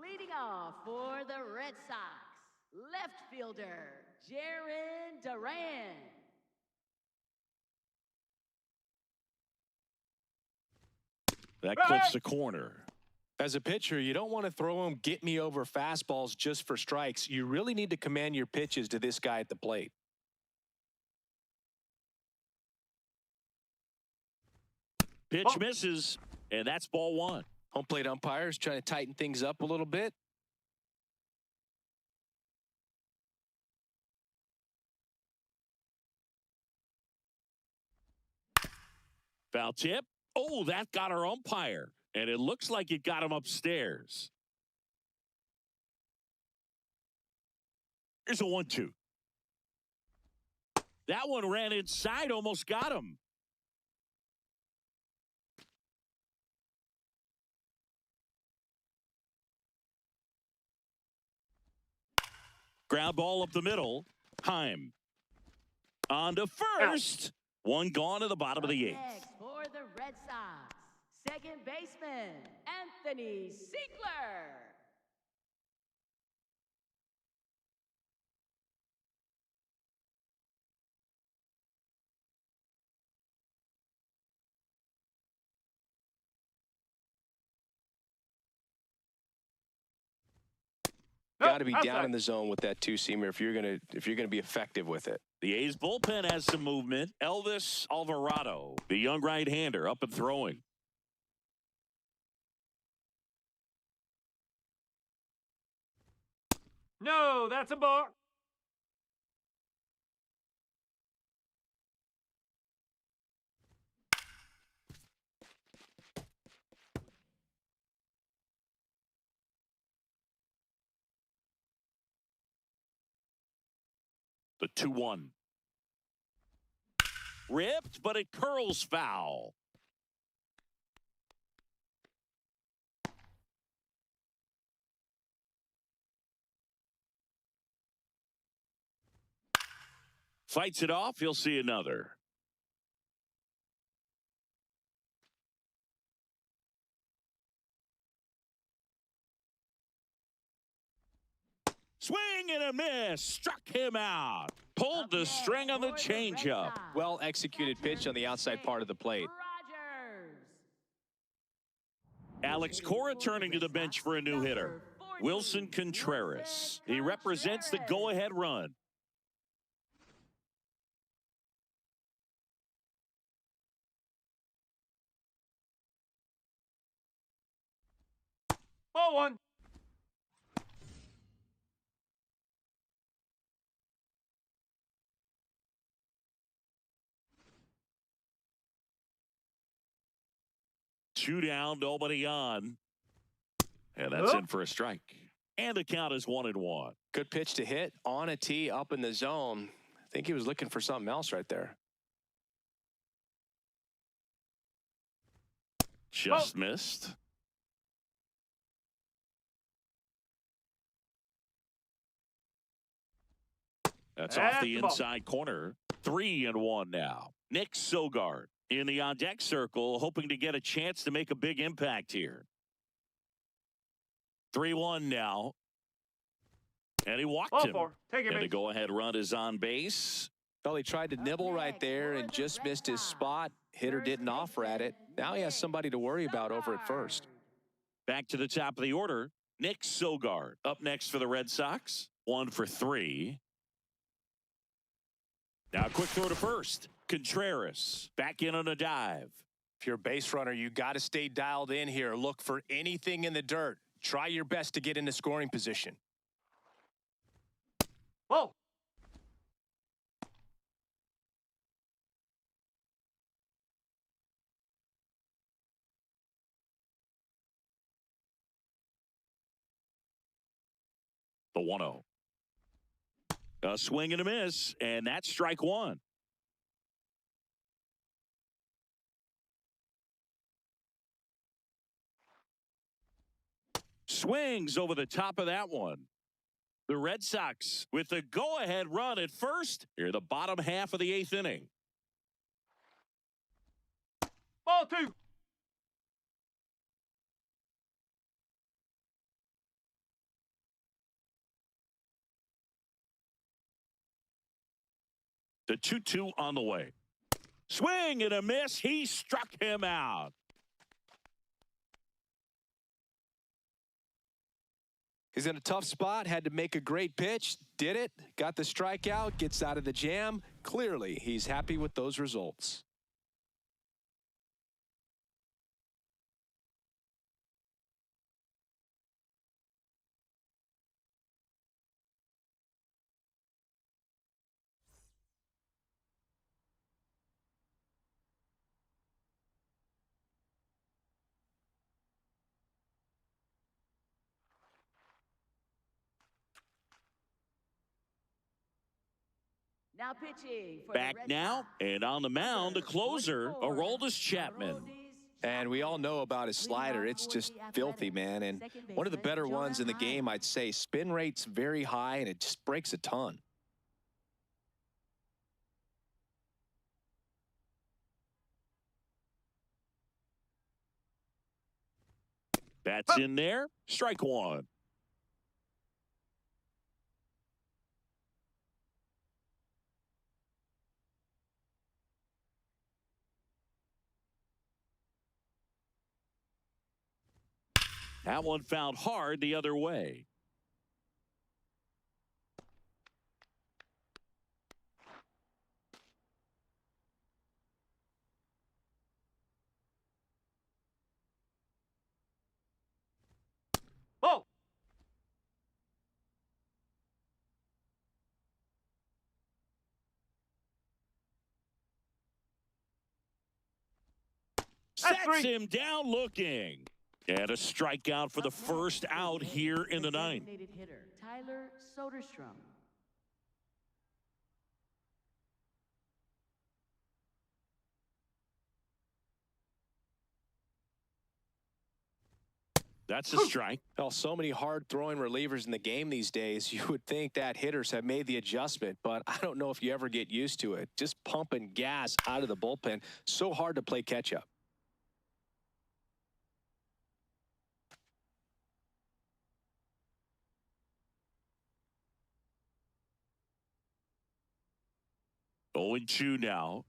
Leading off for the Red Sox, left fielder Jaron Duran. That clips the corner. As a pitcher, you don't want to throw him get-me-over fastballs just for strikes. You really need to command your pitches to this guy at the plate. Pitch misses, and that's ball one. Home plate umpires trying to tighten things up a little bit. Foul tip. Oh, that got our umpire. And it looks like it got him upstairs. Here's a 1-2. That one ran inside, almost got him. Ground ball up the middle. Heim. On to first. One gone to the bottom of the eighth. Next for the Red Sox, second baseman Anthony Siegler. Got to be down in the zone with that two-seamer if you're gonna be effective with it. The A's bullpen has some movement. Elvis Alvarado, the young right-hander, up and throwing. No, that's a ball. The 2-1. Ripped, but it curls foul. Fights it off. He'll see another. Swing and a miss. Struck him out. Pulled the string on the changeup. Well executed pitch on the outside part of the plate. Rogers. Alex Cora turning to the bench for a new hitter. Wilson Contreras. He represents the go-ahead run. Ball one. Two down, nobody on. And that's in for a strike. And the count is 1-1. Good pitch to hit on a tee up in the zone. I think he was looking for something else right there. Just missed. That's off the inside corner. 3-1 now. Nick Sogard in the on-deck circle, hoping to get a chance to make a big impact here. 3-1 now. And he walked him. Take it, and the go-ahead run is on base. Well, he tried to nibble right there and just missed his spot. Hitter didn't offer at it. Now he has somebody to worry about over at first. Back to the top of the order. Nick Sogard up next for the Red Sox. 1 for 3. Now quick throw to first. Contreras back in on a dive. If you're a base runner, you got to stay dialed in here. Look for anything in the dirt. Try your best to get into scoring position. Ball. The 1-0. A swing and a miss, and that's strike one. Swings over the top of that one. The Red Sox with the go-ahead run at first here the bottom half of the 8th inning. Ball two. The 2-2 on the way. Swing and a miss. He struck him out. He's in a tough spot, had to make a great pitch, did it, got the strikeout, gets out of the jam. Clearly, he's happy with those results. Now pitching for Back the Red now, Sox. and on the mound, the closer, Aroldis Chapman. And we all know about his slider. It's just filthy, man. And one of the better ones in the game, I'd say. Spin rate's very high, and it just breaks a ton. That's in there. Strike one. That one fouled hard the other way. Ball. Sets him down looking. And a strikeout for the first out here in the ninth. Designated hitter, Tyler Soderstrom. That's a strike. Well, so many hard-throwing relievers in the game these days, you would think that hitters have made the adjustment, but I don't know if you ever get used to it. Just pumping gas out of the bullpen, so hard to play catch-up. Oh, and 2 now.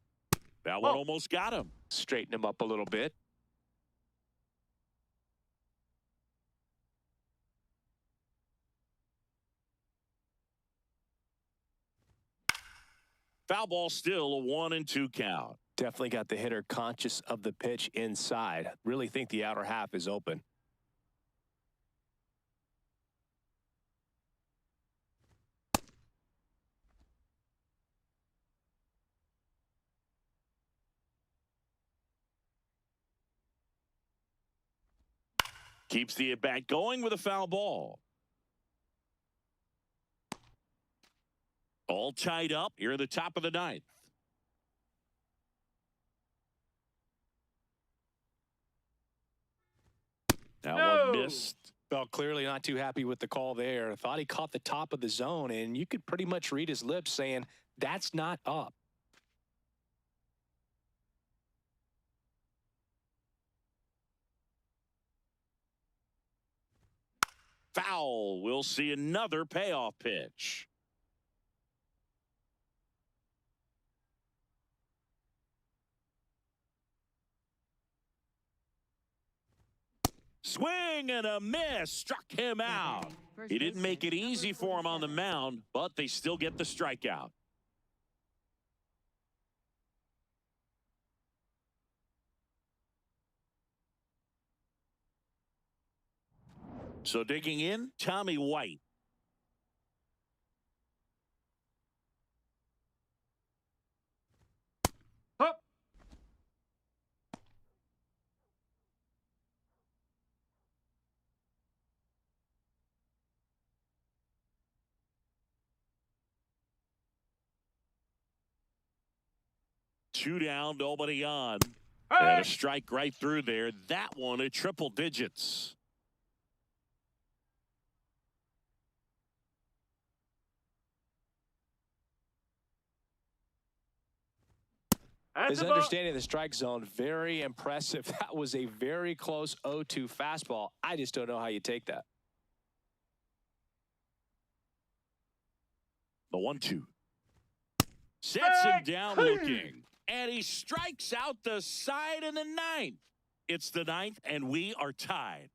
That one almost got him. Straighten him up a little bit. Foul ball still, a 1-2 count. Definitely got the hitter conscious of the pitch inside. Really think the outer half is open. Keeps the at-bat going with a foul ball. All tied up here at the top of the ninth. That one missed. Well, clearly not too happy with the call there. Thought he caught the top of the zone, and you could pretty much read his lips saying, that's not up. Foul. We'll see another payoff pitch. Swing and a miss. Struck him out. He didn't make it easy for him on the mound, but they still get the strikeout. So digging in, Tommy White. Up. Two down, nobody on. Hey. And a strike right through there. That one at triple digits. His understanding of the strike zone, very impressive. That was a very close 0-2 fastball. I just don't know how you take that. The 1-2. Sets him down looking. And he strikes out the side in the ninth. It's the ninth, and we are tied.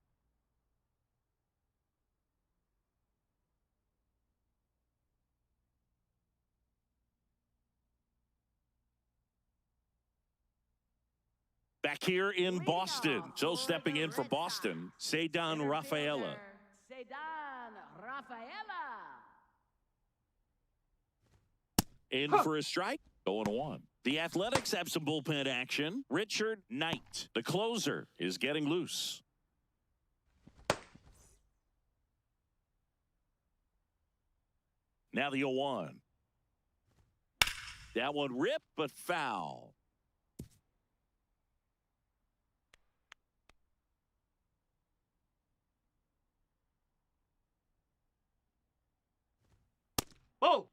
Back here in Boston. So stepping in for Boston, Cedar Rafaela. Cedar Rafaela. In for a strike, 0-1. The Athletics have some bullpen action. Richard Knight, the closer, is getting loose. Now the 0-1. That one ripped, but foul. Oh.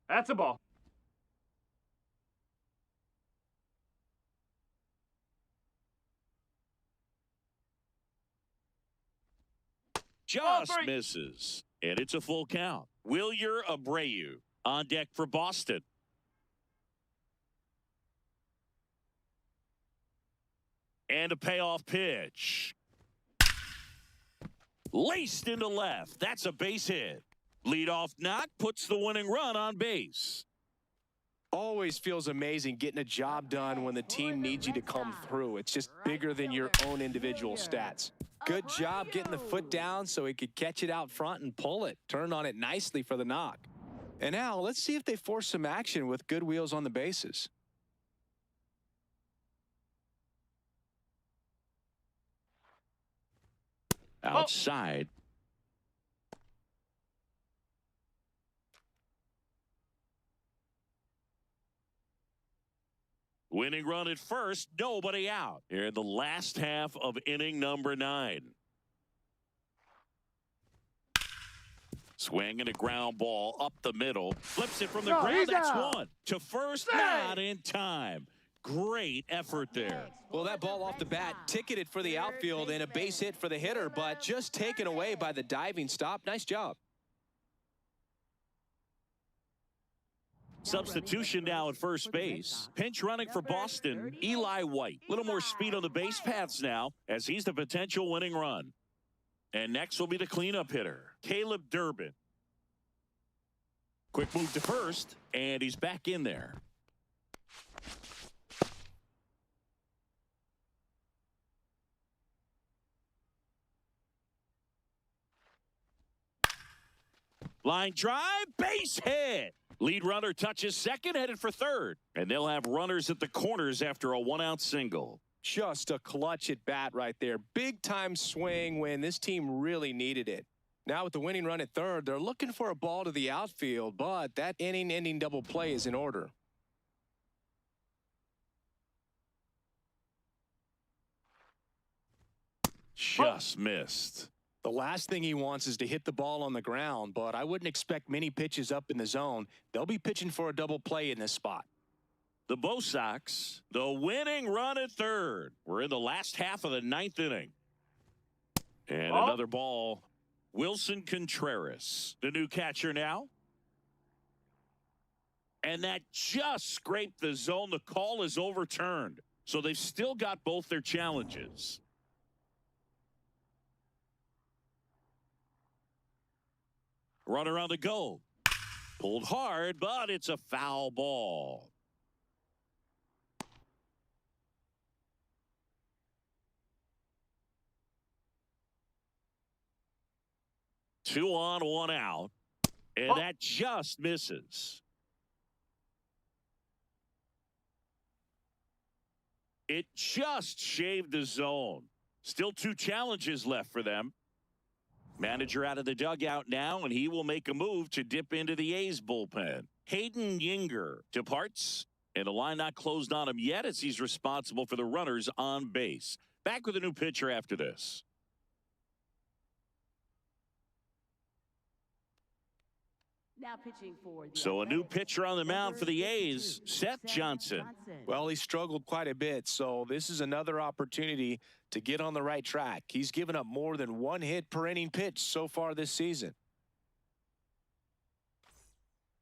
That's a ball. Just misses. And it's a full count. Wilyer Abreu on deck for Boston. And a payoff pitch. Laced into left. That's a base hit. Leadoff knock puts the winning run on base. Always feels amazing getting a job done when the team needs you to come through. It's just bigger than your own individual stats. Good job getting the foot down so he could catch it out front and pull it. Turned on it nicely for the knock. And now let's see if they force some action with good wheels on the bases. Outside. Winning run at first, nobody out. Here in the last half of inning number 9. Swing and a ground ball up the middle. Flips it from the ground. That's one. To first, not in time. Great effort there. Well, that ball off the bat, ticketed for the outfield and a base hit for the hitter, but just taken away by the diving stop. Nice job. Substitution now at first base. Pinch running for Boston, Eli White. A little more speed on the base paths now as he's the potential winning run. And next will be the cleanup hitter, Caleb Durbin. Quick move to first, and he's back in there. Line drive, base hit. Lead runner touches second, headed for third. And they'll have runners at the corners after a one-out single. Just a clutch at bat right there. Big time swing when this team really needed it. Now with the winning run at third, they're looking for a ball to the outfield, but that inning-ending double play is in order. Just missed. The last thing he wants is to hit the ball on the ground, but I wouldn't expect many pitches up in the zone. They'll be pitching for a double play in this spot. The Bo Sox, the winning run at third. We're in the last half of the ninth inning. And another ball. Wilson Contreras, the new catcher now. And that just scraped the zone. The call is overturned. So they've still got both their challenges. Runner on the go. Pulled hard, but it's a foul ball. Two on, one out. And that just misses. It just shaved the zone. Still two challenges left for them. Manager out of the dugout now, and he will make a move to dip into the A's bullpen. Hayden Yinger departs, and the line not closed on him yet as he's responsible for the runners on base. Back with a new pitcher after this. Now pitching for the So a new Athletics, pitcher on the mound for the number A's, 52, Seth Johnson. Well, he struggled quite a bit, so this is another opportunity to get on the right track. He's given up more than one hit per inning pitch so far this season.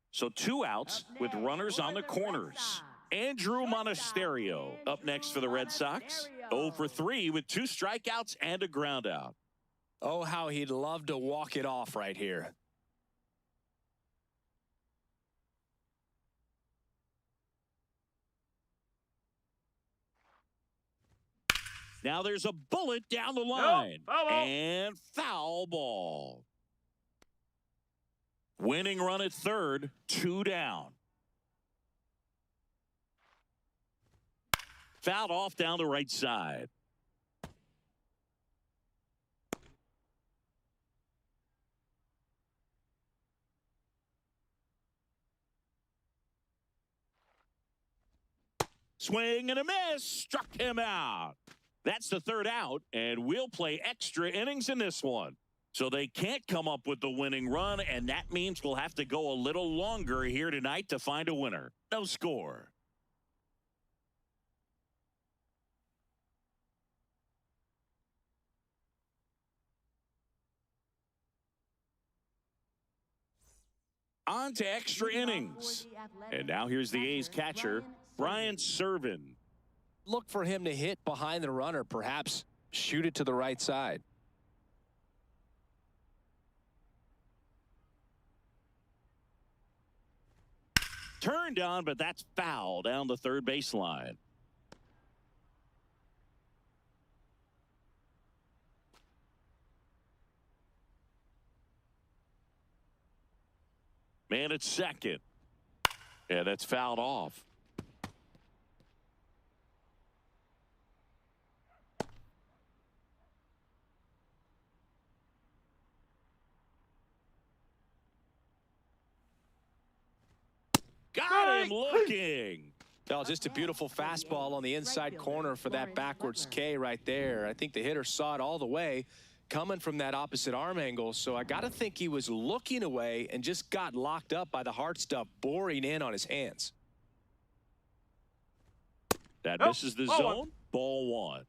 So two outs with runners on the corners. Andrew Monasterio up next for the Red Sox. 0 for 3 with 2 strikeouts and a groundout. Oh, how he'd love to walk it off right here. Now there's a bullet down the line. foul ball. And foul ball. Winning run at third, 2 down. Fouled off down the right side. Swing and a miss. Struck him out. That's the third out, and we'll play extra innings in this one. So they can't come up with the winning run, and that means we'll have to go a little longer here tonight to find a winner. No score. On to extra innings. And now here's the A's catcher, Brian Serven. Look for him to hit behind the runner, perhaps shoot it to the right side. Turned on, but that's foul down the third baseline. Man at second. Yeah, that's fouled off. Got him looking. Well, just a beautiful fastball on the inside corner for that backwards K right there. I think the hitter saw it all the way coming from that opposite arm angle. So I got to think he was looking away and just got locked up by the hard stuff boring in on his hands. That misses the zone. Ball 1.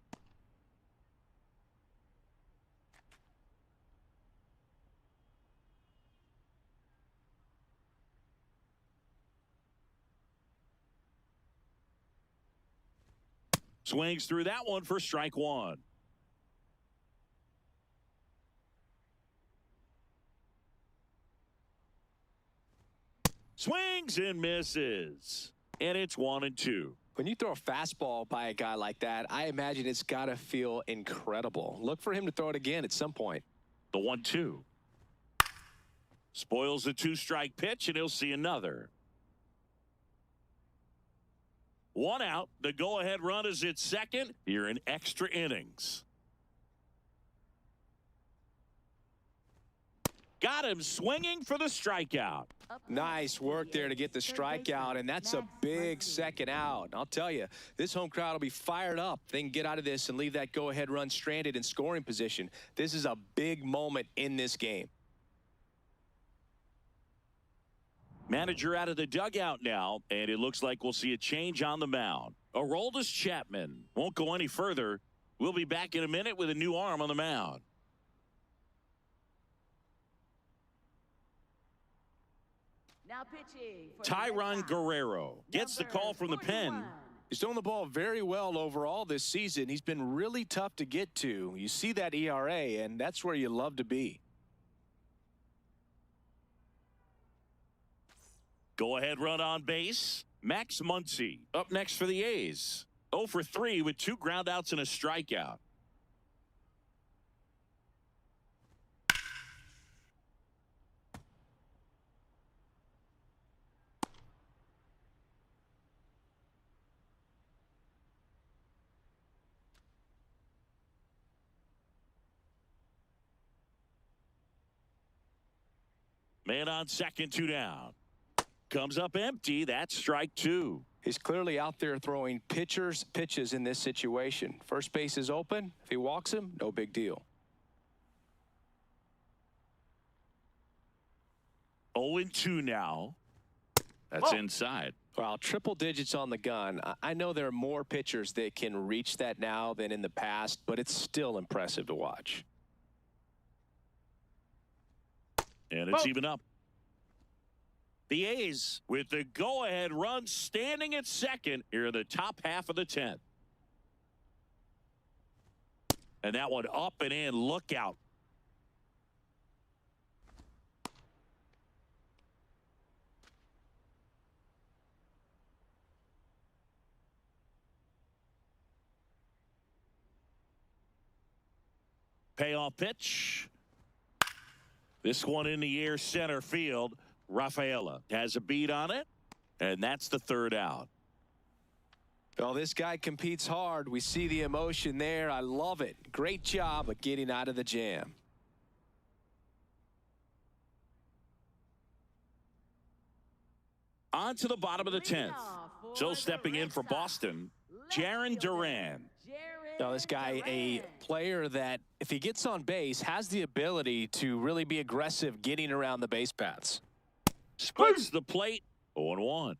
Swings through that one for strike 1. Swings and misses. And it's 1-2. When you throw a fastball by a guy like that, I imagine it's got to feel incredible. Look for him to throw it again at some point. The 1-2. Spoils the two-strike pitch, and he'll see another. One out. The go-ahead run is at second. Here in extra innings. Got him swinging for the strikeout. Nice work there to get the strikeout, and that's a big second out. I'll tell you, this home crowd will be fired up. They can get out of this and leave that go-ahead run stranded in scoring position. This is a big moment in this game. Manager out of the dugout now, and it looks like we'll see a change on the mound. Aroldis Chapman won't go any further. We'll be back in a minute with a new arm on the mound. Now pitching for Tyron Guerrero gets the call from the pen. He's throwing the ball very well overall this season. He's been really tough to get to. You see that ERA, and that's where you love to be. Go-ahead run on base. Max Muncy up next for the A's. 0 for 3 with 2 groundouts and a strikeout. Man on second, 2 down. Comes up empty. That's strike 2. He's clearly out there throwing pitches in this situation. First base is open. If he walks him, no big deal. 0-2 now. That's inside. Well, triple digits on the gun. I know there are more pitchers that can reach that now than in the past, but it's still impressive to watch. And it's even up. The A's with the go-ahead run standing at second here in the top half of the 10th. And that one up and in. Look out. Payoff pitch. This one in the air center field. Rafaela has a beat on it, and that's the 3rd out. Well, this guy competes hard. We see the emotion there. I love it. Great job of getting out of the jam. On to the bottom of the 10th. So stepping in for Boston, Jarren Duran. Now, this guy, a player that, if he gets on base, has the ability to really be aggressive getting around the base paths. Splits the plate. 0-1.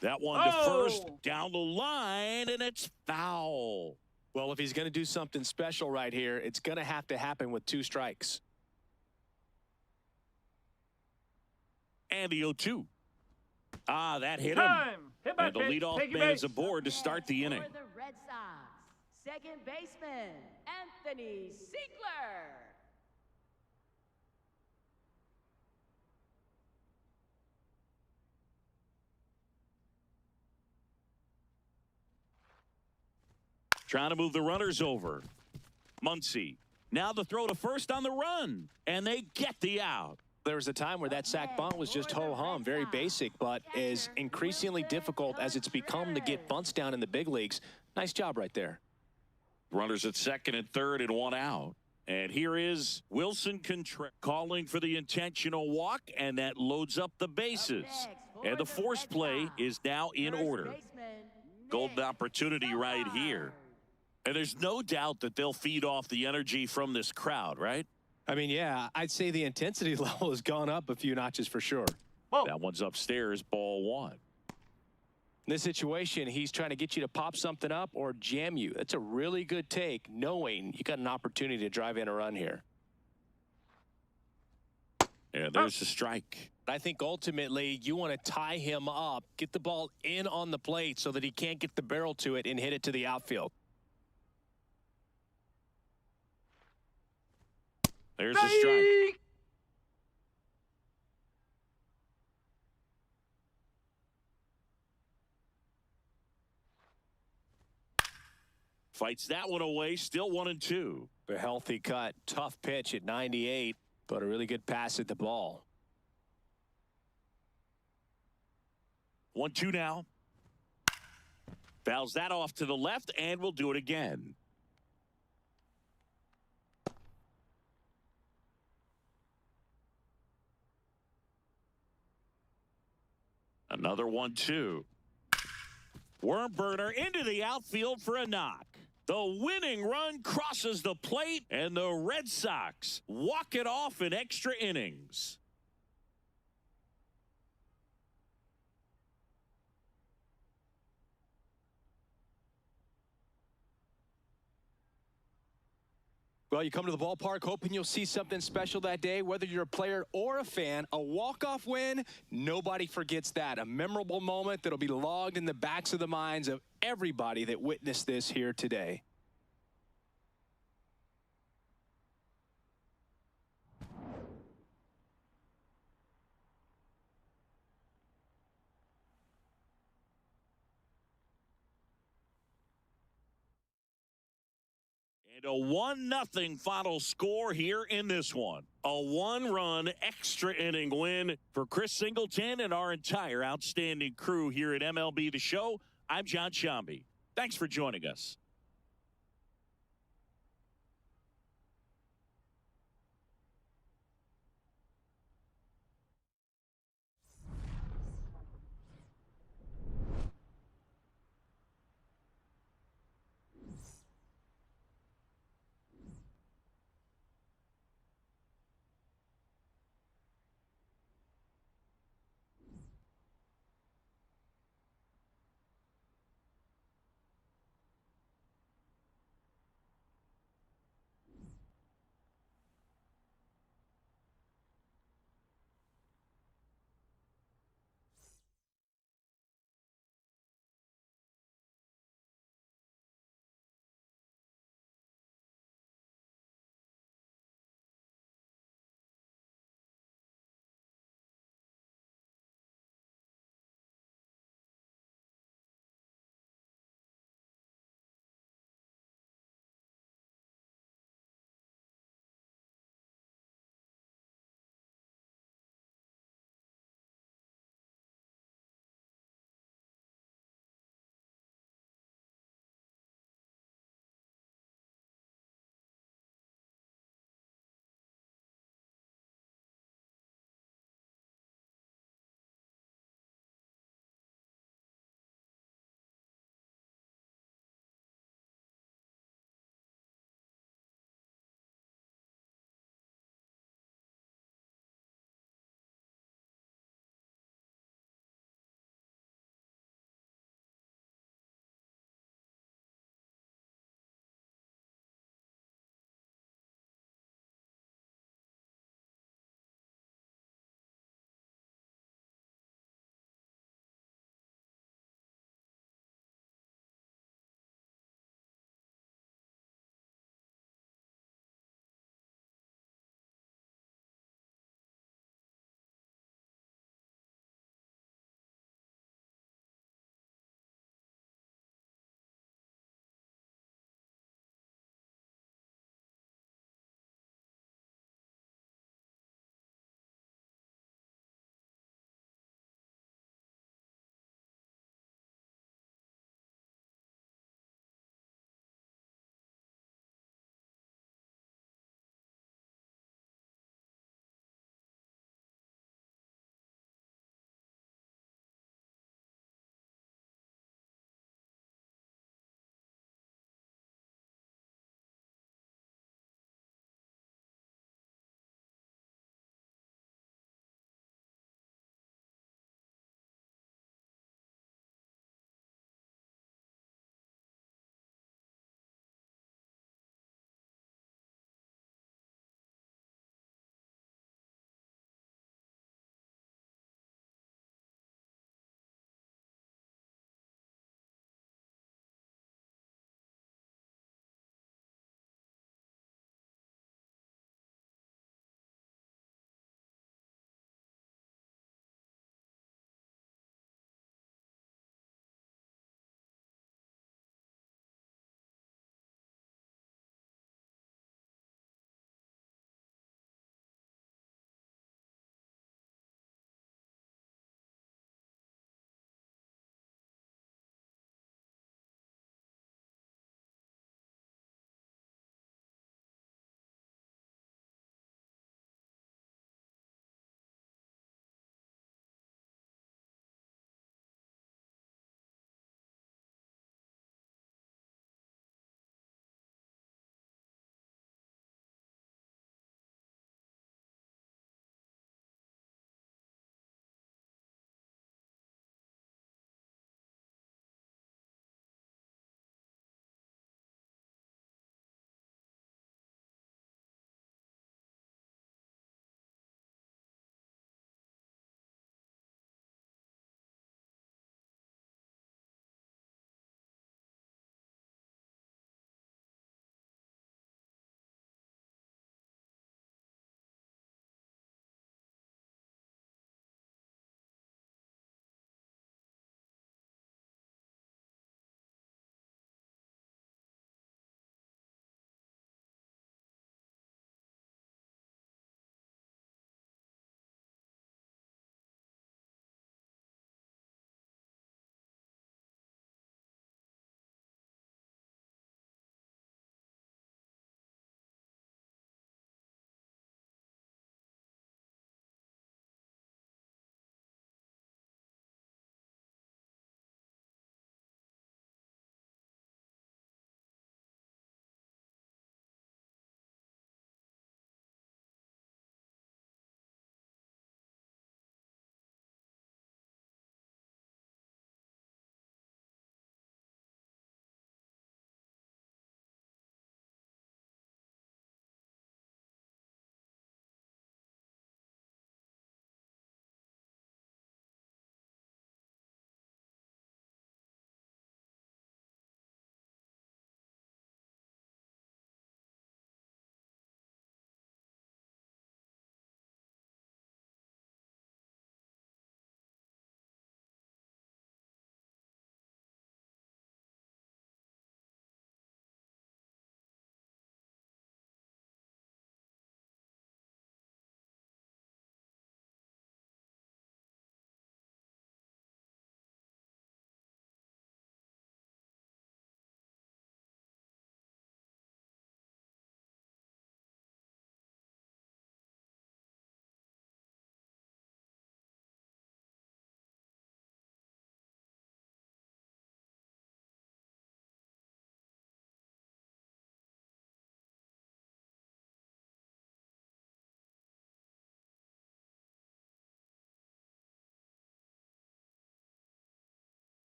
That one to first, down the line, and it's foul. Well, if he's going to do something special right here, it's going to have to happen with 2 strikes. And the 0-2. Ah, that hit him. And the leadoff man is aboard to start the inning. For the Red Sox, second baseman, Anthony Siegler. Trying to move the runners over. Muncy. Now the throw to first on the run. And they get the out. There was a time where that sac bunt was just ho-hum, very basic, but is increasingly difficult as it's become to get bunts down in the big leagues. Nice job right there. Runners at second and third and 1 out. And here is Wilson Contreras calling for the intentional walk, and that loads up the bases. And the force play is now in order. Golden opportunity right here. And there's no doubt that they'll feed off the energy from this crowd, right? I mean, yeah, I'd say the intensity level has gone up a few notches for sure. That one's upstairs, ball 1. In this situation, he's trying to get you to pop something up or jam you. That's a really good take, knowing you got an opportunity to drive in a run here. Yeah, there's the strike. I think ultimately you want to tie him up, get the ball in on the plate so that he can't get the barrel to it and hit it to the outfield. There's the strike. Fights that one away, still 1-2. A healthy cut, tough pitch at 98, but a really good pass at the ball. 1-2 now. Fouls that off to the left, and we'll do it again. Another 1-2. Worm burner into the outfield for a knock. The winning run crosses the plate, and the Red Sox walk it off in extra innings. Well, you come to the ballpark hoping you'll see something special that day, whether you're a player or a fan. A walk-off win, nobody forgets that. A memorable moment that'll be logged in the backs of the minds of everybody that witnessed this here today. And a 1-0 final score here in this one. A 1-run extra inning win for Chris Singleton and our entire outstanding crew here at MLB The Show. I'm John Shambi. Thanks for joining us.